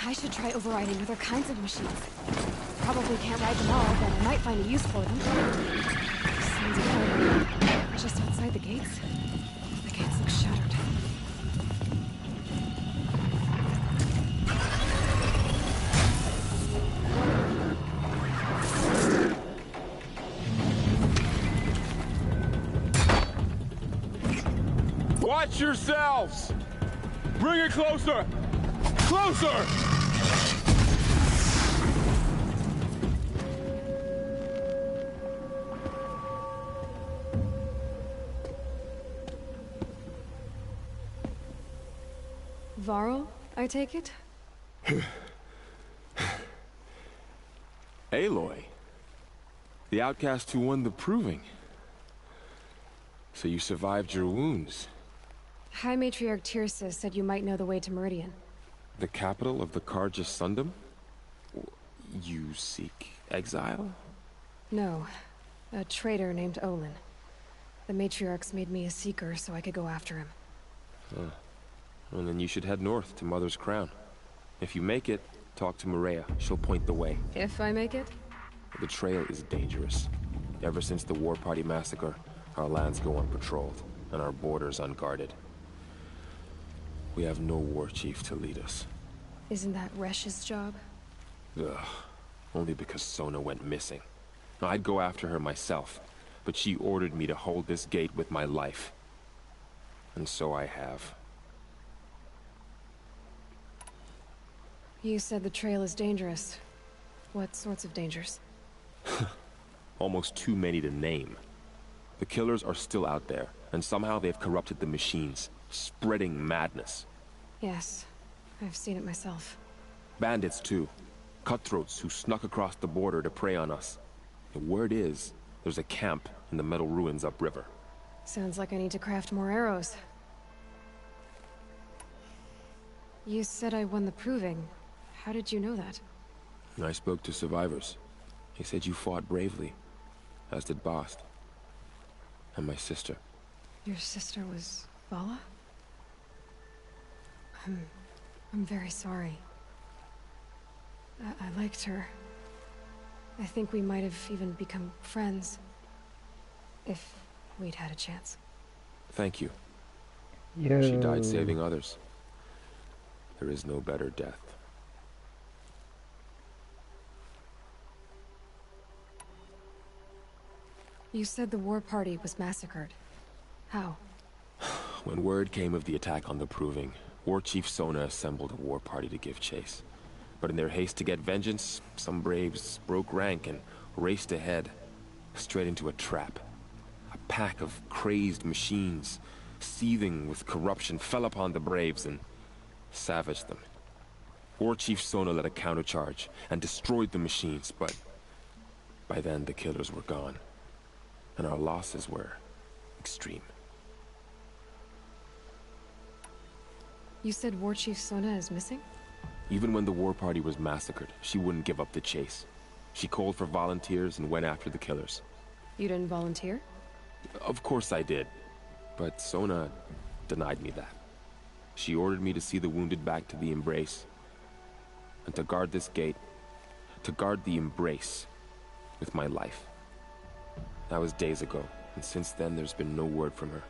I should try overriding other kinds of machines. Probably can't ride them all, but I might find a use for them. Sounds good. Just outside the gates. The gates look shuttered. Watch yourselves! Bring it closer! Closer! Varl, I take it? Aloy. The outcast who won the proving. So you survived your wounds. High Matriarch Tirsa said you might know the way to Meridian. The capital of the Carja Sundom? You seek exile? No. A traitor named Olin. The Matriarchs made me a seeker so I could go after him. Huh. Well, then you should head north to Mother's Crown. If you make it, talk to Maria. She'll point the way. If I make it? The trail is dangerous. Ever since the War Party massacre, our lands go unpatrolled, and our borders unguarded. We have no war chief to lead us. Isn't that Resh's job? Ugh. Only because Sona went missing. I'd go after her myself, but she ordered me to hold this gate with my life. And so I have. You said the trail is dangerous. What sorts of dangers? Almost too many to name. The killers are still out there, and somehow they've corrupted the machines, spreading madness. Yes, I've seen it myself. Bandits, too. Cutthroats who snuck across the border to prey on us. The word is, there's a camp in the metal ruins upriver. Sounds like I need to craft more arrows. You said I won the proving. How did you know that? I spoke to survivors. They said you fought bravely, as did Bast. And my sister. Your sister was Vala? I'm very sorry. I liked her. I think we might have even become friends. If we'd had a chance. Thank you. Yo. She died saving others. There is no better death. You said the war party was massacred. How? When word came of the attack on the Proving, War Chief Sona assembled a war party to give chase. But in their haste to get vengeance, some braves broke rank and raced ahead, straight into a trap. A pack of crazed machines, seething with corruption, fell upon the braves and savaged them. War Chief Sona led a countercharge and destroyed the machines, but by then the killers were gone, and our losses were extreme. You said War Chief Sona is missing? Even when the war party was massacred, she wouldn't give up the chase. She called for volunteers and went after the killers. You didn't volunteer? Of course I did, but Sona denied me that. She ordered me to see the wounded back to the Embrace, and to guard this gate, to guard the Embrace with my life. That was days ago, and since then there's been no word from her.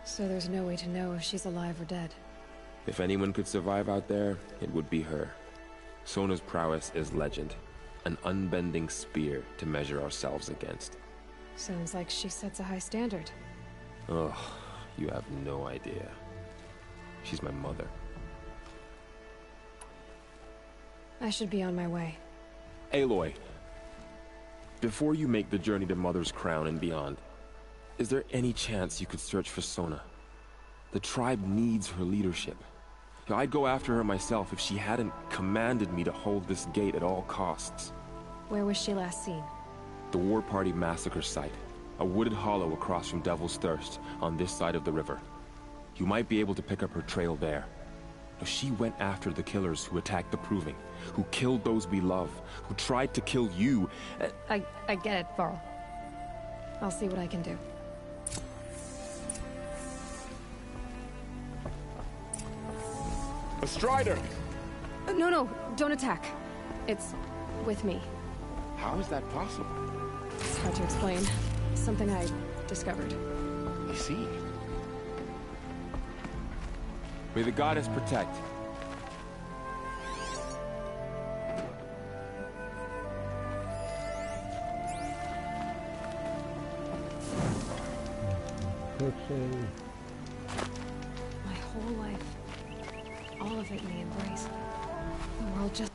So there's no way to know if she's alive or dead. If anyone could survive out there, it would be her. Sona's prowess is legend, an unbending spear to measure ourselves against. Sounds like she sets a high standard. Ugh, you have no idea. She's my mother. I should be on my way. Aloy, before you make the journey to Mother's Crown and beyond, is there any chance you could search for Sona? The tribe needs her leadership. I'd go after her myself if she hadn't commanded me to hold this gate at all costs. Where was she last seen? The War Party massacre site. A wooded hollow across from Devil's Thirst, on this side of the river. You might be able to pick up her trail there. She went after the killers who attacked the Proving, who killed those we love, who tried to kill you. I get it, Varl. I'll see what I can do. A Strider! No, don't attack. It's with me. How is that possible? It's hard to explain. Something I discovered. I see. May the goddess protect. My whole life. All of it in the Embrace. The world just...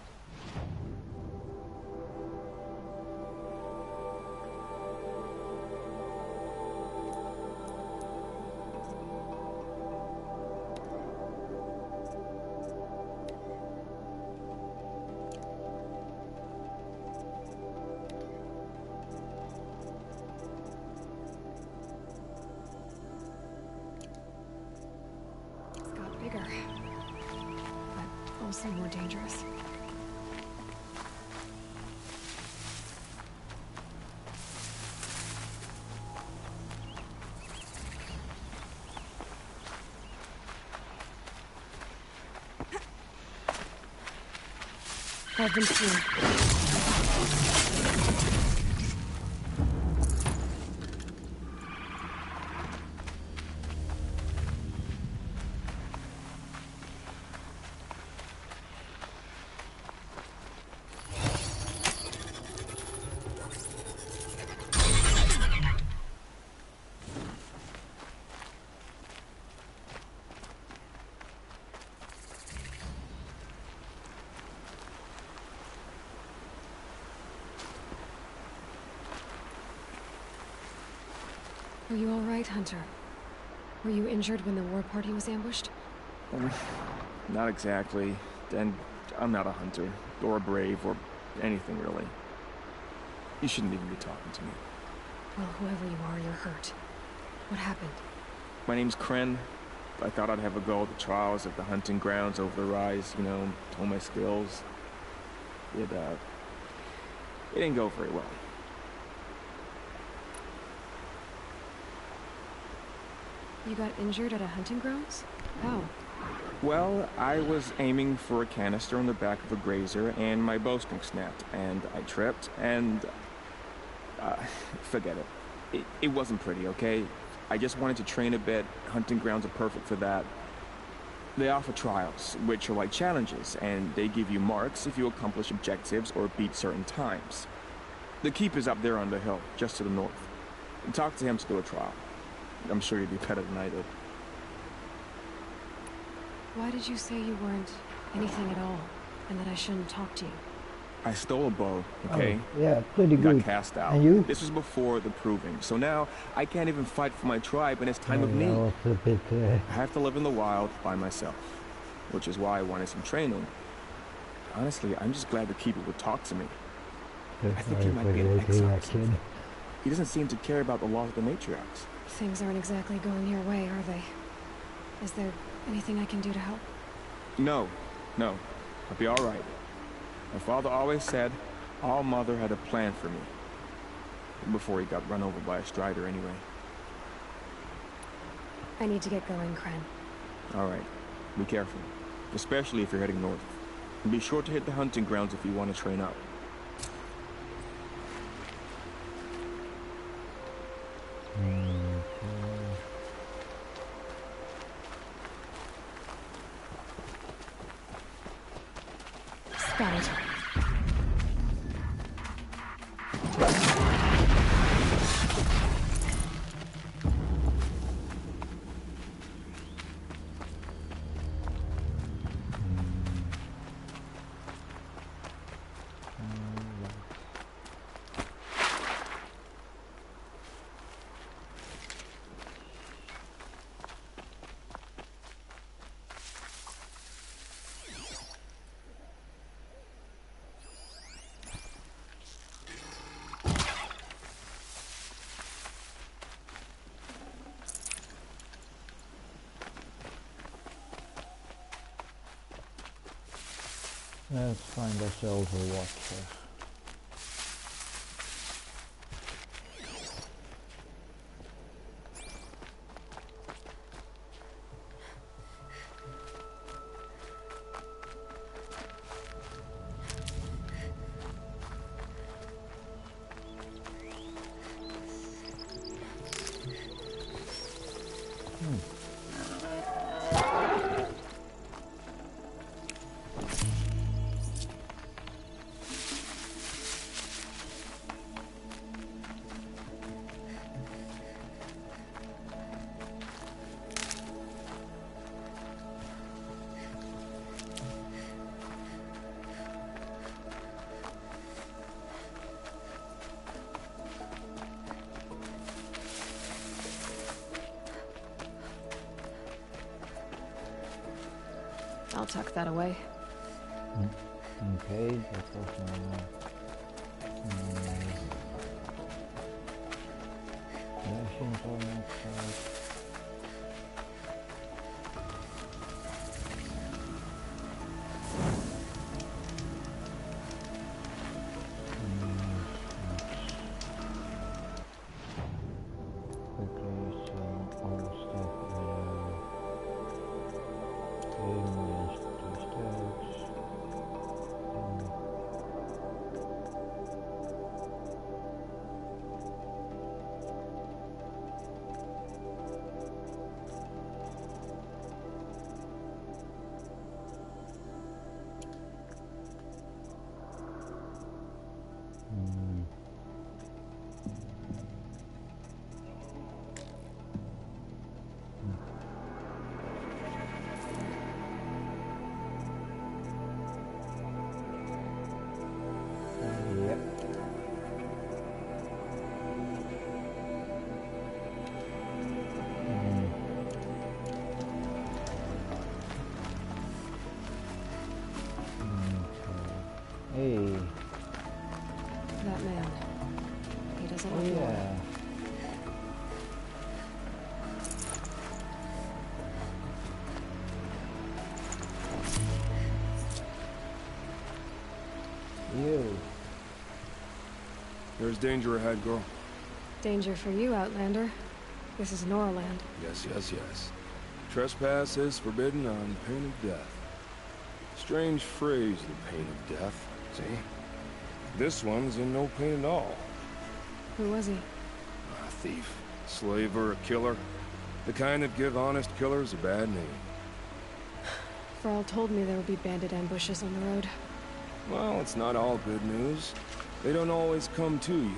bigger, but also more dangerous. I've been seen. Are you all right, Hunter? Were you injured when the war party was ambushed? Not exactly. And I'm not a hunter, or a brave, or anything really. You shouldn't even be talking to me. Well, whoever you are, you're hurt. What happened? My name's Kren. I thought I'd have a go at the trials at the hunting grounds over the rise, you know, hone my skills. It didn't go very well. You got injured at a hunting grounds? How? Well, I was aiming for a canister on the back of a grazer, and my bowstring snapped, and I tripped, and... forget it. It wasn't pretty, okay? I just wanted to train a bit. Hunting grounds are perfect for that. They offer trials, which are like challenges, and they give you marks if you accomplish objectives or beat certain times. The Keeper's up there on the hill, just to the north. Talk to him to do a trial. I'm sure you'd be better than I did. Why did you say you weren't anything at all, and that I shouldn't talk to you? I stole a bow, okay? Oh, yeah, pretty good. Got cast out. And you? This was before the proving. So now, I can't even fight for my tribe in its time of Yeah, need. was a bit, I have to live in the wild by myself, which is why I wanted some training. Honestly, I'm just glad the Keeper would talk to me. I think he might be an exile or something. He doesn't seem to care about the laws of the matriarchs. Things aren't exactly going your way, are they? Is there anything I can do to help? No. I'll be all right. My father always said All Mother had a plan for me. Before he got run over by a strider anyway. I need to get going, Kren. All right. Be careful. Especially if you're heading north. And be sure to hit the hunting grounds if you want to train up. Got it. Let's find ourselves a watcher. I'll tuck that away. Okay, that was flashings on that side. Hey. That man. He doesn't look Yeah. normal. You. There's danger ahead, girl. Danger for you, Outlander. This is Norland. Yes, yes, yes. Trespass is forbidden on pain of death. Strange phrase, the pain of death. See? This one's in no pain at all. Who was he? A thief, slaver, a killer. The kind that give honest killers a bad name. Thrall told me there would be bandit ambushes on the road. Well, it's not all good news. They don't always come to you.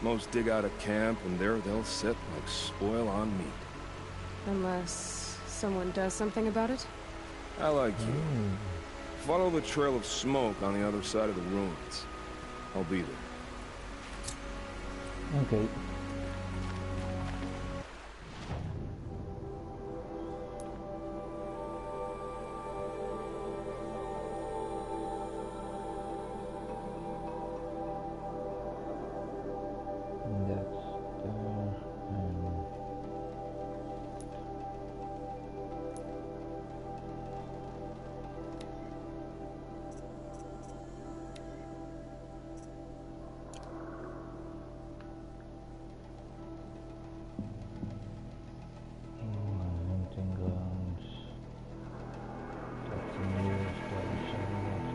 Most dig out a camp, and there they'll sit like spoil on meat. Unless someone does something about it? I like you. Follow the trail of smoke on the other side of the ruins. I'll be there. Okay.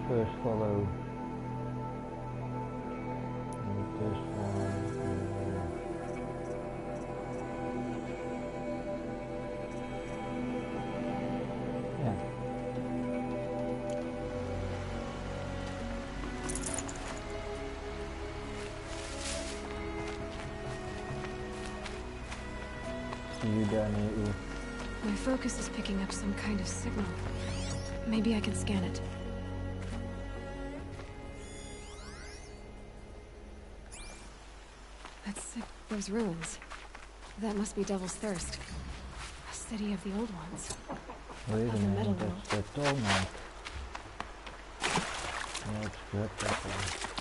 First follow this one. Yeah. See you down here. My focus is picking up some kind of signal. Maybe I can scan it. Those ruins. That must be Devil's Thirst. A city of the old ones. Wait a Of the metal minute, world. that's the tarmac. Let's grab that one.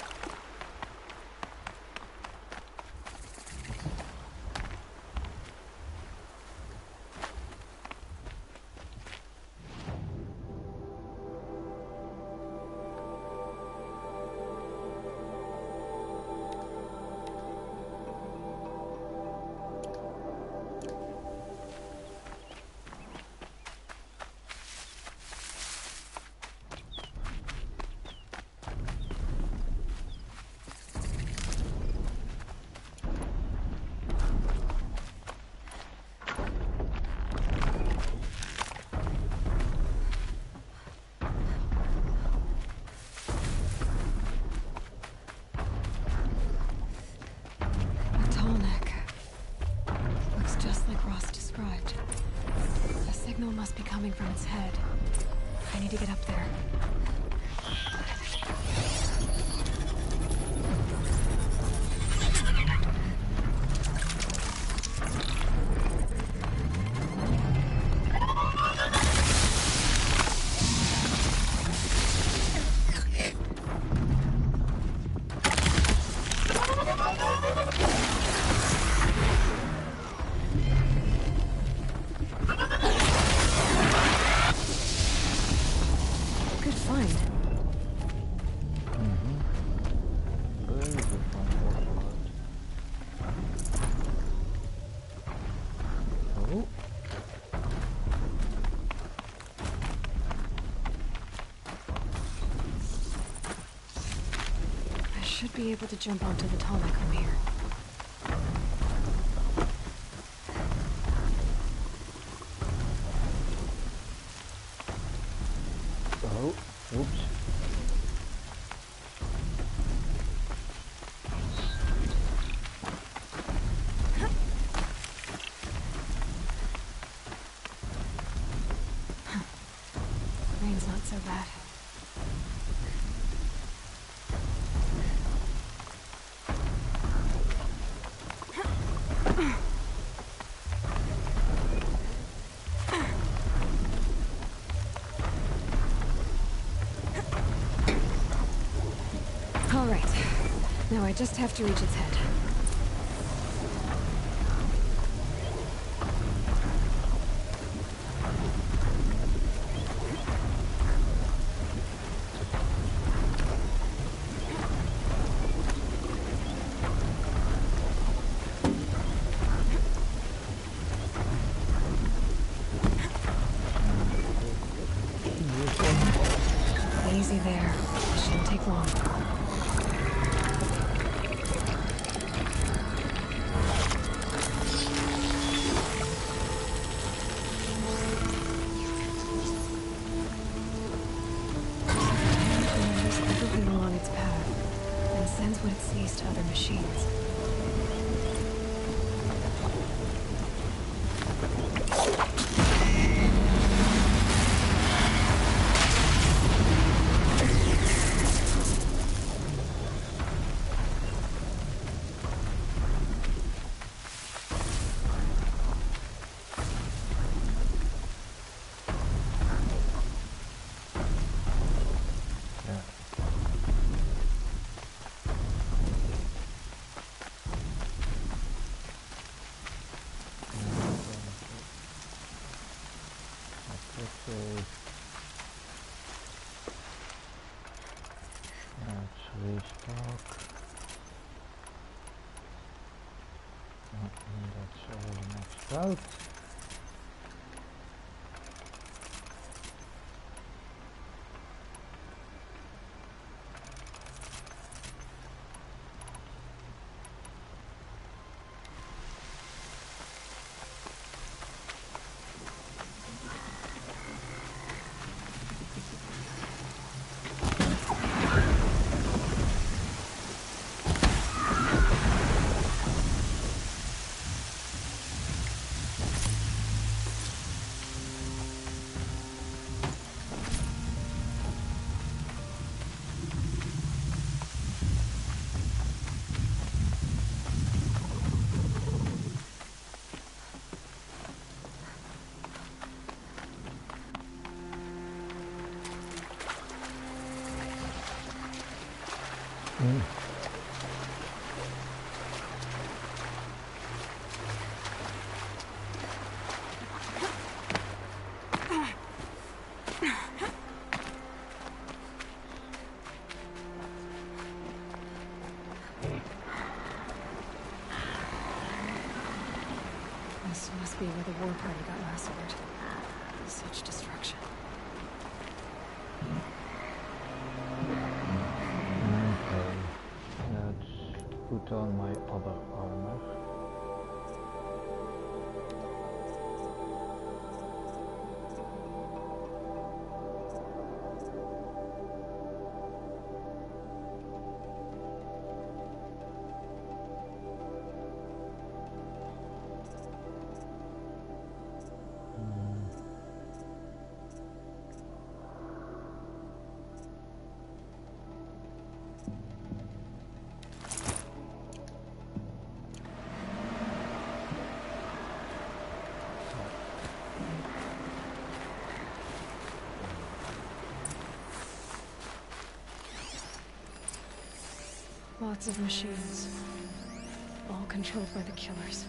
Must be coming from its head. I need to get up there. Be able to jump onto the tarmac from here. Oh, oops. Rain's not so bad. All right. Now I just have to reach its head. Easy there. It shouldn't take long. Everything along its path and sends what it sees to other machines. Restock. That's already maxed out. This must be where the war party got massacred. Such destruction. Okay, let's put on my other armor. Lots of machines, all controlled by the killers.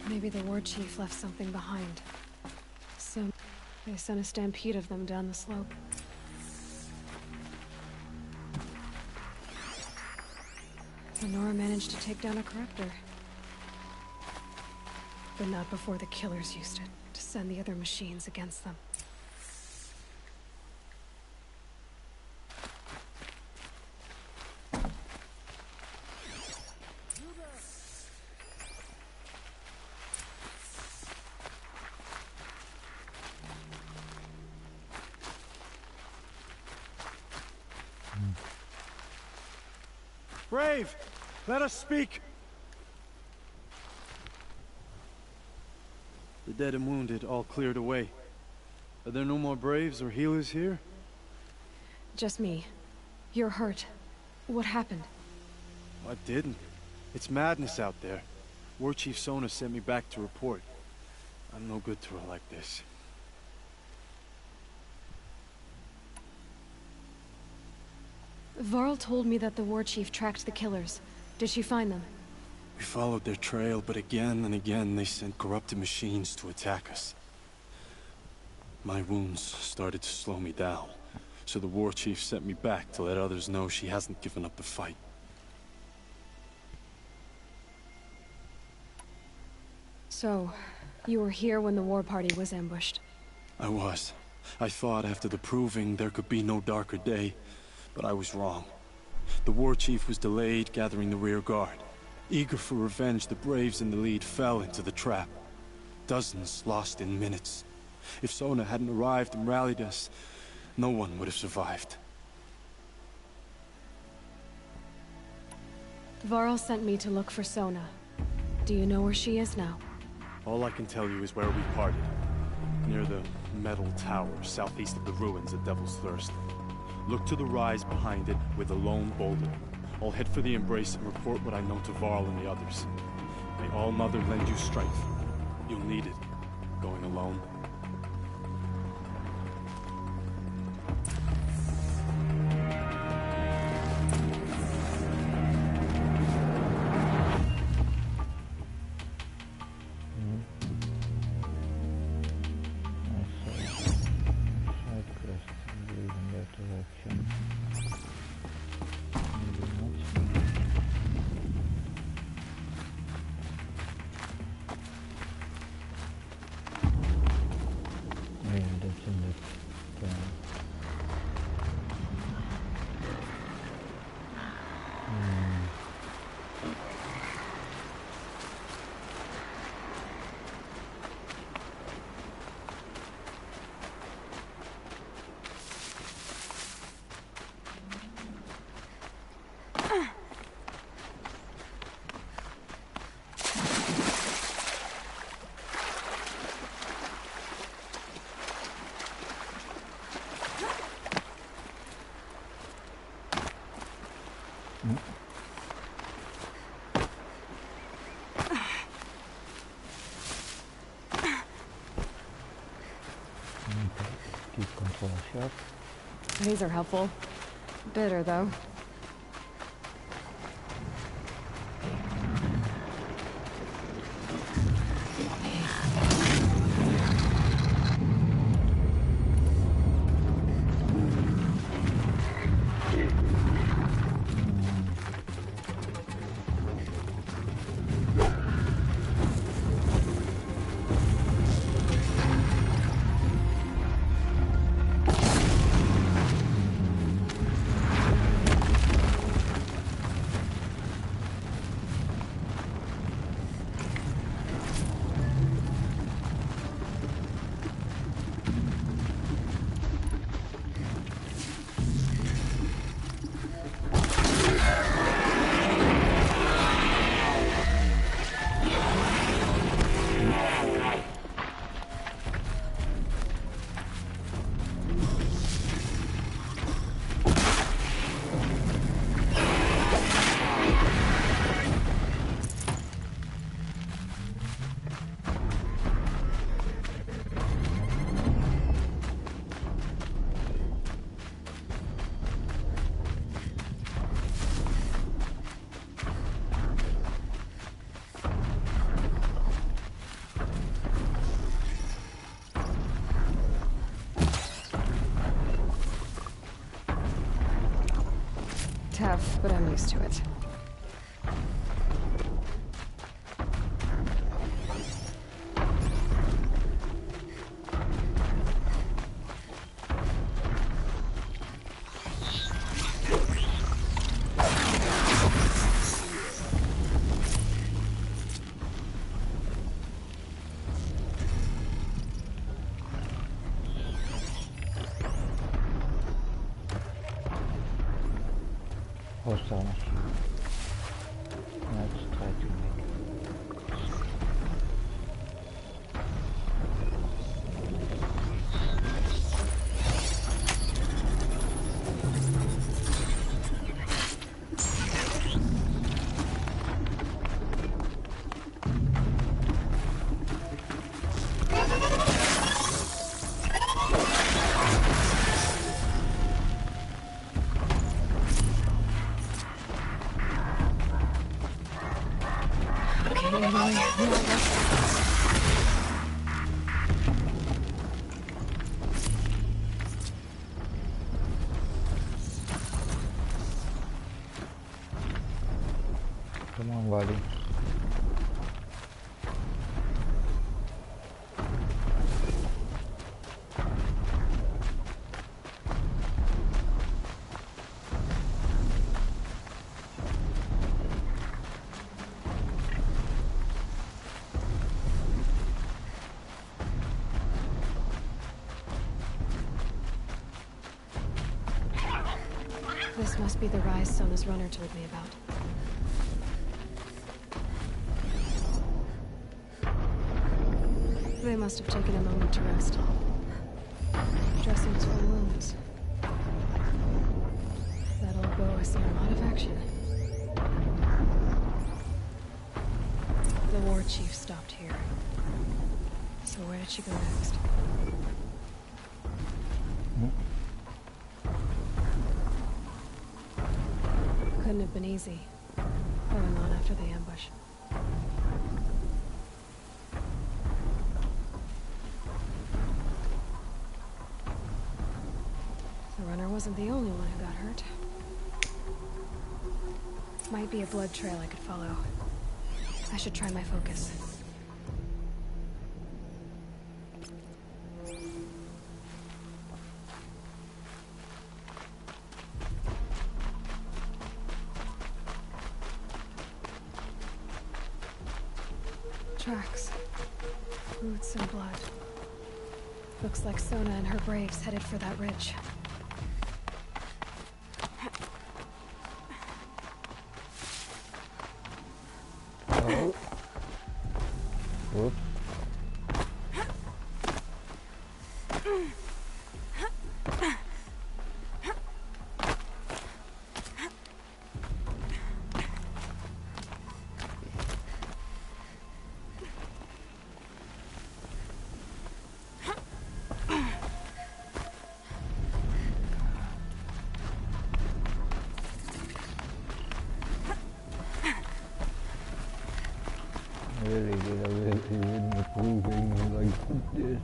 Maybe the war chief left something behind. So they sent a stampede of them down the slope. Lenora managed to take down a corruptor. But not before the killers used it to send the other machines against them. Brave! Let us speak! The dead and wounded all cleared away. Are there no more Braves or healers here? Just me. You're hurt. What happened? I didn't. It's madness out there. War Chief Sona sent me back to report. I'm no good to her like this. Varl told me that the war chief tracked the killers. Did she find them? We followed their trail, but again and again they sent corrupted machines to attack us. My wounds started to slow me down, so the war chief sent me back to let others know she hasn't given up the fight. So, you were here when the war party was ambushed? I was. I thought after the proving there could be no darker day, but I was wrong. The war chief was delayed gathering the rear guard. Eager for revenge, the Braves in the lead fell into the trap. Dozens lost in minutes. If Sona hadn't arrived and rallied us, no one would have survived. Varl sent me to look for Sona. Do you know where she is now? All I can tell you is where we parted. Near the metal tower, southeast of the ruins at Devil's Thirst. Look to the rise behind it with a lone boulder. I'll head for the embrace and report what I know to Varl and the others. May All Mother lend you strength. You'll need it, going alone. Keep control shot. These are helpful. Bitter, though. Tough, but I'm used to it. Hostile machine. Let's try to make Come on, buddy. This must be the rise Sona's runner told me about. They must have taken a moment to rest. Dressings for wounds. That old bow has seen a lot of action. The war chief stopped here. So where did she go next? Couldn't have been easy, going on after the ambush. The runner wasn't the only one who got hurt. Might be a blood trail I could follow. I should try my focus. Tracks. Roots and blood. Looks like Sona and her braves headed for that ridge. Oh. Whoops. really did I really win the proving like this.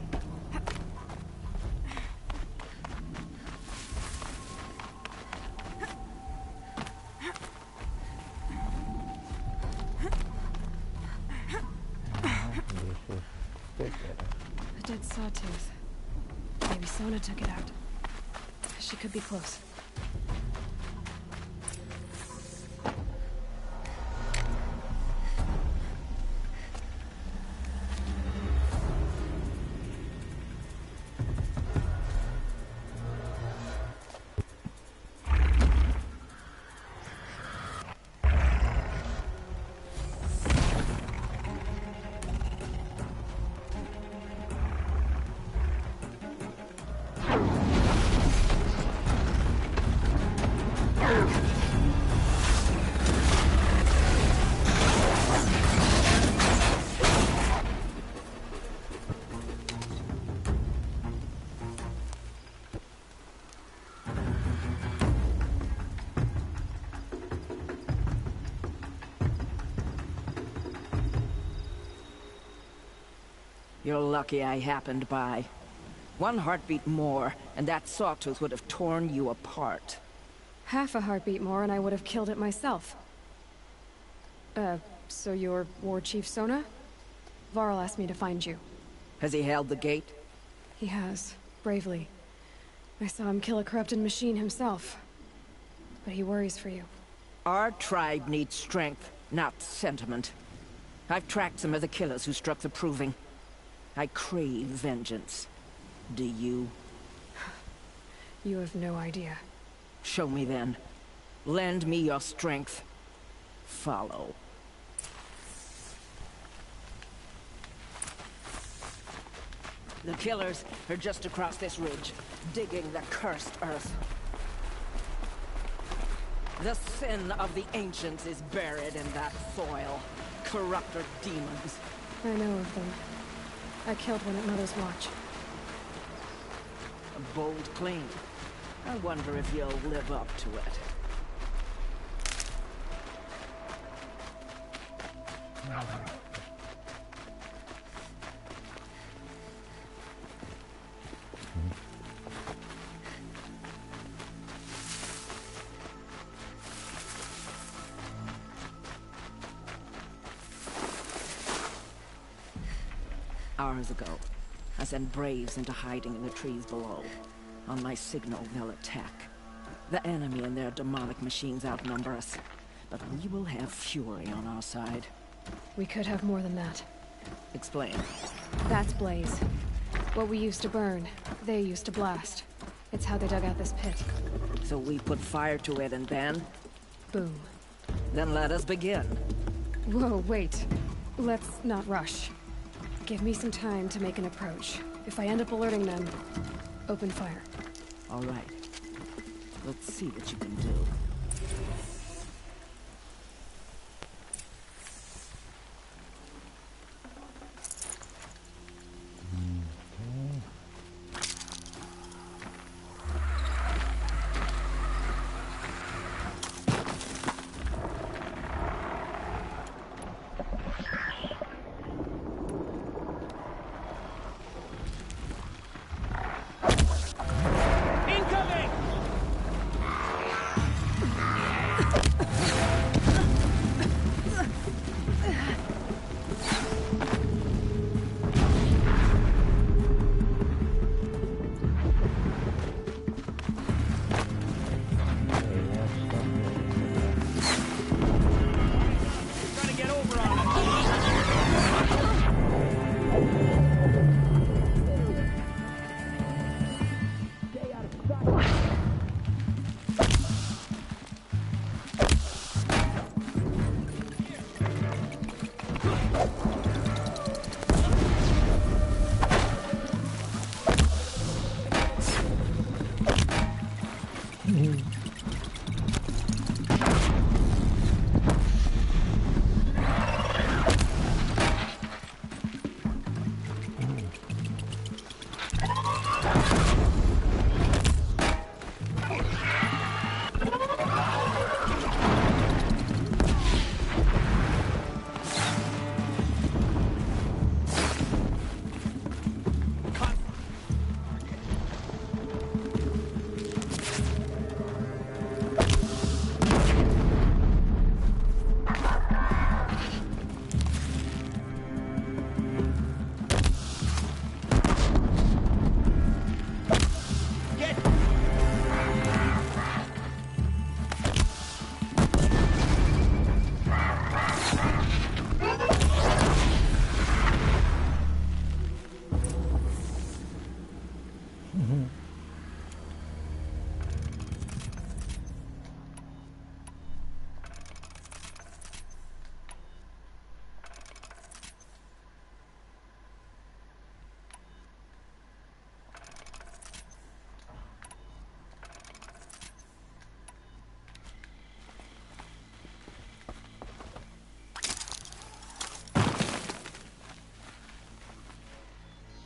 A dead sawtooth. Maybe Sona took it out. She could be close. You're lucky I happened by. One heartbeat more, and that sawtooth would have torn you apart. Half a heartbeat more and I would have killed it myself. So you're War Chief Sona? Varl asked me to find you. Has he held the gate? He has, bravely. I saw him kill a corrupted machine himself. But he worries for you. Our tribe needs strength, not sentiment. I've tracked some of the killers who struck the Proving. I crave vengeance. Do you? You have no idea. Show me then. Lend me your strength. Follow. The killers are just across this ridge, digging the cursed earth. The sin of the ancients is buried in that soil. Corrupter demons. I know of them. I killed one at Mother's Watch. A bold claim. I wonder if you'll live up to it. Hours ago, I sent Braves into hiding in the trees below. On my signal, they'll attack. The enemy and their demonic machines outnumber us, but we will have fury on our side. We could have more than that. Explain. That's Blaze. What we used to burn, they used to blast. It's how they dug out this pit. So we put fire to it and then? Boom. Then let us begin. Whoa, wait. Let's not rush. Give me some time to make an approach. If I end up alerting them, open fire. All right. Let's see what you can do.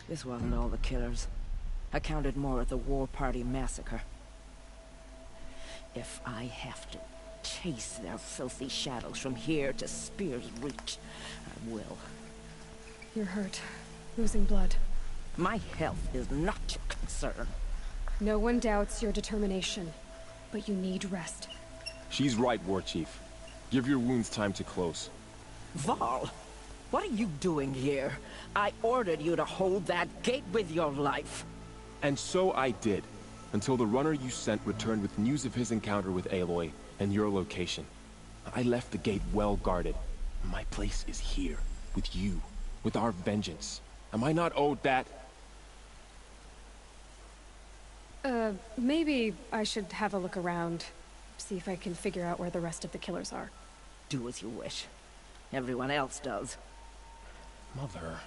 This wasn't all the killers. I counted more at the War Party massacre. If I have to chase their filthy shadows from here to Spear's Reach, I will. You're hurt. Losing blood. My health is not your concern. No one doubts your determination, but you need rest. She's right, War Chief. Give your wounds time to close. Val, what are you doing here? I ordered you to hold that gate with your life. And so I did, until the runner you sent returned with news of his encounter with Aloy and your location. I left the gate well guarded. My place is here, with you, with our vengeance. Am I not owed that? Maybe I should have a look around, see if I can figure out where the rest of the killers are. Do as you wish. Everyone else does. Mother...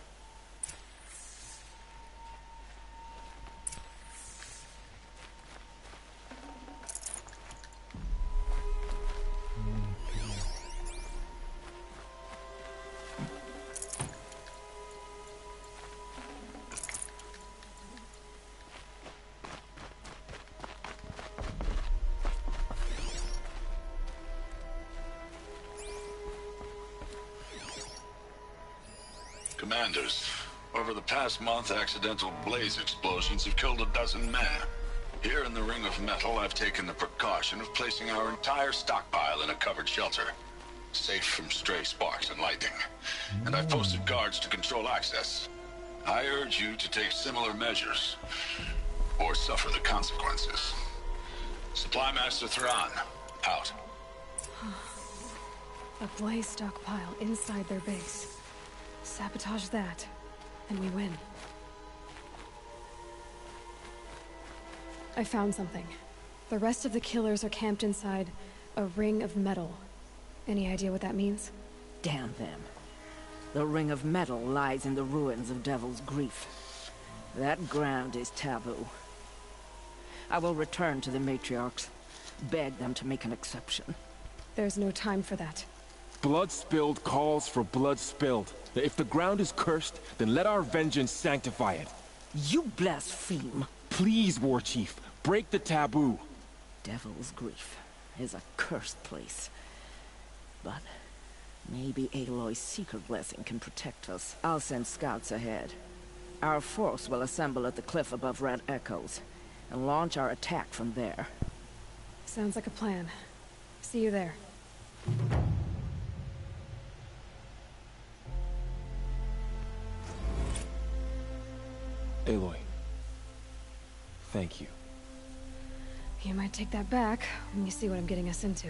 Commanders, over the past month, accidental blaze explosions have killed 12 men. Here in the Ring of Metal, I've taken the precaution of placing our entire stockpile in a covered shelter, safe from stray sparks and lightning. And I've posted guards to control access. I urge you to take similar measures, or suffer the consequences. Supply Master Thrawn, out. A blaze stockpile inside their base. Sabotage that, and we win. I found something. The rest of the killers are camped inside a ring of metal. Any idea what that means? Damn them. The Ring of Metal lies in the ruins of Devil's Grief. That ground is taboo. I will return to the matriarchs, beg them to make an exception. There's no time for that. Blood spilled calls for blood spilled. If the ground is cursed, then let our vengeance sanctify it. You blaspheme. Please, War Chief, break the taboo. Devil's Grief is a cursed place. But maybe Aloy's secret blessing can protect us. I'll send scouts ahead. Our force will assemble at the cliff above Red Echoes, and launch our attack from there. Sounds like a plan. See you there. Aloy, thank you. You might take that back when you see what I'm getting us into.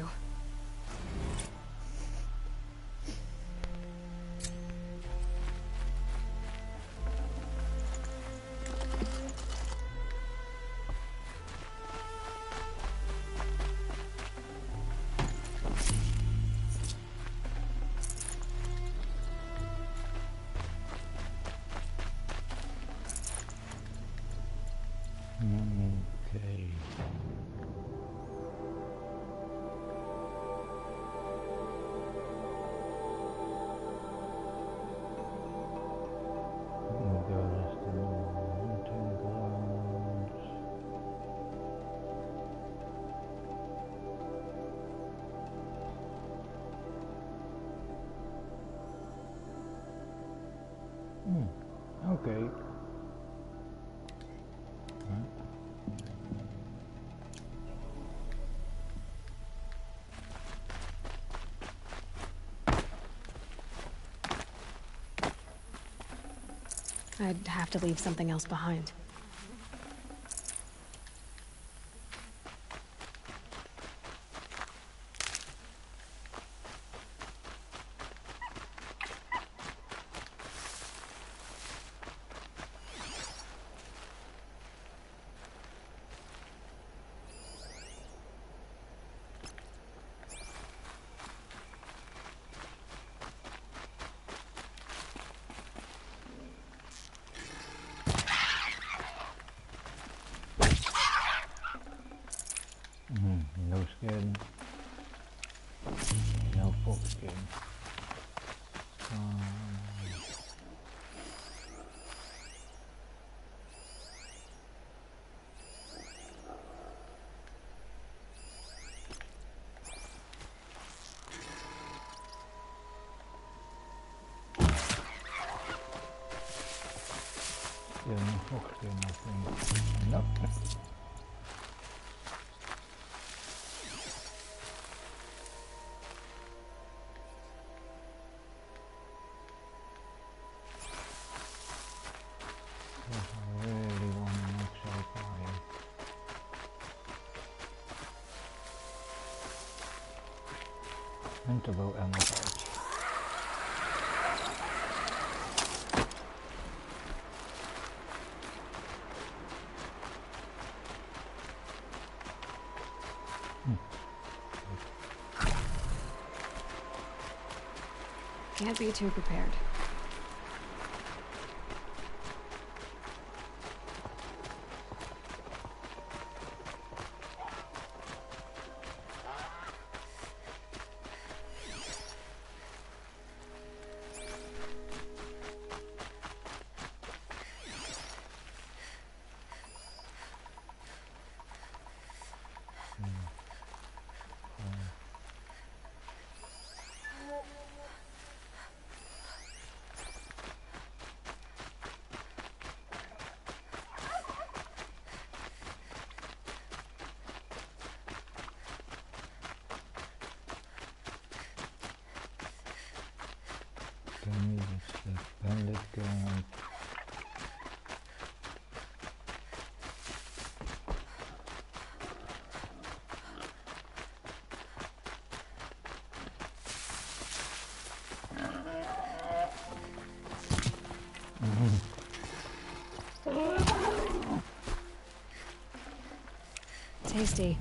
Okay. Okay. I'd have to leave something else behind. skin. No full skin. Yeah, no full skin, I think. Nope. I really want an actual fire. And about ammo pouch. Can't be too prepared. Bandit gun. Tasty.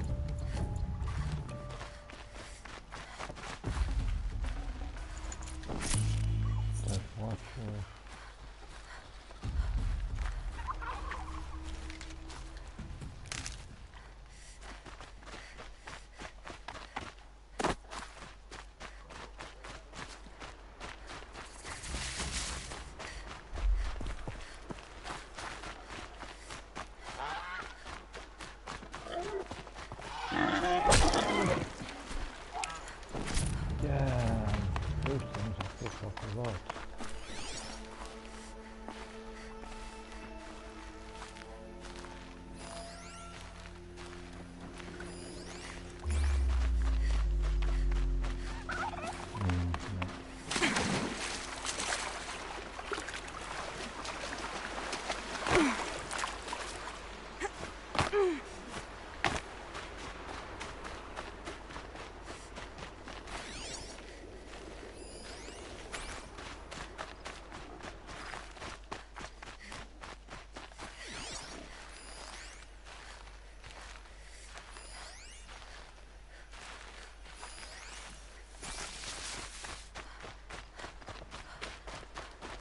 Let's watch yeah, those things I pick up a lot.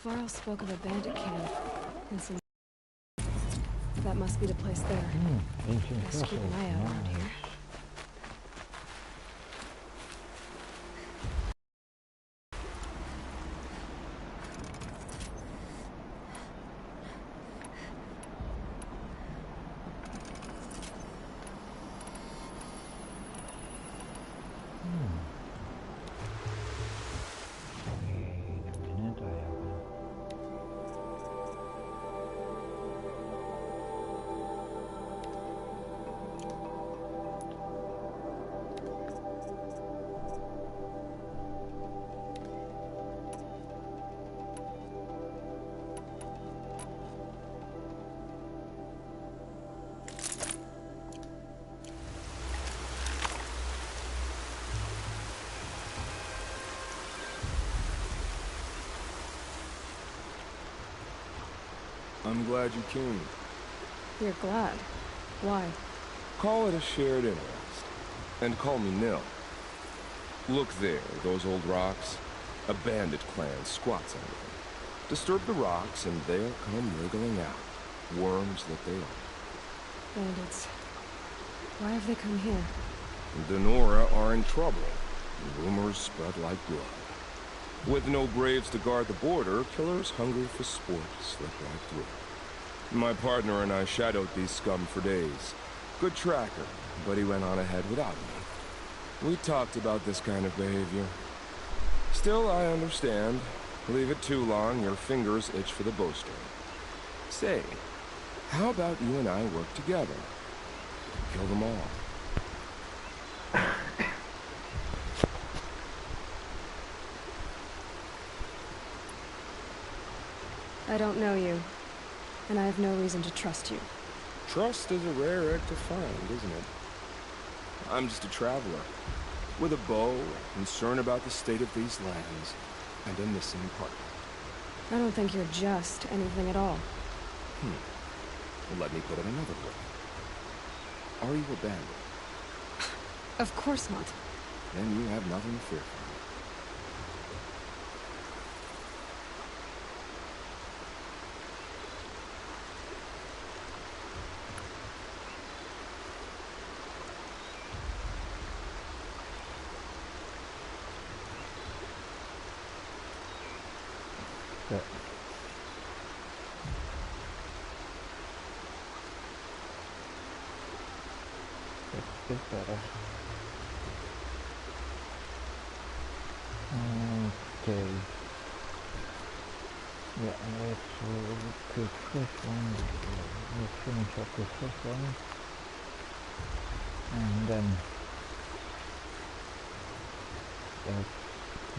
Varl spoke of a bandit camp and some. That must be the place there. Ancient Best keep an eye out around here. I'm glad you came. You're glad. Why? Call it a shared interest. And call me Nil. Look there, those old rocks. A bandit clan squats under them. Disturb the rocks and they'll come wriggling out. Worms that they are. Bandits. Why have they come here? Denora are in trouble. Rumors spread like blood. With no braves to guard the border, killers hungry for sport slip right through. My partner and I shadowed these scum for days. Good tracker, but he went on ahead without me. We talked about this kind of behavior. Still, I understand. Leave it too long, your fingers itch for the bowstring. Say, how about you and I work together? Kill them all. I don't know you, and I have no reason to trust you. Trust is a rare egg to find, isn't it? I'm just a traveler, with a bow, concerned about the state of these lands, and a missing partner. I don't think you're just anything at all. Well, let me put it another way. Are you a bandit? Of course not. Then you have nothing to fear from me. Yeah. That's a bit better. Okay. Yeah, let's quick first one. Let's finish up this first one. And then let's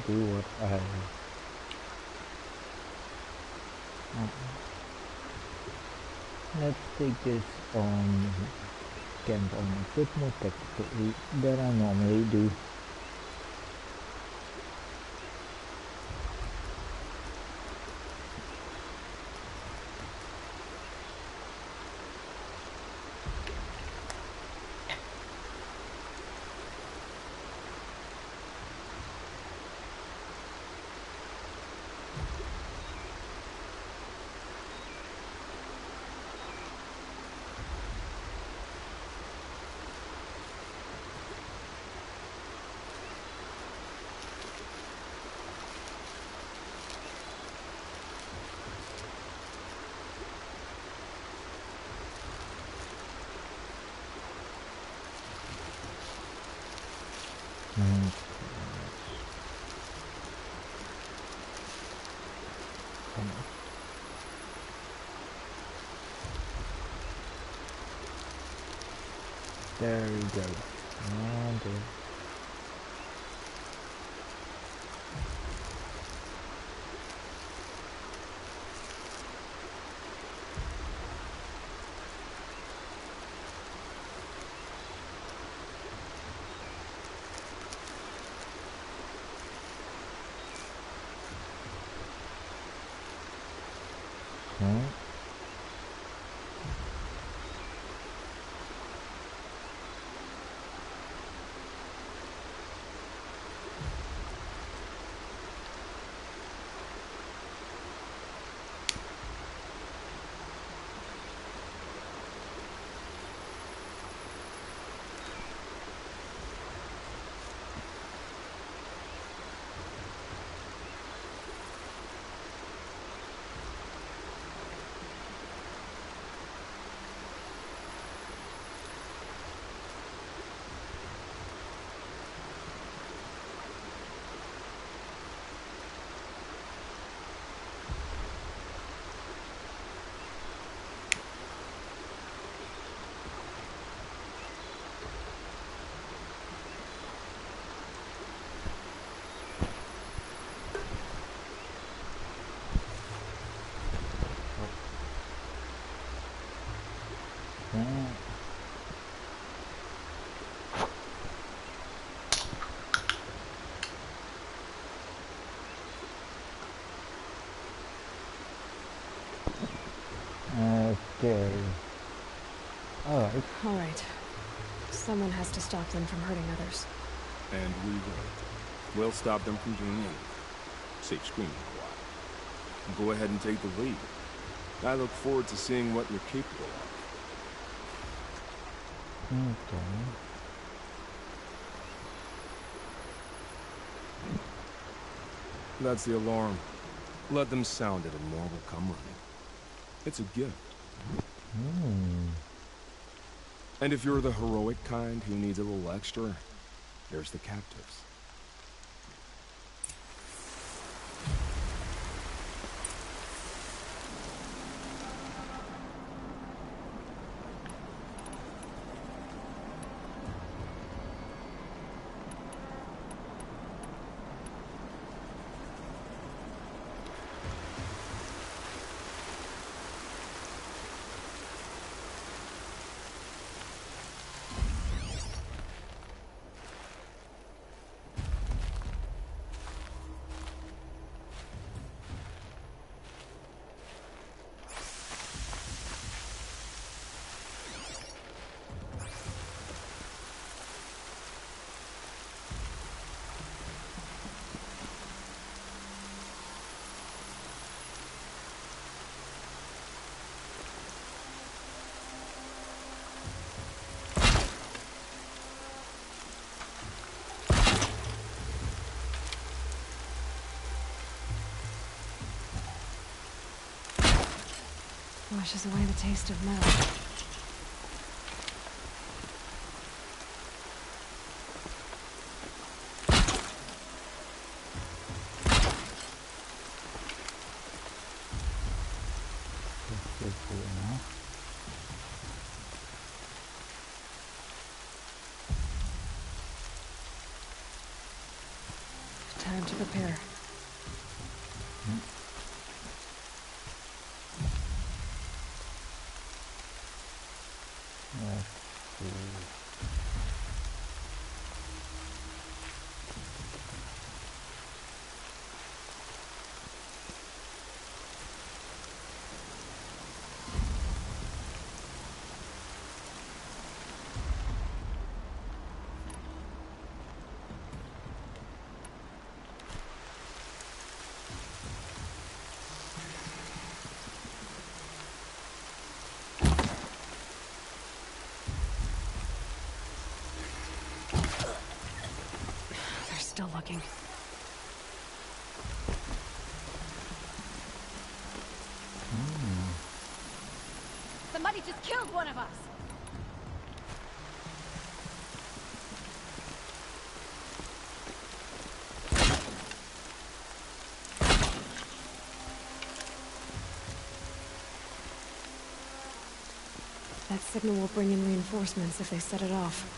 do what I let's take this on camp on a bit more tactically than I normally do. There we go. And okay. Alright. Someone has to stop them from hurting others. And we will. We'll stop them from doing anything. Safe screening a while. Go ahead and take the lead. I look forward to seeing what you're capable of. Okay. That's the alarm. Let them sound it and more will come running. It's a gift. And if you're the heroic kind who needs a little extra, there's the captives. Washes away the taste of metal. Time to prepare. Still looking. Somebody just killed one of us! That signal will bring in reinforcements if they set it off.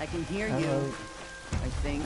I can hear you, I think.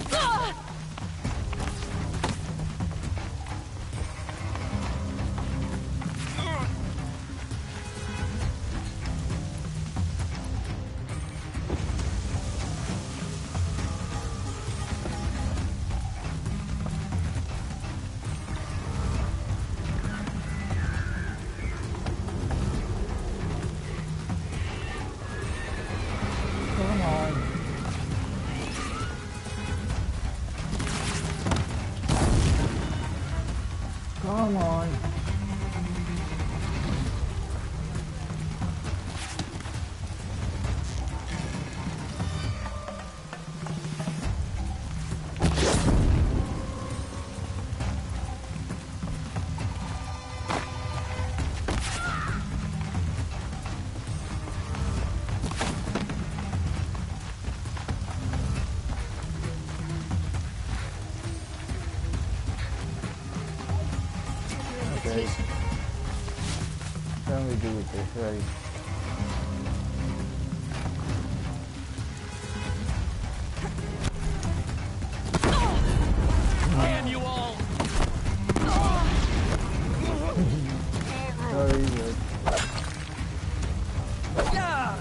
Come on. Okay. Can we do it this way? Damn you all! Very good. Yeah!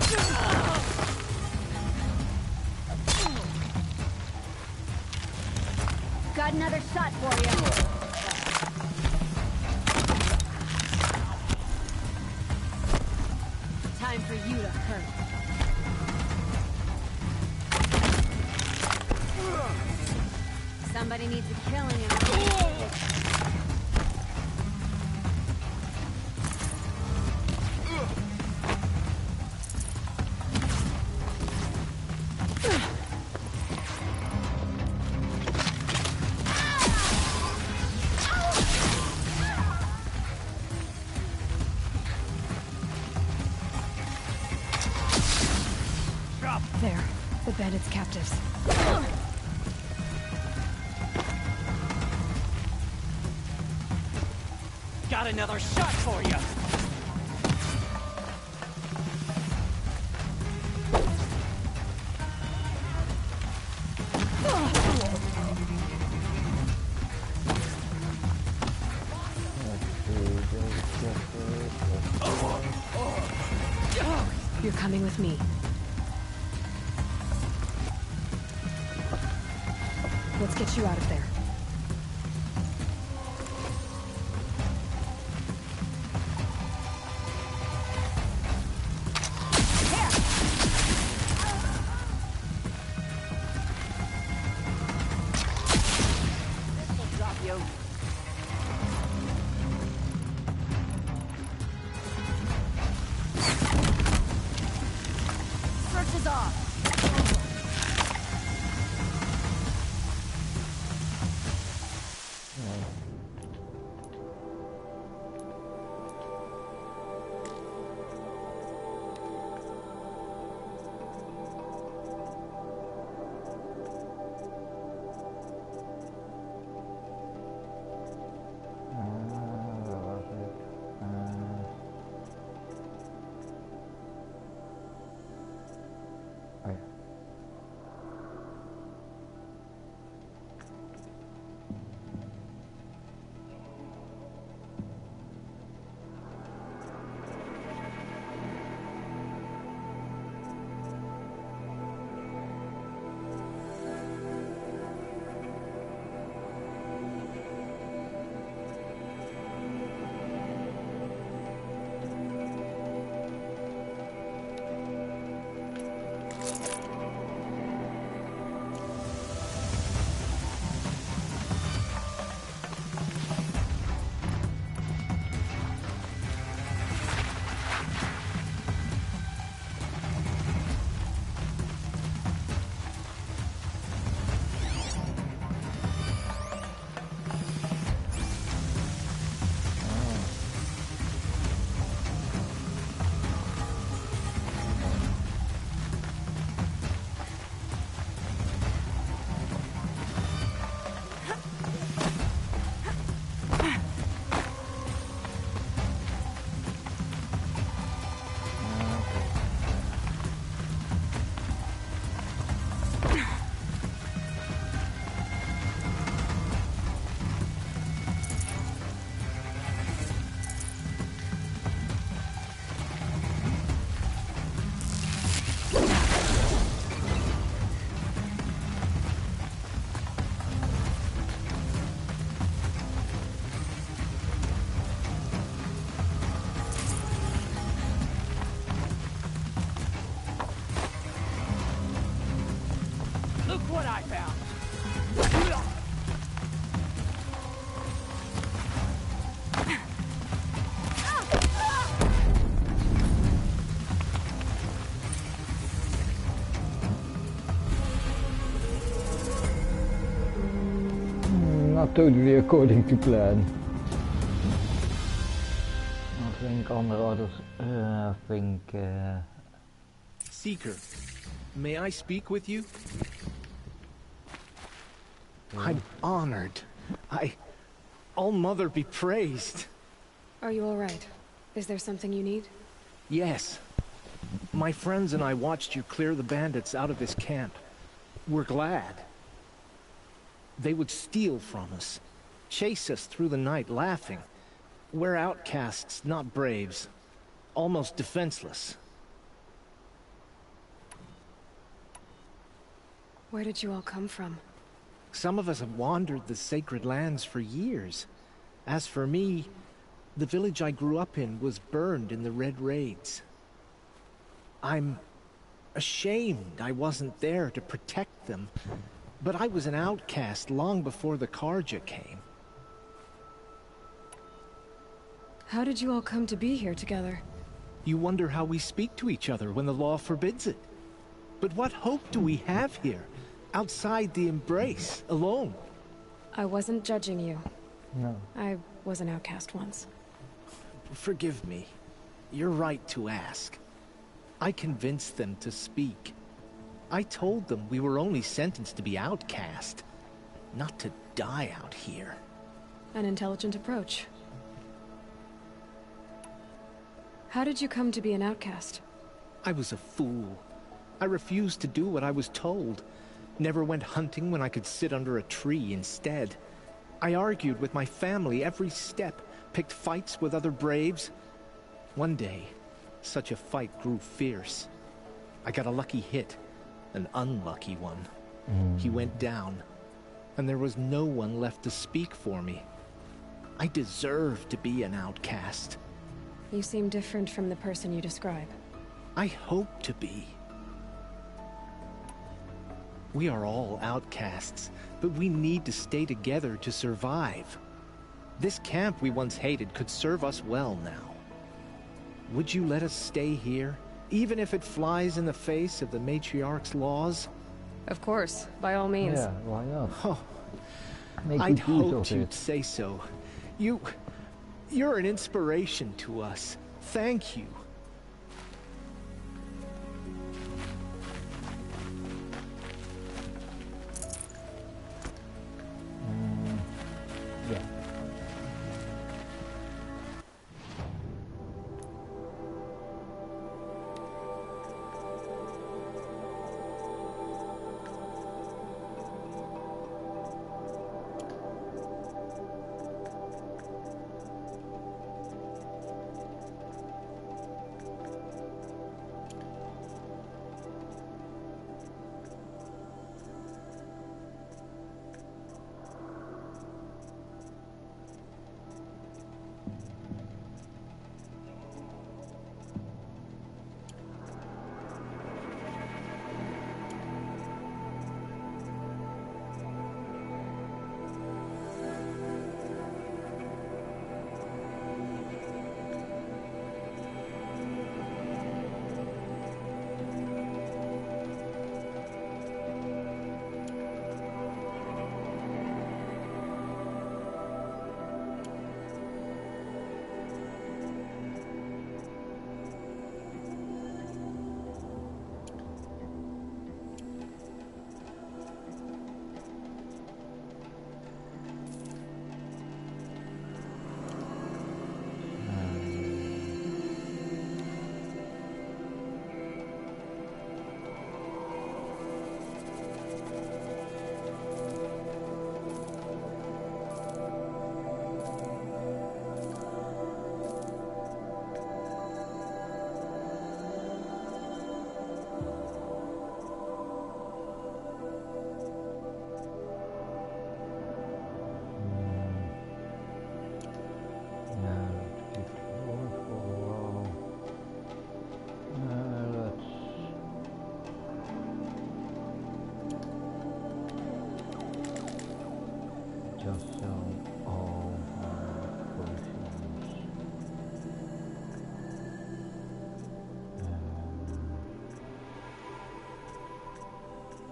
Got another shot for you. Time for you to hurt. Somebody needs a killing him. There, the bandits' captives. Got another shot for you. You're coming with me. Let's get you out of there. Search is off. Look what I found. Not totally according to plan. I think andere orders, Seeker, may I speak with you? I'm honored. All-Mother be praised. Are you all right? Is there something you need? Yes. My friends and I watched you clear the bandits out of this camp. We're glad. They would steal from us, chase us through the night laughing. We're outcasts, not braves. Almost defenseless. Where did you all come from? Some of us have wandered the sacred lands for years. As for me, the village I grew up in was burned in the Red Raids. I'm ashamed I wasn't there to protect them, but I was an outcast long before the Karja came. How did you all come to be here together? You wonder how we speak to each other when the law forbids it. But what hope do we have here, outside the embrace, alone? I wasn't judging you. No. I was an outcast once. Forgive me. You're right to ask. I convinced them to speak. I told them we were only sentenced to be outcast, not to die out here. An intelligent approach. How did you come to be an outcast? I was a fool. I refused to do what I was told. Never went hunting when I could sit under a tree instead. I argued with my family every step, picked fights with other braves. One day, such a fight grew fierce. I got a lucky hit, an unlucky one. He went down, and there was no one left to speak for me. I deserved to be an outcast. You seem different from the person you describe. I hope to be. We are all outcasts, but we need to stay together to survive. This camp we once hated could serve us well now. Would you let us stay here, even if it flies in the face of the Matriarch's laws? Of course, by all means. Yeah, why not? Oh, Make I'd good use hoped of you'd it. say so. You're an inspiration to us. Thank you. Yeah. Just sell all our potions.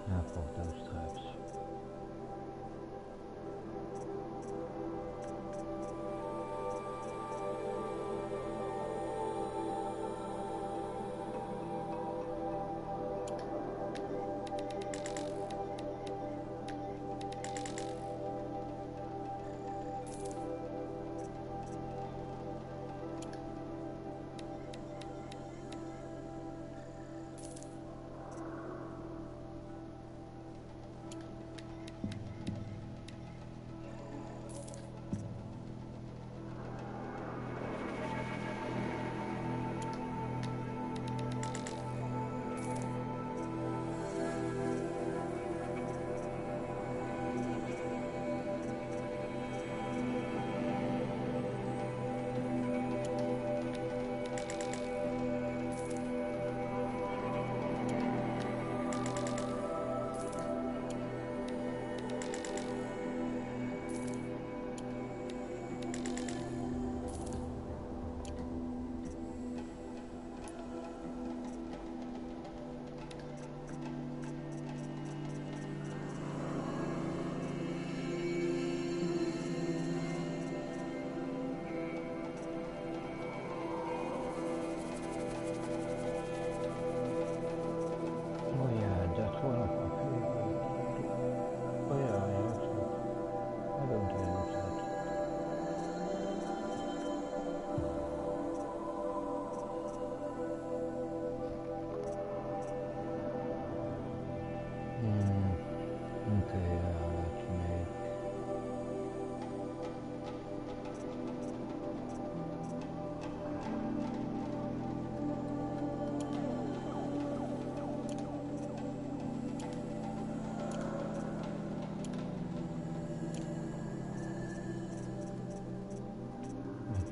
Half of those traps.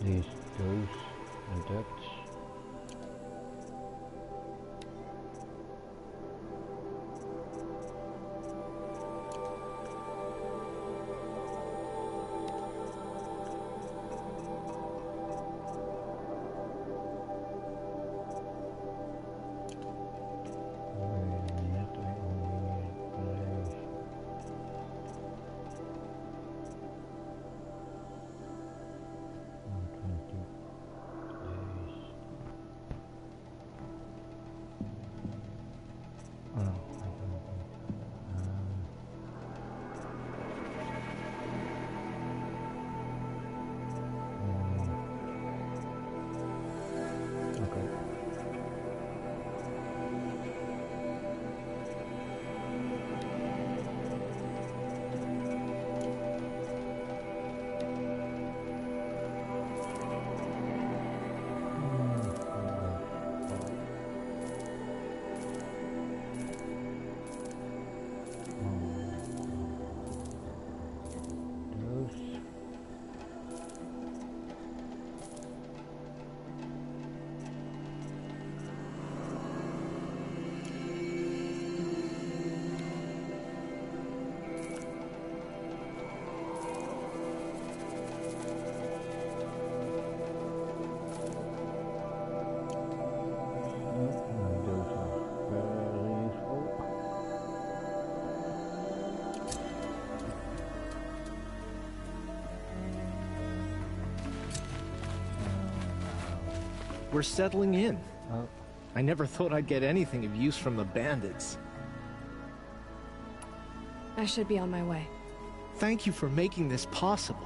these doors and ducts. We're settling in. I never thought I'd get anything of use from the bandits. I should be on my way. Thank you for making this possible.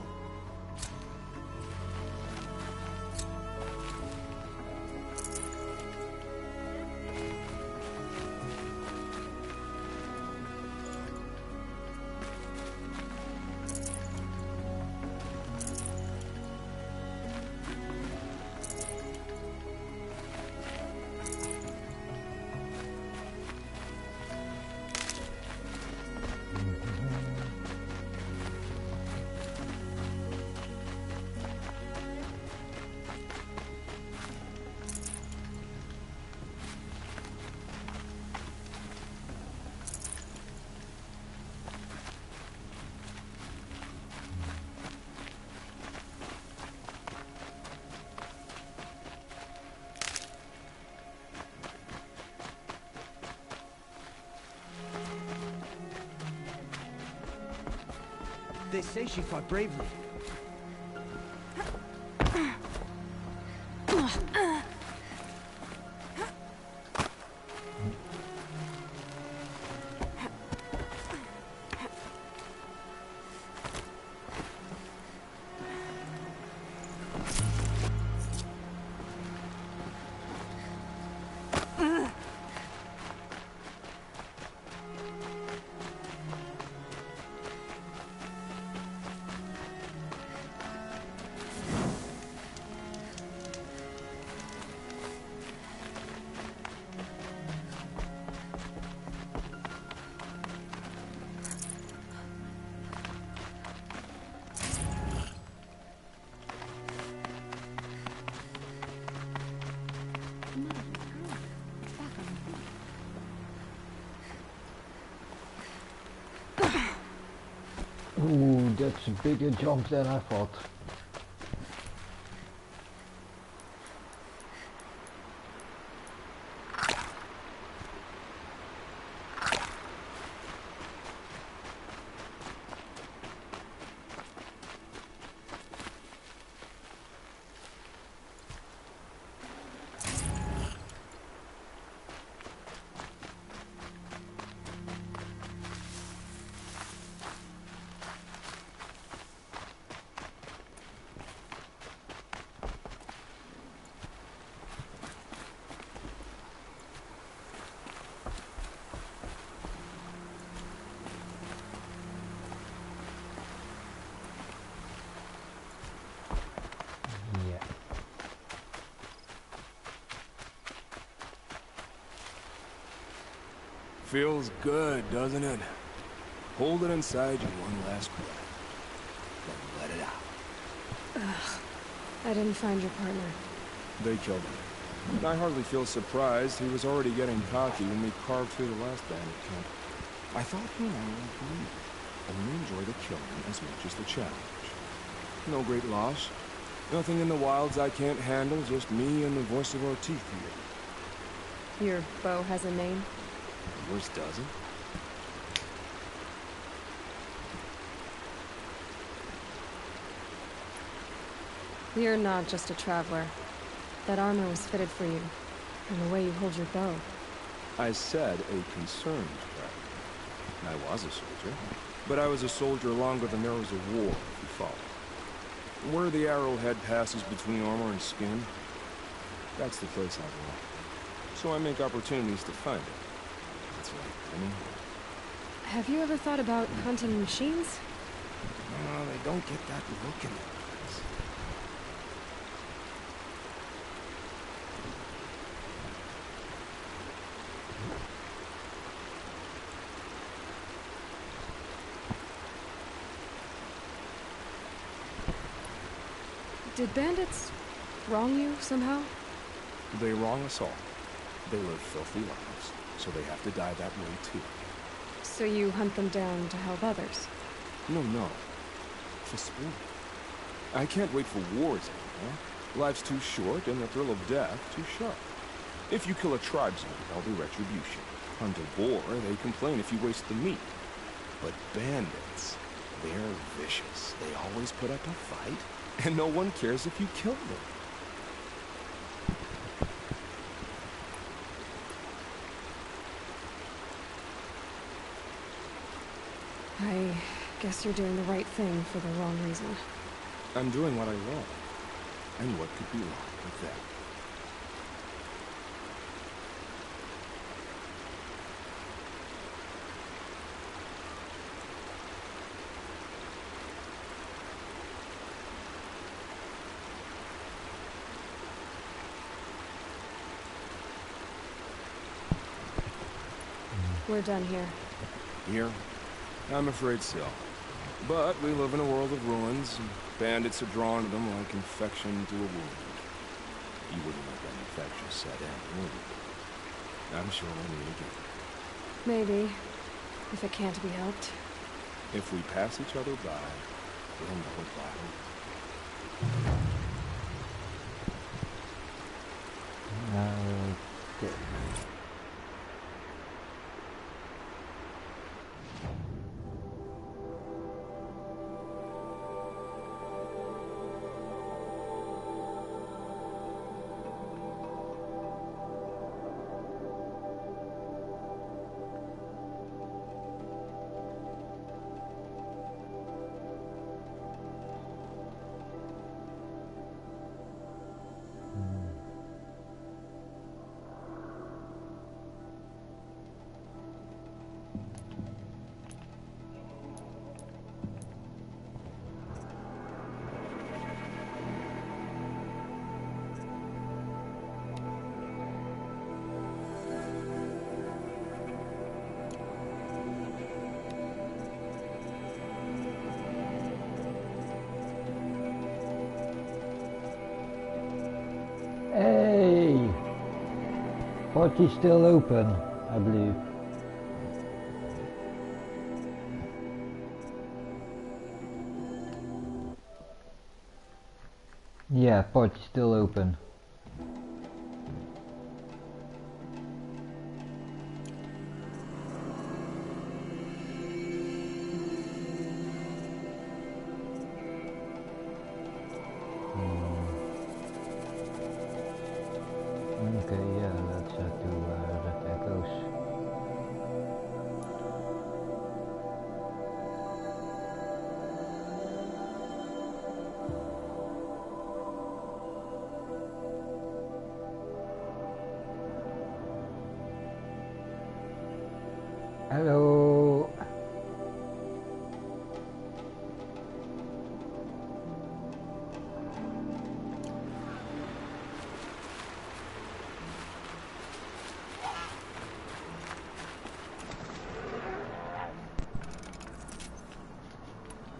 They say she fought bravely. Ooh, that's a bigger jump than I thought. Feels good, doesn't it? Hold it inside you one last breath. Then let it out. I didn't find your partner. They killed him. And I hardly feel surprised. He was already getting cocky when we carved through the last bandit camp. I thought he and I would agree. Only enjoy the killing as much as the challenge. No great loss. Nothing in the wilds I can't handle, just me and the voice of our teeth here. Your bow has a name? Yours doesn't? You're not just a traveler. That armor was fitted for you, and the way you hold your bow. I said a concerned traveler. I was a soldier, but I was a soldier longer than there was a war, if you follow. Where the arrowhead passes between armor and skin, that's the place I belong. So I make opportunities to find it. That's right, Penny. Have you ever thought about hunting machines? No, they don't get that look in their eyes. Did bandits wrong you somehow? They wrong us all. They live filthy lives, so they have to die that way too. So you hunt them down to help others? No. For sport. I can't wait for wars anymore. Life's too short, and the thrill of death too sharp. If you kill a tribesman, there'll be retribution. Hunt a boar, they complain if you waste the meat. But bandits, they're vicious. They always put up a fight. And no one cares if you kill them. I guess you're doing the right thing for the wrong reason. I'm doing what I love. And what could be wrong with that? We're done here. Here? I'm afraid so. But we live in a world of ruins, and bandits are drawn to them like infection to a wound. You wouldn't let that infection set in, would you? I'm sure we'll meet again. Maybe. If it can't be helped. If we pass each other by, we'll know it by Okay. Hey! Party's still open, I believe. Yeah, party's still open. Okay, yeah, let's do that echoes. Hello.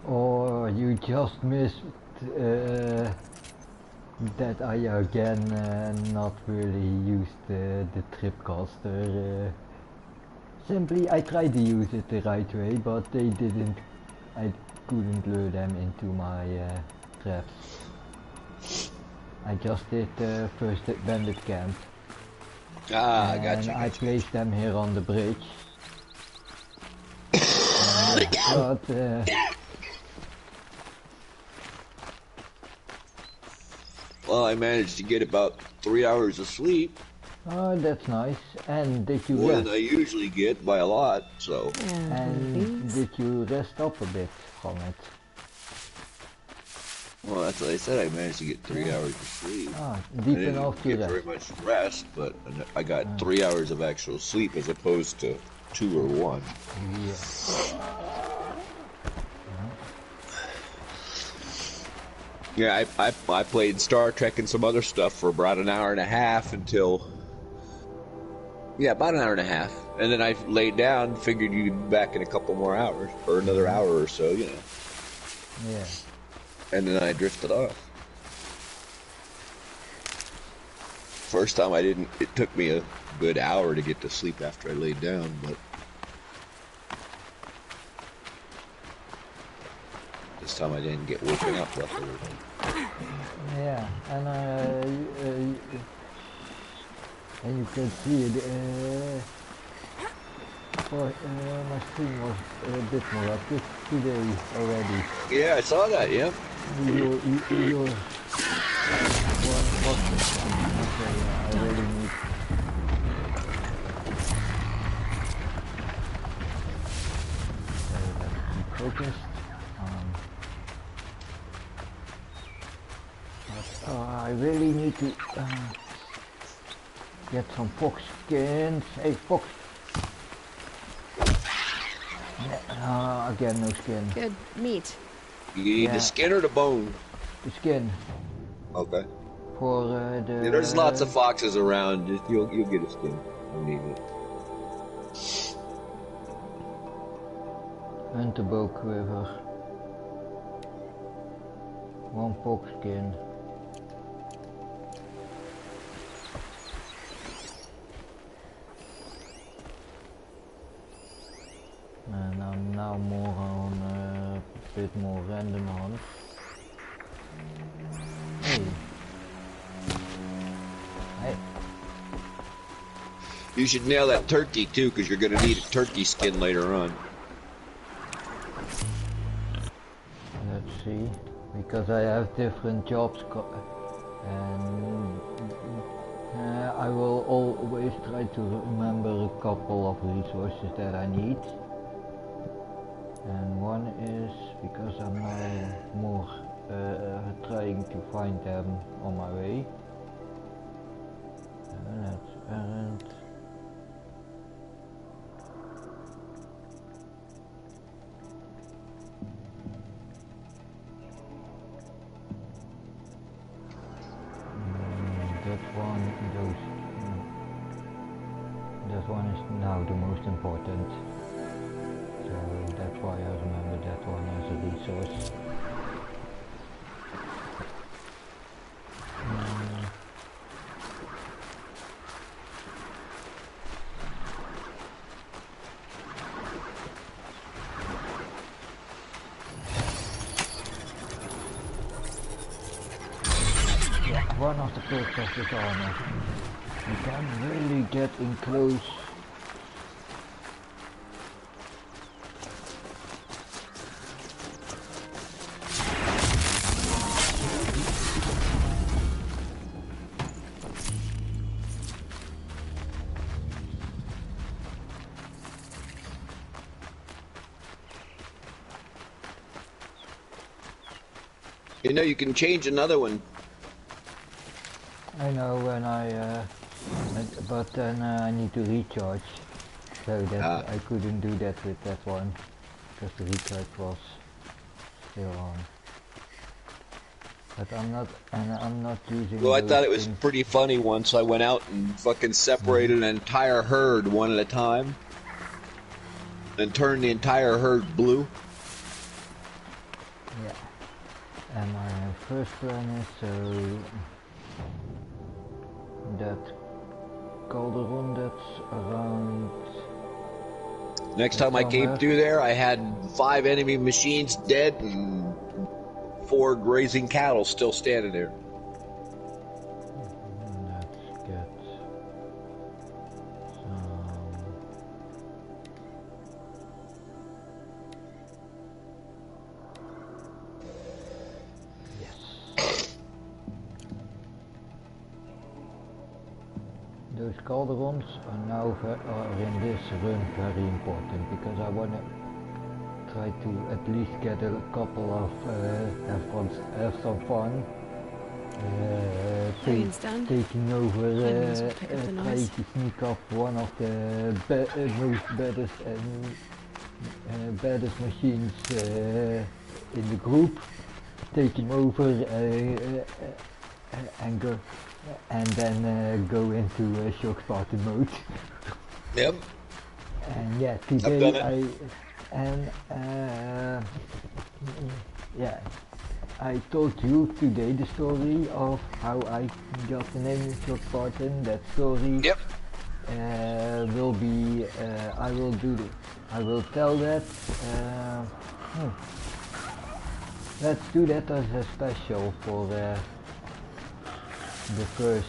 Oh, you just missed that I again not really used the tripcaster. Simply I tried to use it the right way, but they didn't. I couldn't lure them into my traps. I just did first bandit camp. Ah, I and gotcha. I placed them here on the bridge. But well, I managed to get about 3 hours of sleep. Oh, that's nice. And did you More rest? than I usually get by a lot, so. And did you rest up a bit from it? Well, that's what I said. I managed to get 3 hours of sleep. Ah, I deep didn't enough to get rest. very much rest, but I got 3 hours of actual sleep as opposed to 2 or 1. Yeah. Yeah, I played Star Trek and some other stuff for about an hour and a half until... Yeah, about an hour and a half. And then I laid down, figured you'd be back in a couple more hours, or another hour or so, you know. Yeah. And then I drifted off. First time I didn't, it took me a good hour to get to sleep after I laid down, but... This time I didn't get woken up, luckily. Yeah, and you can see it. My stream was a bit more active today already. Yeah, I saw that. Yeah. Your okay, I really need. Let's keep focused. I really need to get some fox skins. Hey, fox! Again, no skin. Good meat. You need the skin or the bone? The skin. Okay. For the. Yeah, there's lots of foxes around. Just you'll get a skin. You need it. Huntable quiver. 1 fox skin. And I'm now more on a bit more random hunt. Hey. Hey. You should nail that turkey too, because you're gonna need a turkey skin later on. Let's see, because I have different jobs and I will always try to remember a couple of resources that I need. And one is because I'm now more trying to find them on my way. That's errand. That one is now the most important. So that's why I remember that one as a resource. Yeah, one of the perks of this armor. You can really get in close. You know, you can change another one. I know when but then I need to recharge, so that I couldn't do that with that one, because the recharge was still on. But I'm not using. Well, I thought it was pretty funny once I went out and fucking separated an entire herd one at a time, and turned the entire herd blue. Yeah. And my first plan is so That Calderon, that's around... Next time I came through there, I had 5 enemy machines dead and 4 grazing cattle still standing there. Let's get those Calderons are now in this run very important because I want to try to at least get a couple of have some fun taking over trying to sneak up one of the most baddest machines in the group, taking over and go and then go into Shock Spartan mode. Yep. And yeah, today I told you today the story of how I got the name Shock Spartan. That story will be I will do this. I will tell that. Let's do that as a special for the first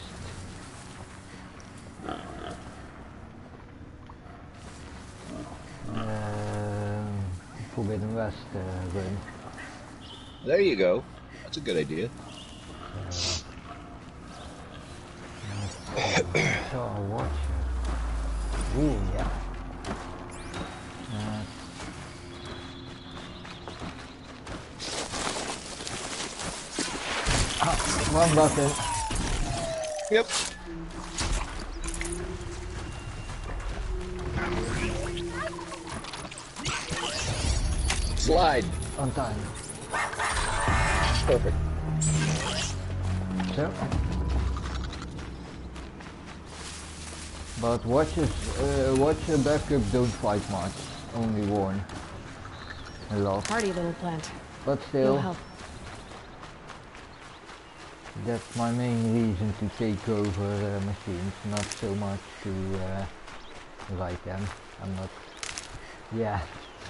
Forbidden West run. There you go. That's a good idea. So I'll watch it. Ooh, yeah. One button. Yep. Slide. On time. Perfect. So. But watch your backup, don't fight much. Only warn. A lot. Hardy little plant. But still. You'll help. That's my main reason to take over machines, not so much to ride them. I'm not... Yeah.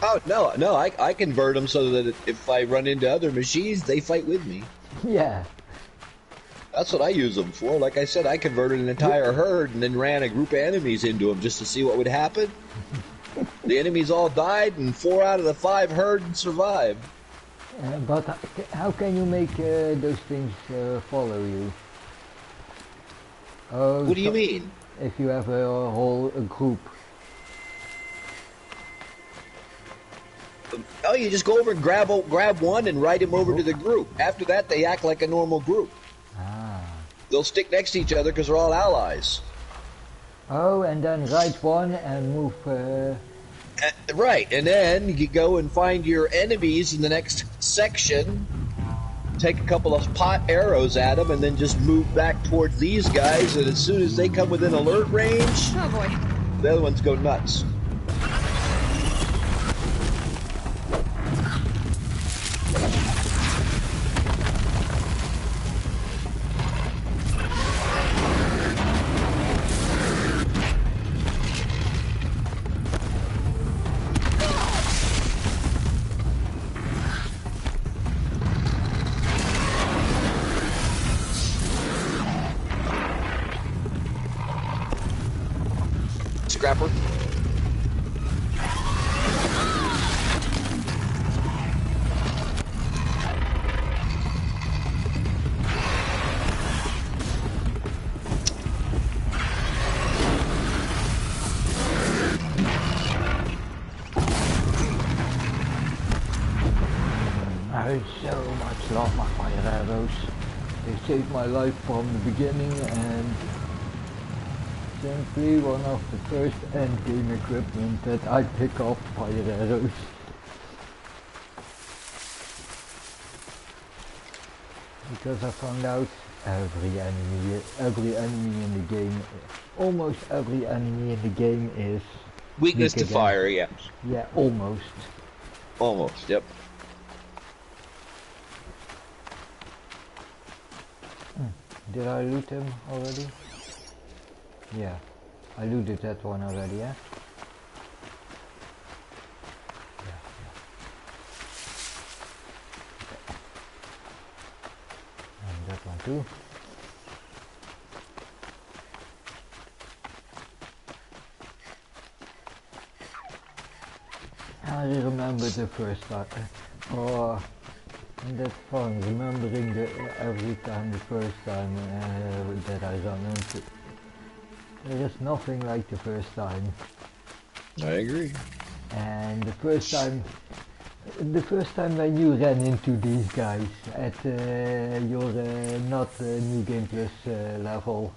Oh, no, I convert them so that if I run into other machines, they fight with me. Yeah. That's what I use them for. Like I said, I converted an entire herd and then ran a group of enemies into them just to see what would happen. The enemies all died and 4 out of the 5 herd survived. But how can you make those things follow you? What do you mean? If you have a whole group. Oh, you just go over and grab one and ride him over to the group. After that, they act like a normal group. Ah. They'll stick next to each other because they're all allies. Oh, and then ride one and move... Right, and then you go and find your enemies in the next section, take a couple of pot arrows at them, and then just move back towards these guys, and as soon as they come within alert range, oh boy, the other ones go nuts. Scrapper. I so much love my fire arrows. They saved my life from the beginning and simply one of the first endgame equipment that I pick up fire arrows. Because I found out every enemy in the game, almost every enemy in the game is weakness to fire, yeah. Yeah, almost. Almost, yep. Did I loot him already? Yeah, I looted that one already, yeah? Yeah. Okay. And that one too. I remember the first time. Oh, and that's fun, remembering every time the first time that I run into. There is nothing like the first time. I agree. And the first time when you ran into these guys at your not New Game Plus level.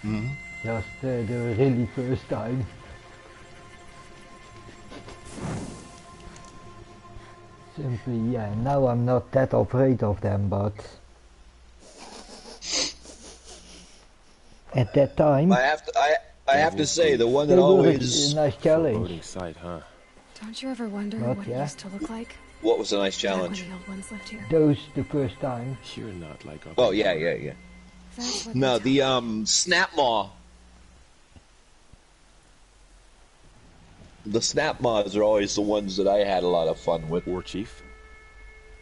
Mm-hmm. Just the really first time. Simply, yeah, now I'm not that afraid of them, but at that time I have to say the one that they always were a nice challenge. Sight, huh? Don't you ever wonder What, what yeah? it used to look like? What was a nice Back when challenge? the old ones lived here. Those the first time. You're not like Oh yeah. That's what No, they tell the snap maw. The snap maws are always the ones that I had a lot of fun with. War Chief?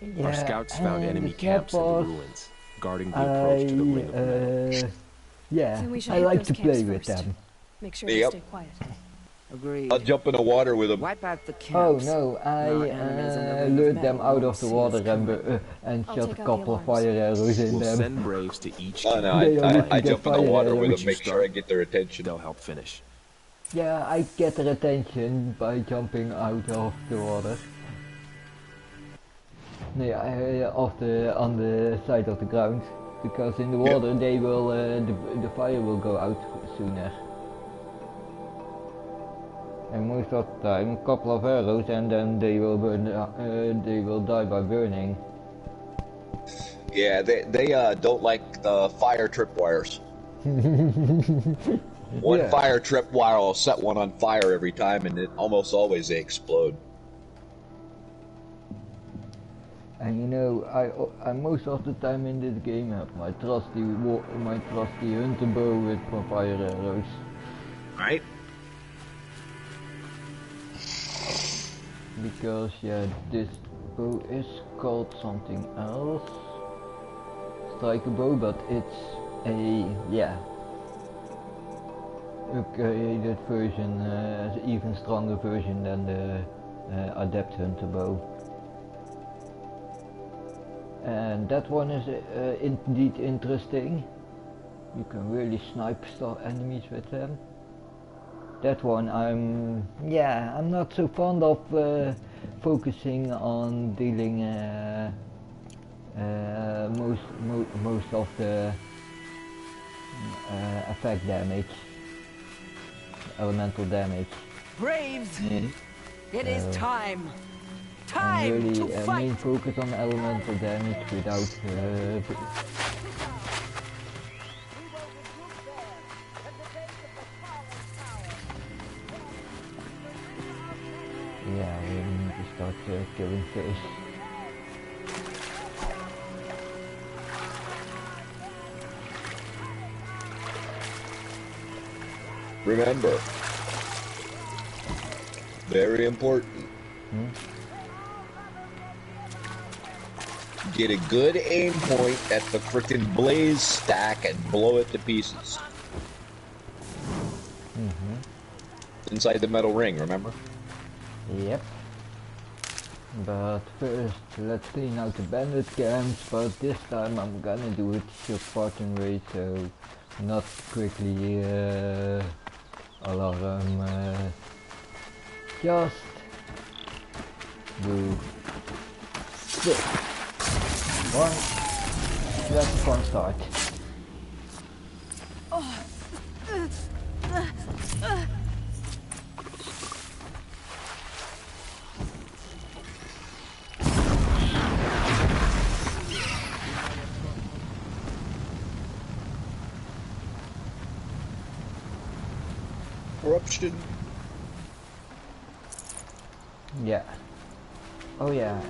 Yeah, our scouts found and enemy the camps in the snap-offs, ruins, guarding the approach to the Ring of Metal. Yeah, Then we should I hit like those to camps play with first. them. Make sure Yep. they stay quiet. Agreed. I'll jump in the water with them. Wipe out the Oh camps. no, I Our enemies in the ring of lured them metal out won't of the see water us coming. and I'll shot a take out the couple of alarms. fire arrows in We'll them. send Braves to each Oh camp. no, They only I get jump in the fire water with arrows. them, make sure I get their attention. They'll help finish. Yeah, I get their attention by jumping out of the water. Yeah, on the side of the ground, because in the water they will the fire will go out sooner. And most of the time, a couple of arrows, and then they will burn. They will die by burning. Yeah, they don't like the fire tripwires. One Yeah. fire tripwire will set one on fire every time, and almost always they explode. And you know, I most of the time in this game have my trusty hunter bow with my fire arrows. Right? Because yeah, this bow is called something else. Striker bow, but it's a upgraded version, even stronger version than the adept hunter bow. And that one is indeed interesting. You can really snipe enemies with them. That one I'm not so fond of focusing on dealing most of the effect damage, elemental damage. Braves, it is So, time. I'm Time really to fight. main focus on elemental damage without yeah, we need to start killing fish. Remember, very important. Get a good aim point at the frickin' blaze stack and blow it to pieces. Inside the metal ring, remember? Yep. But first, let's clean out the bandit camps, but this time I'm gonna do it Shock Spartan way, so not quickly alarm, just do this. One, that's a fun start. Corruption. Yeah. Oh yeah.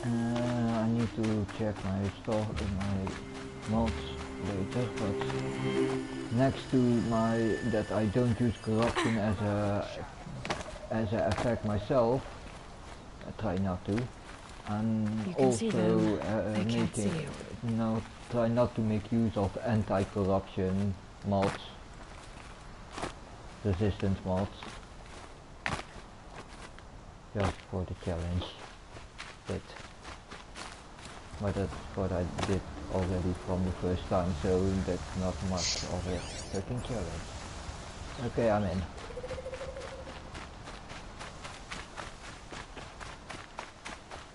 I need to check my store, my mods later, but next to that I don't use corruption as a effect myself, I try not to, and also try not to make use of anti-corruption mods, resistance mods, just for the challenge. But that's what I did already from the first time, so that's not much of a fucking challenge. Okay, I'm in.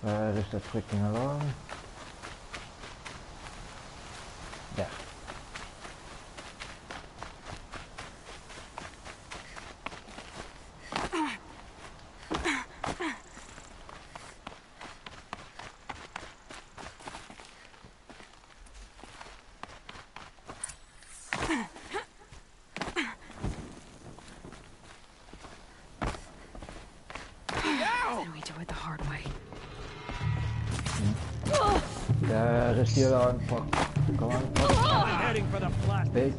Where is that freaking alarm? There. There is the alarm. Fuck. Come on. Fuck. I'm heading for the flat. Bitch.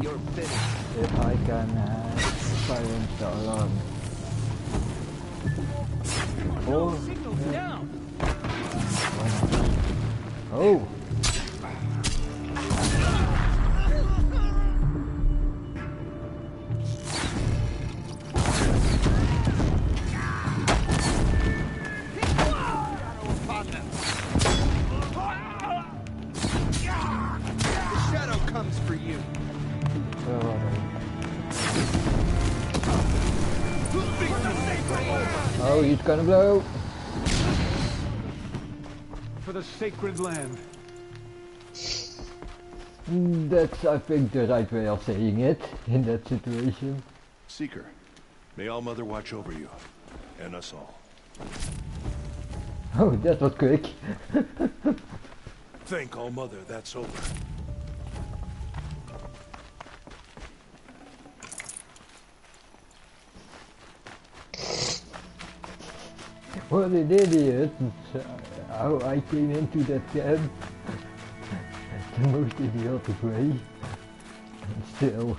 You're finished. If I can silence the alarm. Oh. Down. Oh. Oh, he's gonna blow. For the sacred land. That's, I think, the right way of saying it in that situation. Seeker, may All-Mother watch over you, and us all. Oh, that was quick. Thank All-Mother, that's over. What an idiot! How I came into that camp. The most idiotic way. And still.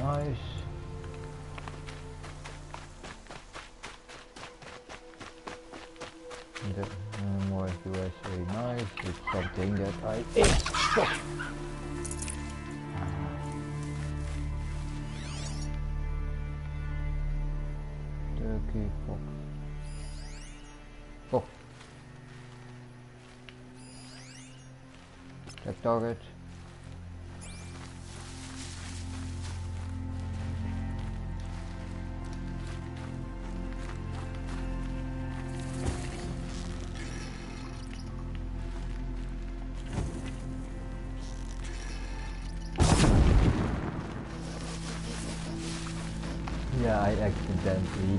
Nice. The more USA nice, it's something that I ate. Turkey fox. Oh. Check target. Yeah, I accidentally.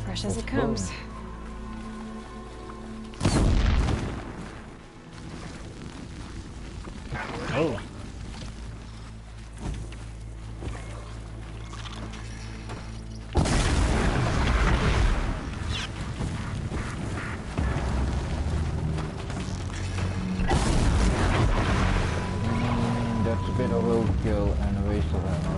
Fresh as it comes. Oh. That's a bit of overkill and a waste of ammo.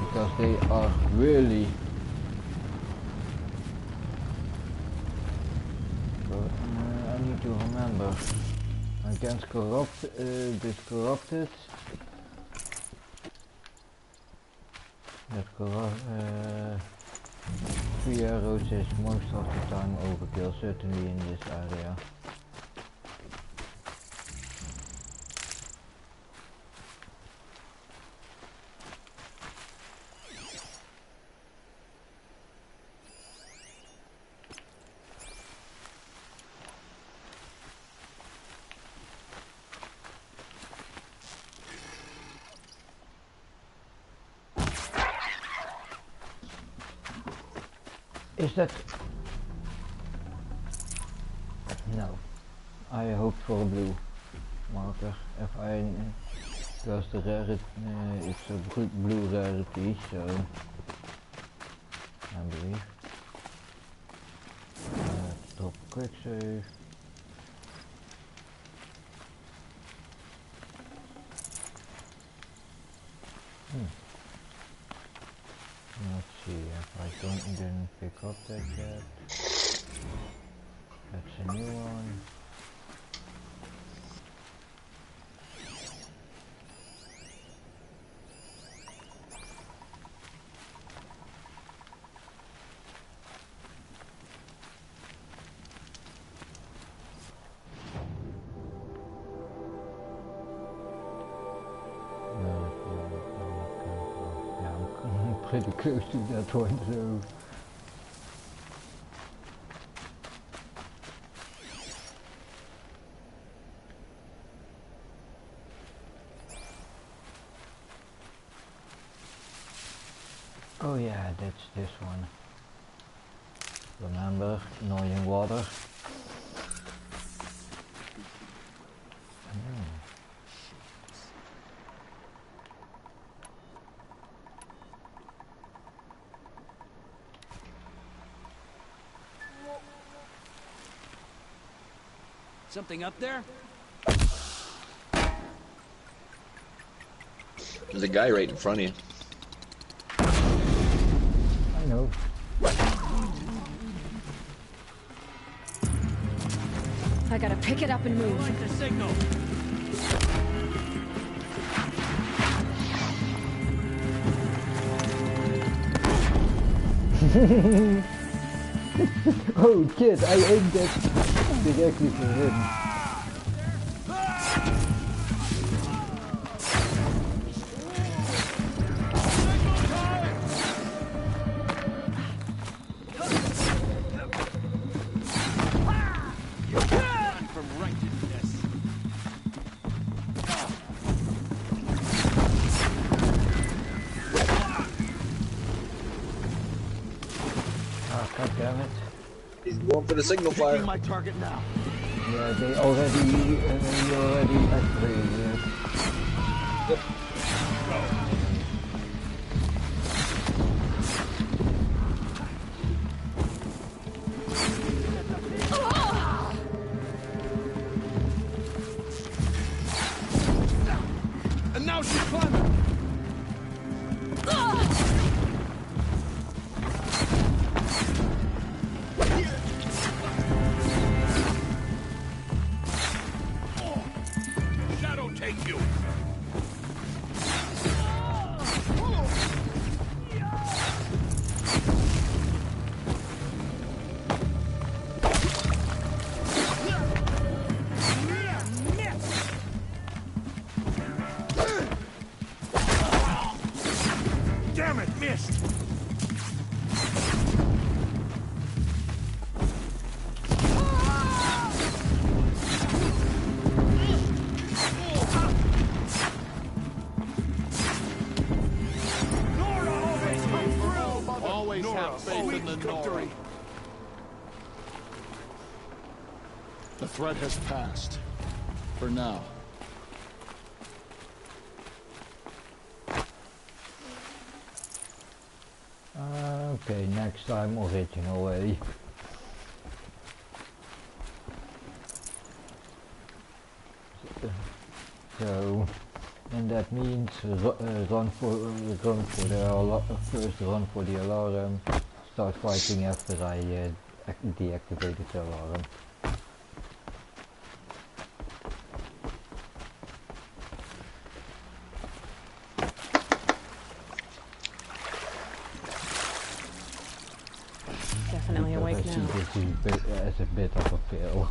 Because they are really I need to remember against this corrupted That free arrows is most of the time overkill, certainly in this area. Is that... No. I hoped for a blue marker. Because the rarity, it's a blue rarity, so... I believe. Drop quick save. Let's see if I didn't pick up that yet. That's a new one. Pretty close to that one, so... Oh yeah, that's this one. Remember, annoying water. Something up there? There's a guy right in front of you. I know. I gotta pick it up and move. Like the signal. Oh shit, I aimed that directly for him. God damn it. He's going for the signal fire. My target now. Yeah, they already activated it. Yep. And now she's climbing. Take you. Damn it, missed. The threat has passed. For now. Okay, next time original way. So, and that means run for the first run for the alarm. Start fighting after I deactivated the alarm. as a bit of a fail.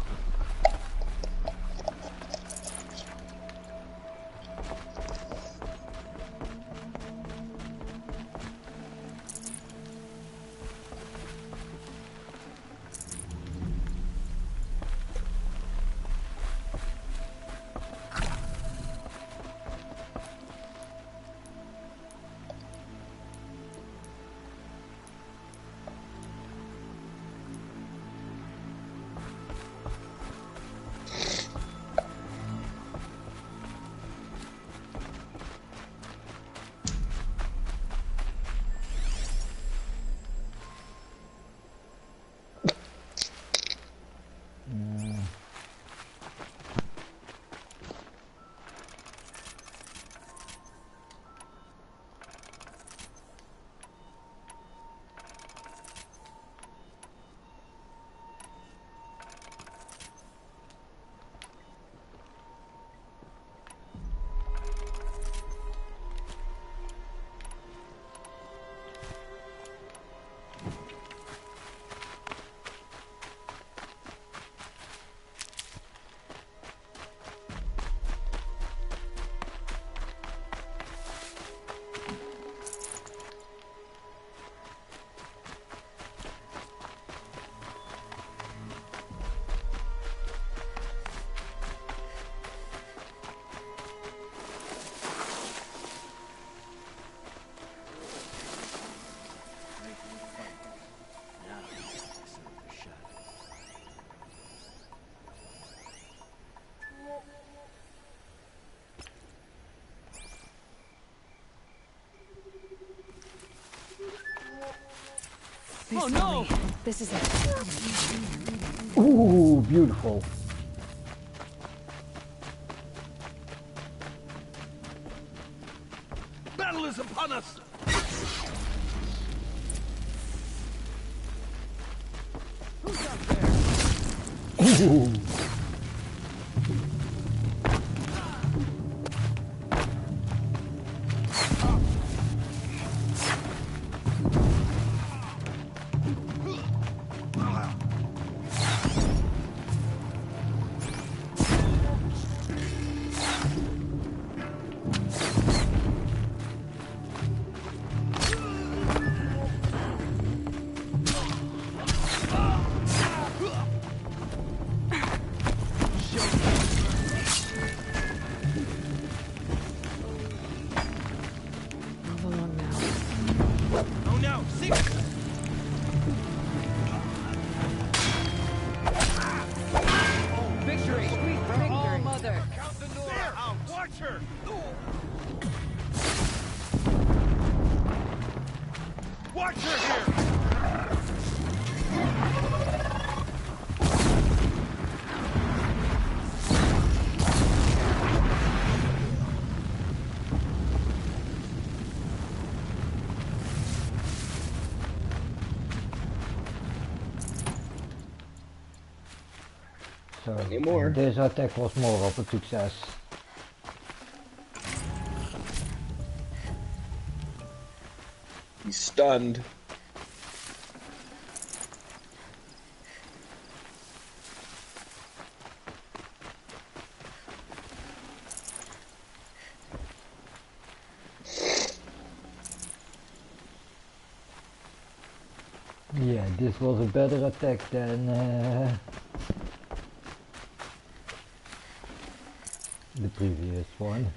Oh no! This is it. Ooh, beautiful. Battle is upon us! Who's up there? Ooh. So this attack was more of a success. He's stunned. Yeah, this was a better attack than the previous one.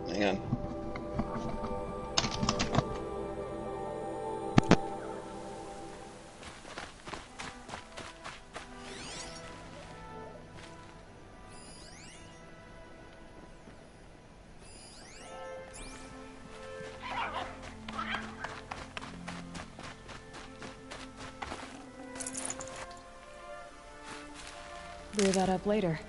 Hang on. clear that up later.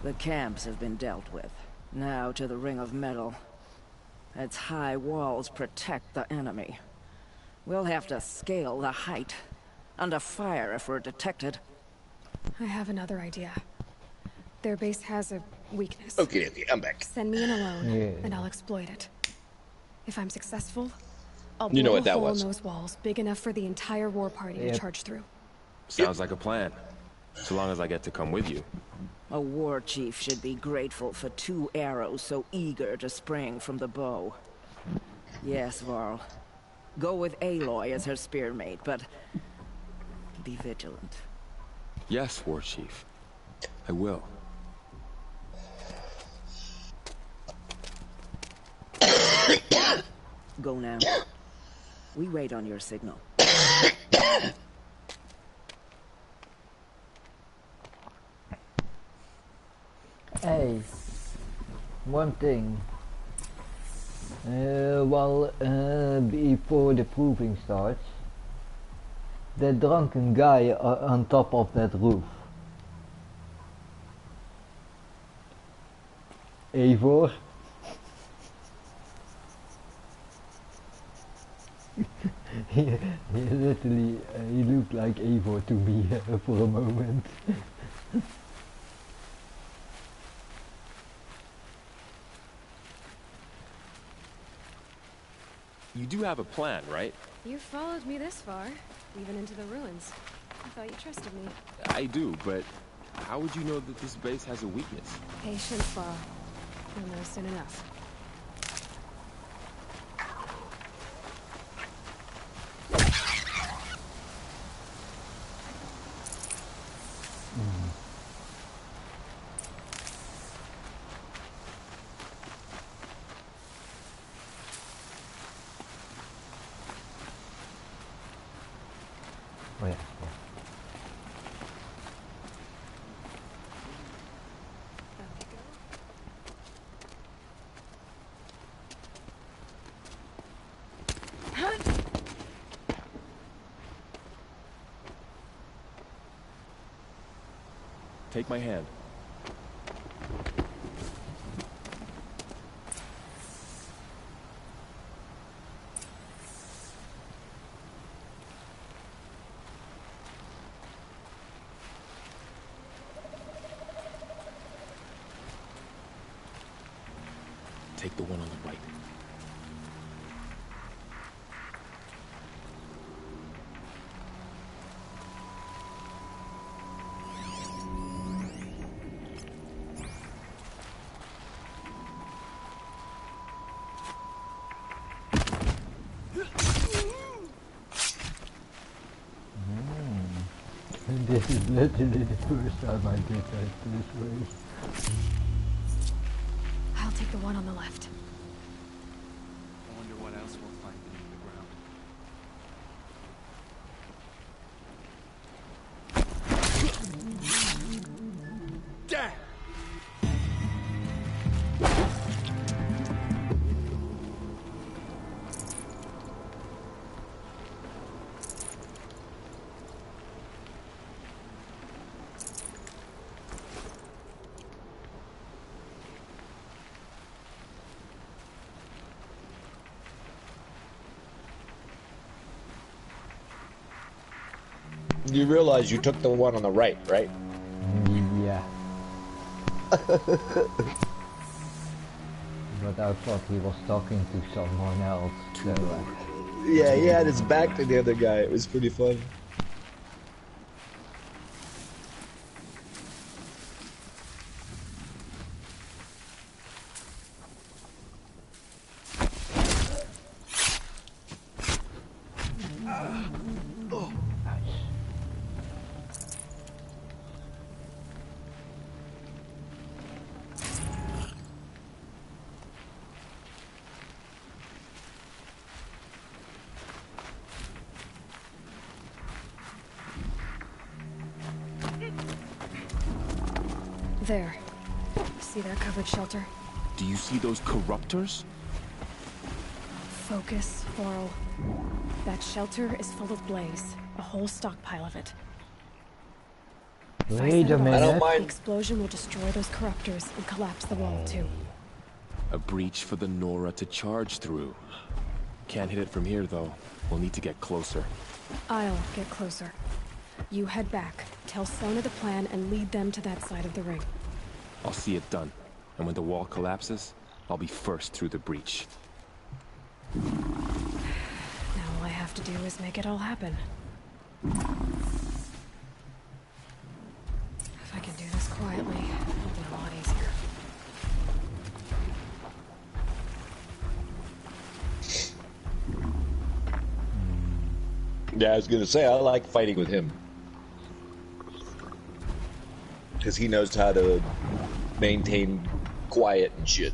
The camps have been dealt with. Now to the Ring of Metal. Its high walls protect the enemy. We'll have to scale the height. Under fire if we're detected. I have another idea. Their base has a weakness. Okay, I'm back. Send me in alone, Yeah. and I'll exploit it. If I'm successful, I'll You know blow what that a hole was. in those walls big enough for the entire war party to charge through. Sounds like a plan. So long as I get to come with you. A war chief should be grateful for 2 arrows so eager to spring from the bow. Yes, Varl. Go with Aloy as her spearmate, but be vigilant. Yes, War Chief. I will. Go now. We wait on your signal. Hey, one thing. Before the proving starts, that drunken guy on top of that roof. Eivor. he literally, he looked like Eivor to me for a moment. You do have a plan, right? You followed me this far, even into the ruins. I thought you trusted me. I do, but how would you know that this base has a weakness? Patience, Varl. You'll know soon enough. Oh yeah, Take my hand. Take the one on the right. This is literally the first time I did that this way. I'll take the one on the left. I wonder what else we'll find beneath the ground. Damn! You realize you took the one on the right, right? Yeah. But I thought he was talking to someone else. So, yeah, he had his back to the other guy. It was pretty fun. There. See their covered shelter? Do you see those corruptors? Focus, Laurel. That shelter is full of blaze. A whole stockpile of it. Wait a minute. I don't mind. The explosion will destroy those corruptors and collapse the wall, too. A breach for the Nora to charge through. Can't hit it from here, though. We'll need to get closer. I'll get closer. You head back, tell Sona the plan, and lead them to that side of the ring. I'll see it done. And when the wall collapses, I'll be first through the breach. Now all I have to do is make it all happen. If I can do this quietly, it'll be a lot easier. Yeah, I was gonna say, I like fighting with him. Because he knows how to maintain quiet and shit.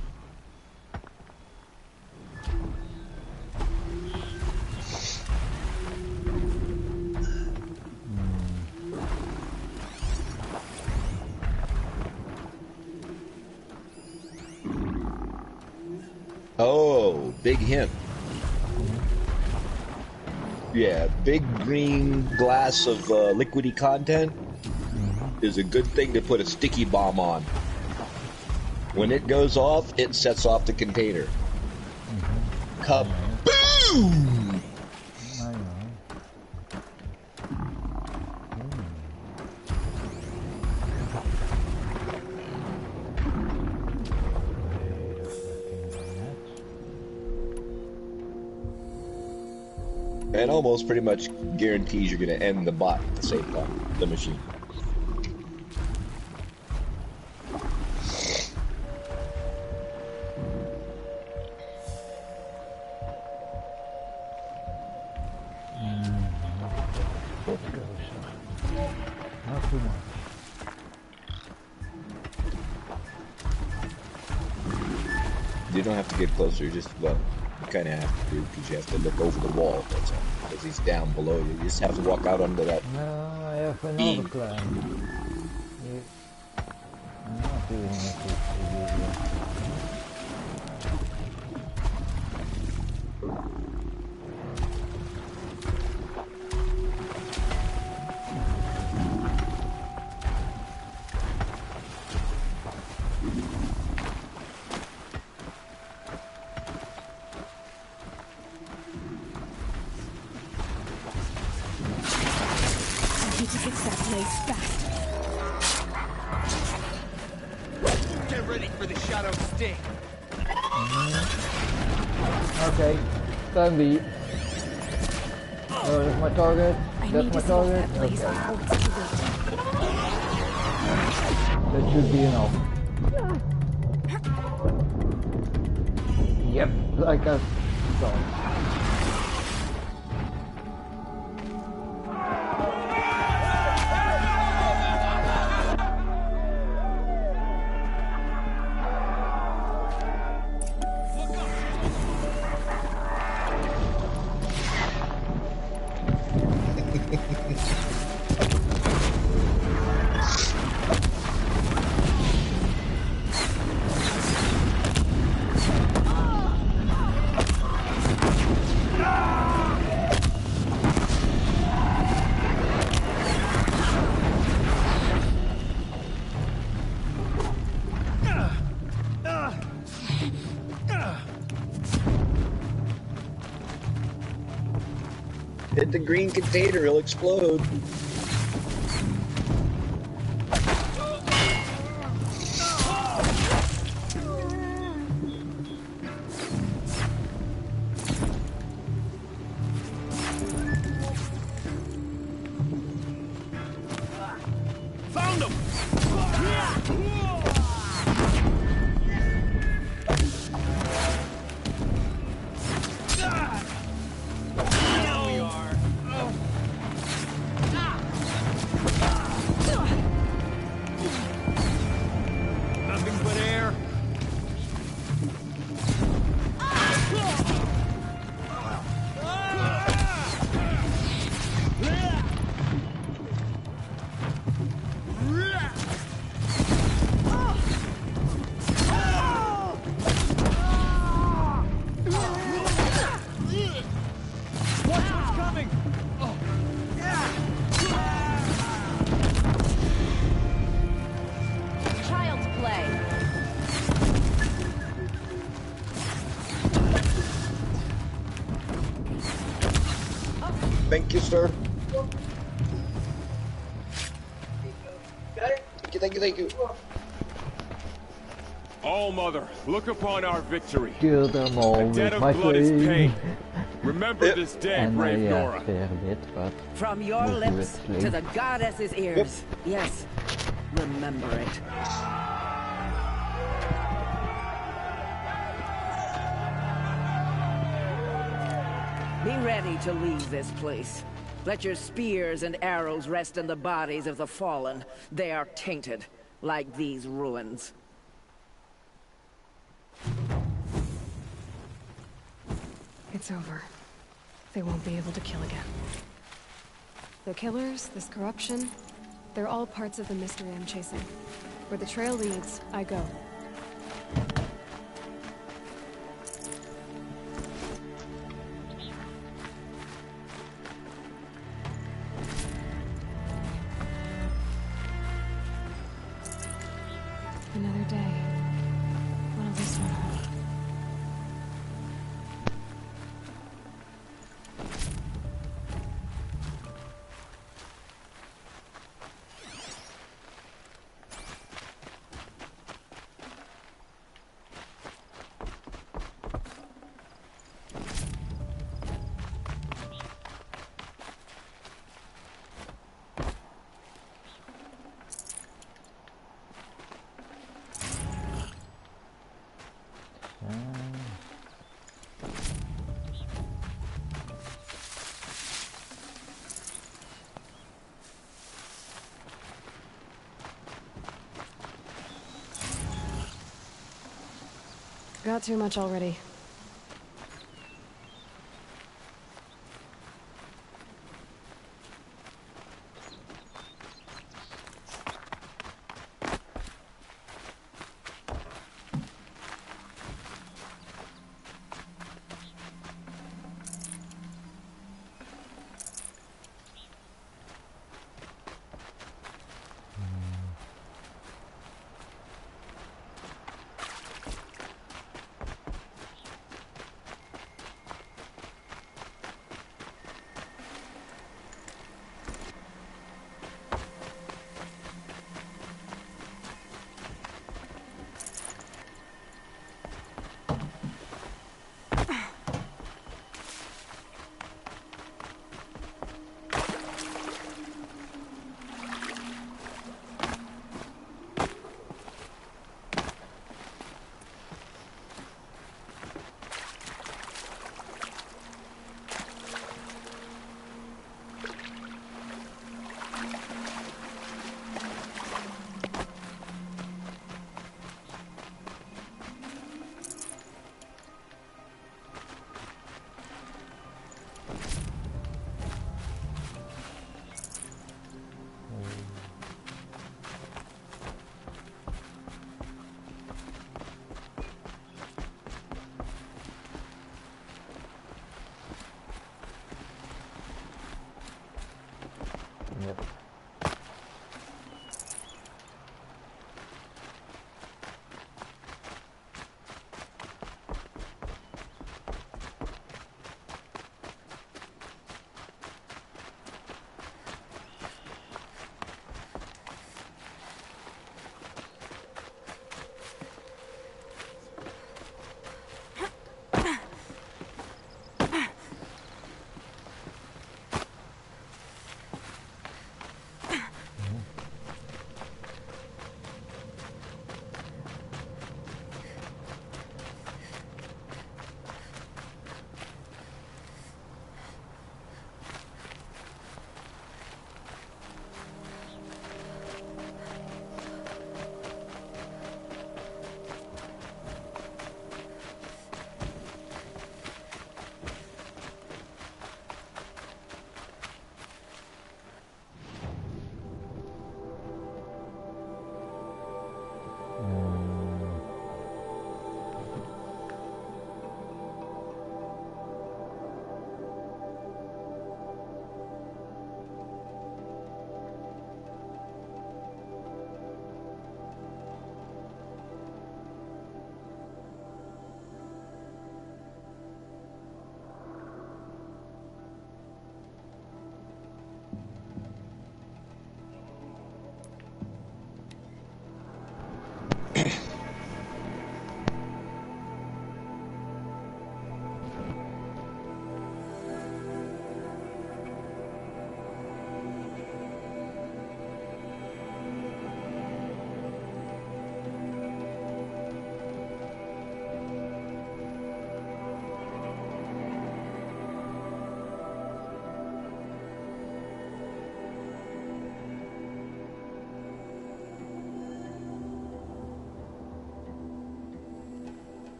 Oh, big hint. Yeah, big green glass of liquidy content is a good thing to put a sticky bomb on. When it goes off, it sets off the container. Kaboom! I know. And almost pretty much guarantees you're going to end the bot at the same time, the machine. Not too much. You don't have to get closer, just, well, you kind of have to do, because you have to look over the wall, that's all. Because he's down below you. You just have to walk out under that. No, I have another plan. I'm not doing it as usual. Okay, plan B. Oh, that's my target. That's my target. Okay. That should be enough. Yep, like I thought. Hit the green container, it'll explode. Found him! There we are. Nothing but air. Watch what's coming! Child's play. Thank you, sir. Thank you, thank you. All Mother, look upon our victory. Kill them all A debt with of my blood is flame. paid. Remember this day, And brave yeah, Nora. fair bit, but From your mostly with lips flame. to the goddess's ears. Yes, remember it. Be ready to leave this place. Let your spears and arrows rest in the bodies of the fallen. They are tainted, like these ruins. It's over. They won't be able to kill again. The killers, this corruption, they're all parts of the mystery I'm chasing. Where the trail leads, I go. Another day. What'll this one hold? Got too much already.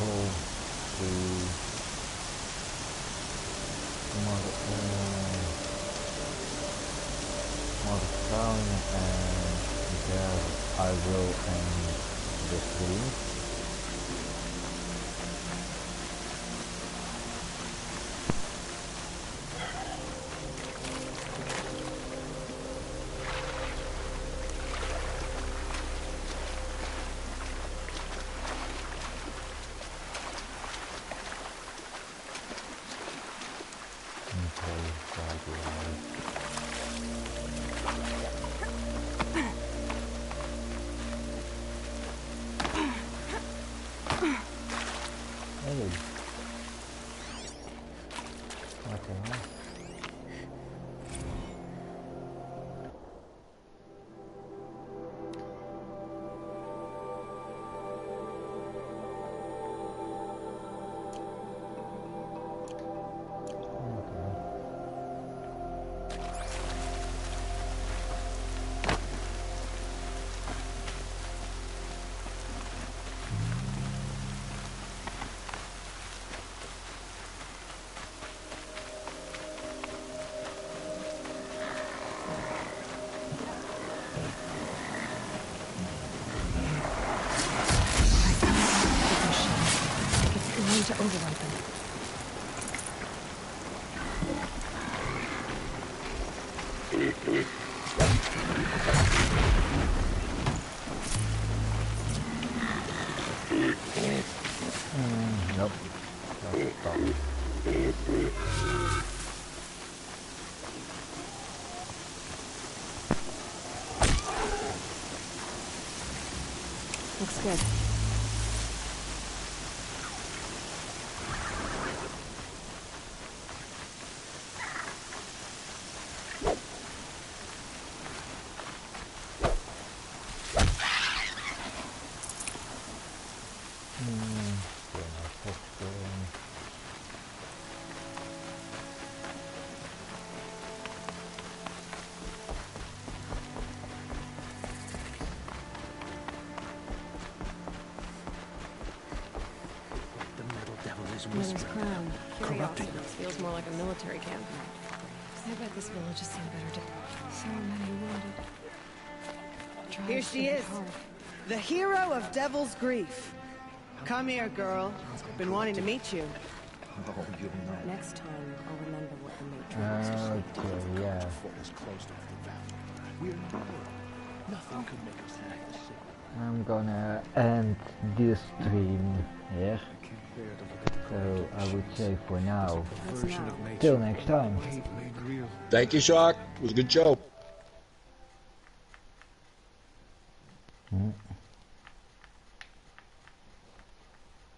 travel to Mortown, and there I will end the stream. To override them. Nope. Looks good. Miller's crown. Corrupting. Feels more like a military camp. I bet this village has seen better days. So many wounded. Here she is, the hero of Devil's Grief. Come here, girl. Been wanting to meet you. Next time, I'll remember what the matron Okay, yeah. Nothing could make us act the same. I'm gonna end this stream here. So I would say for now, till next time. Thank you, Shock. It was a good show.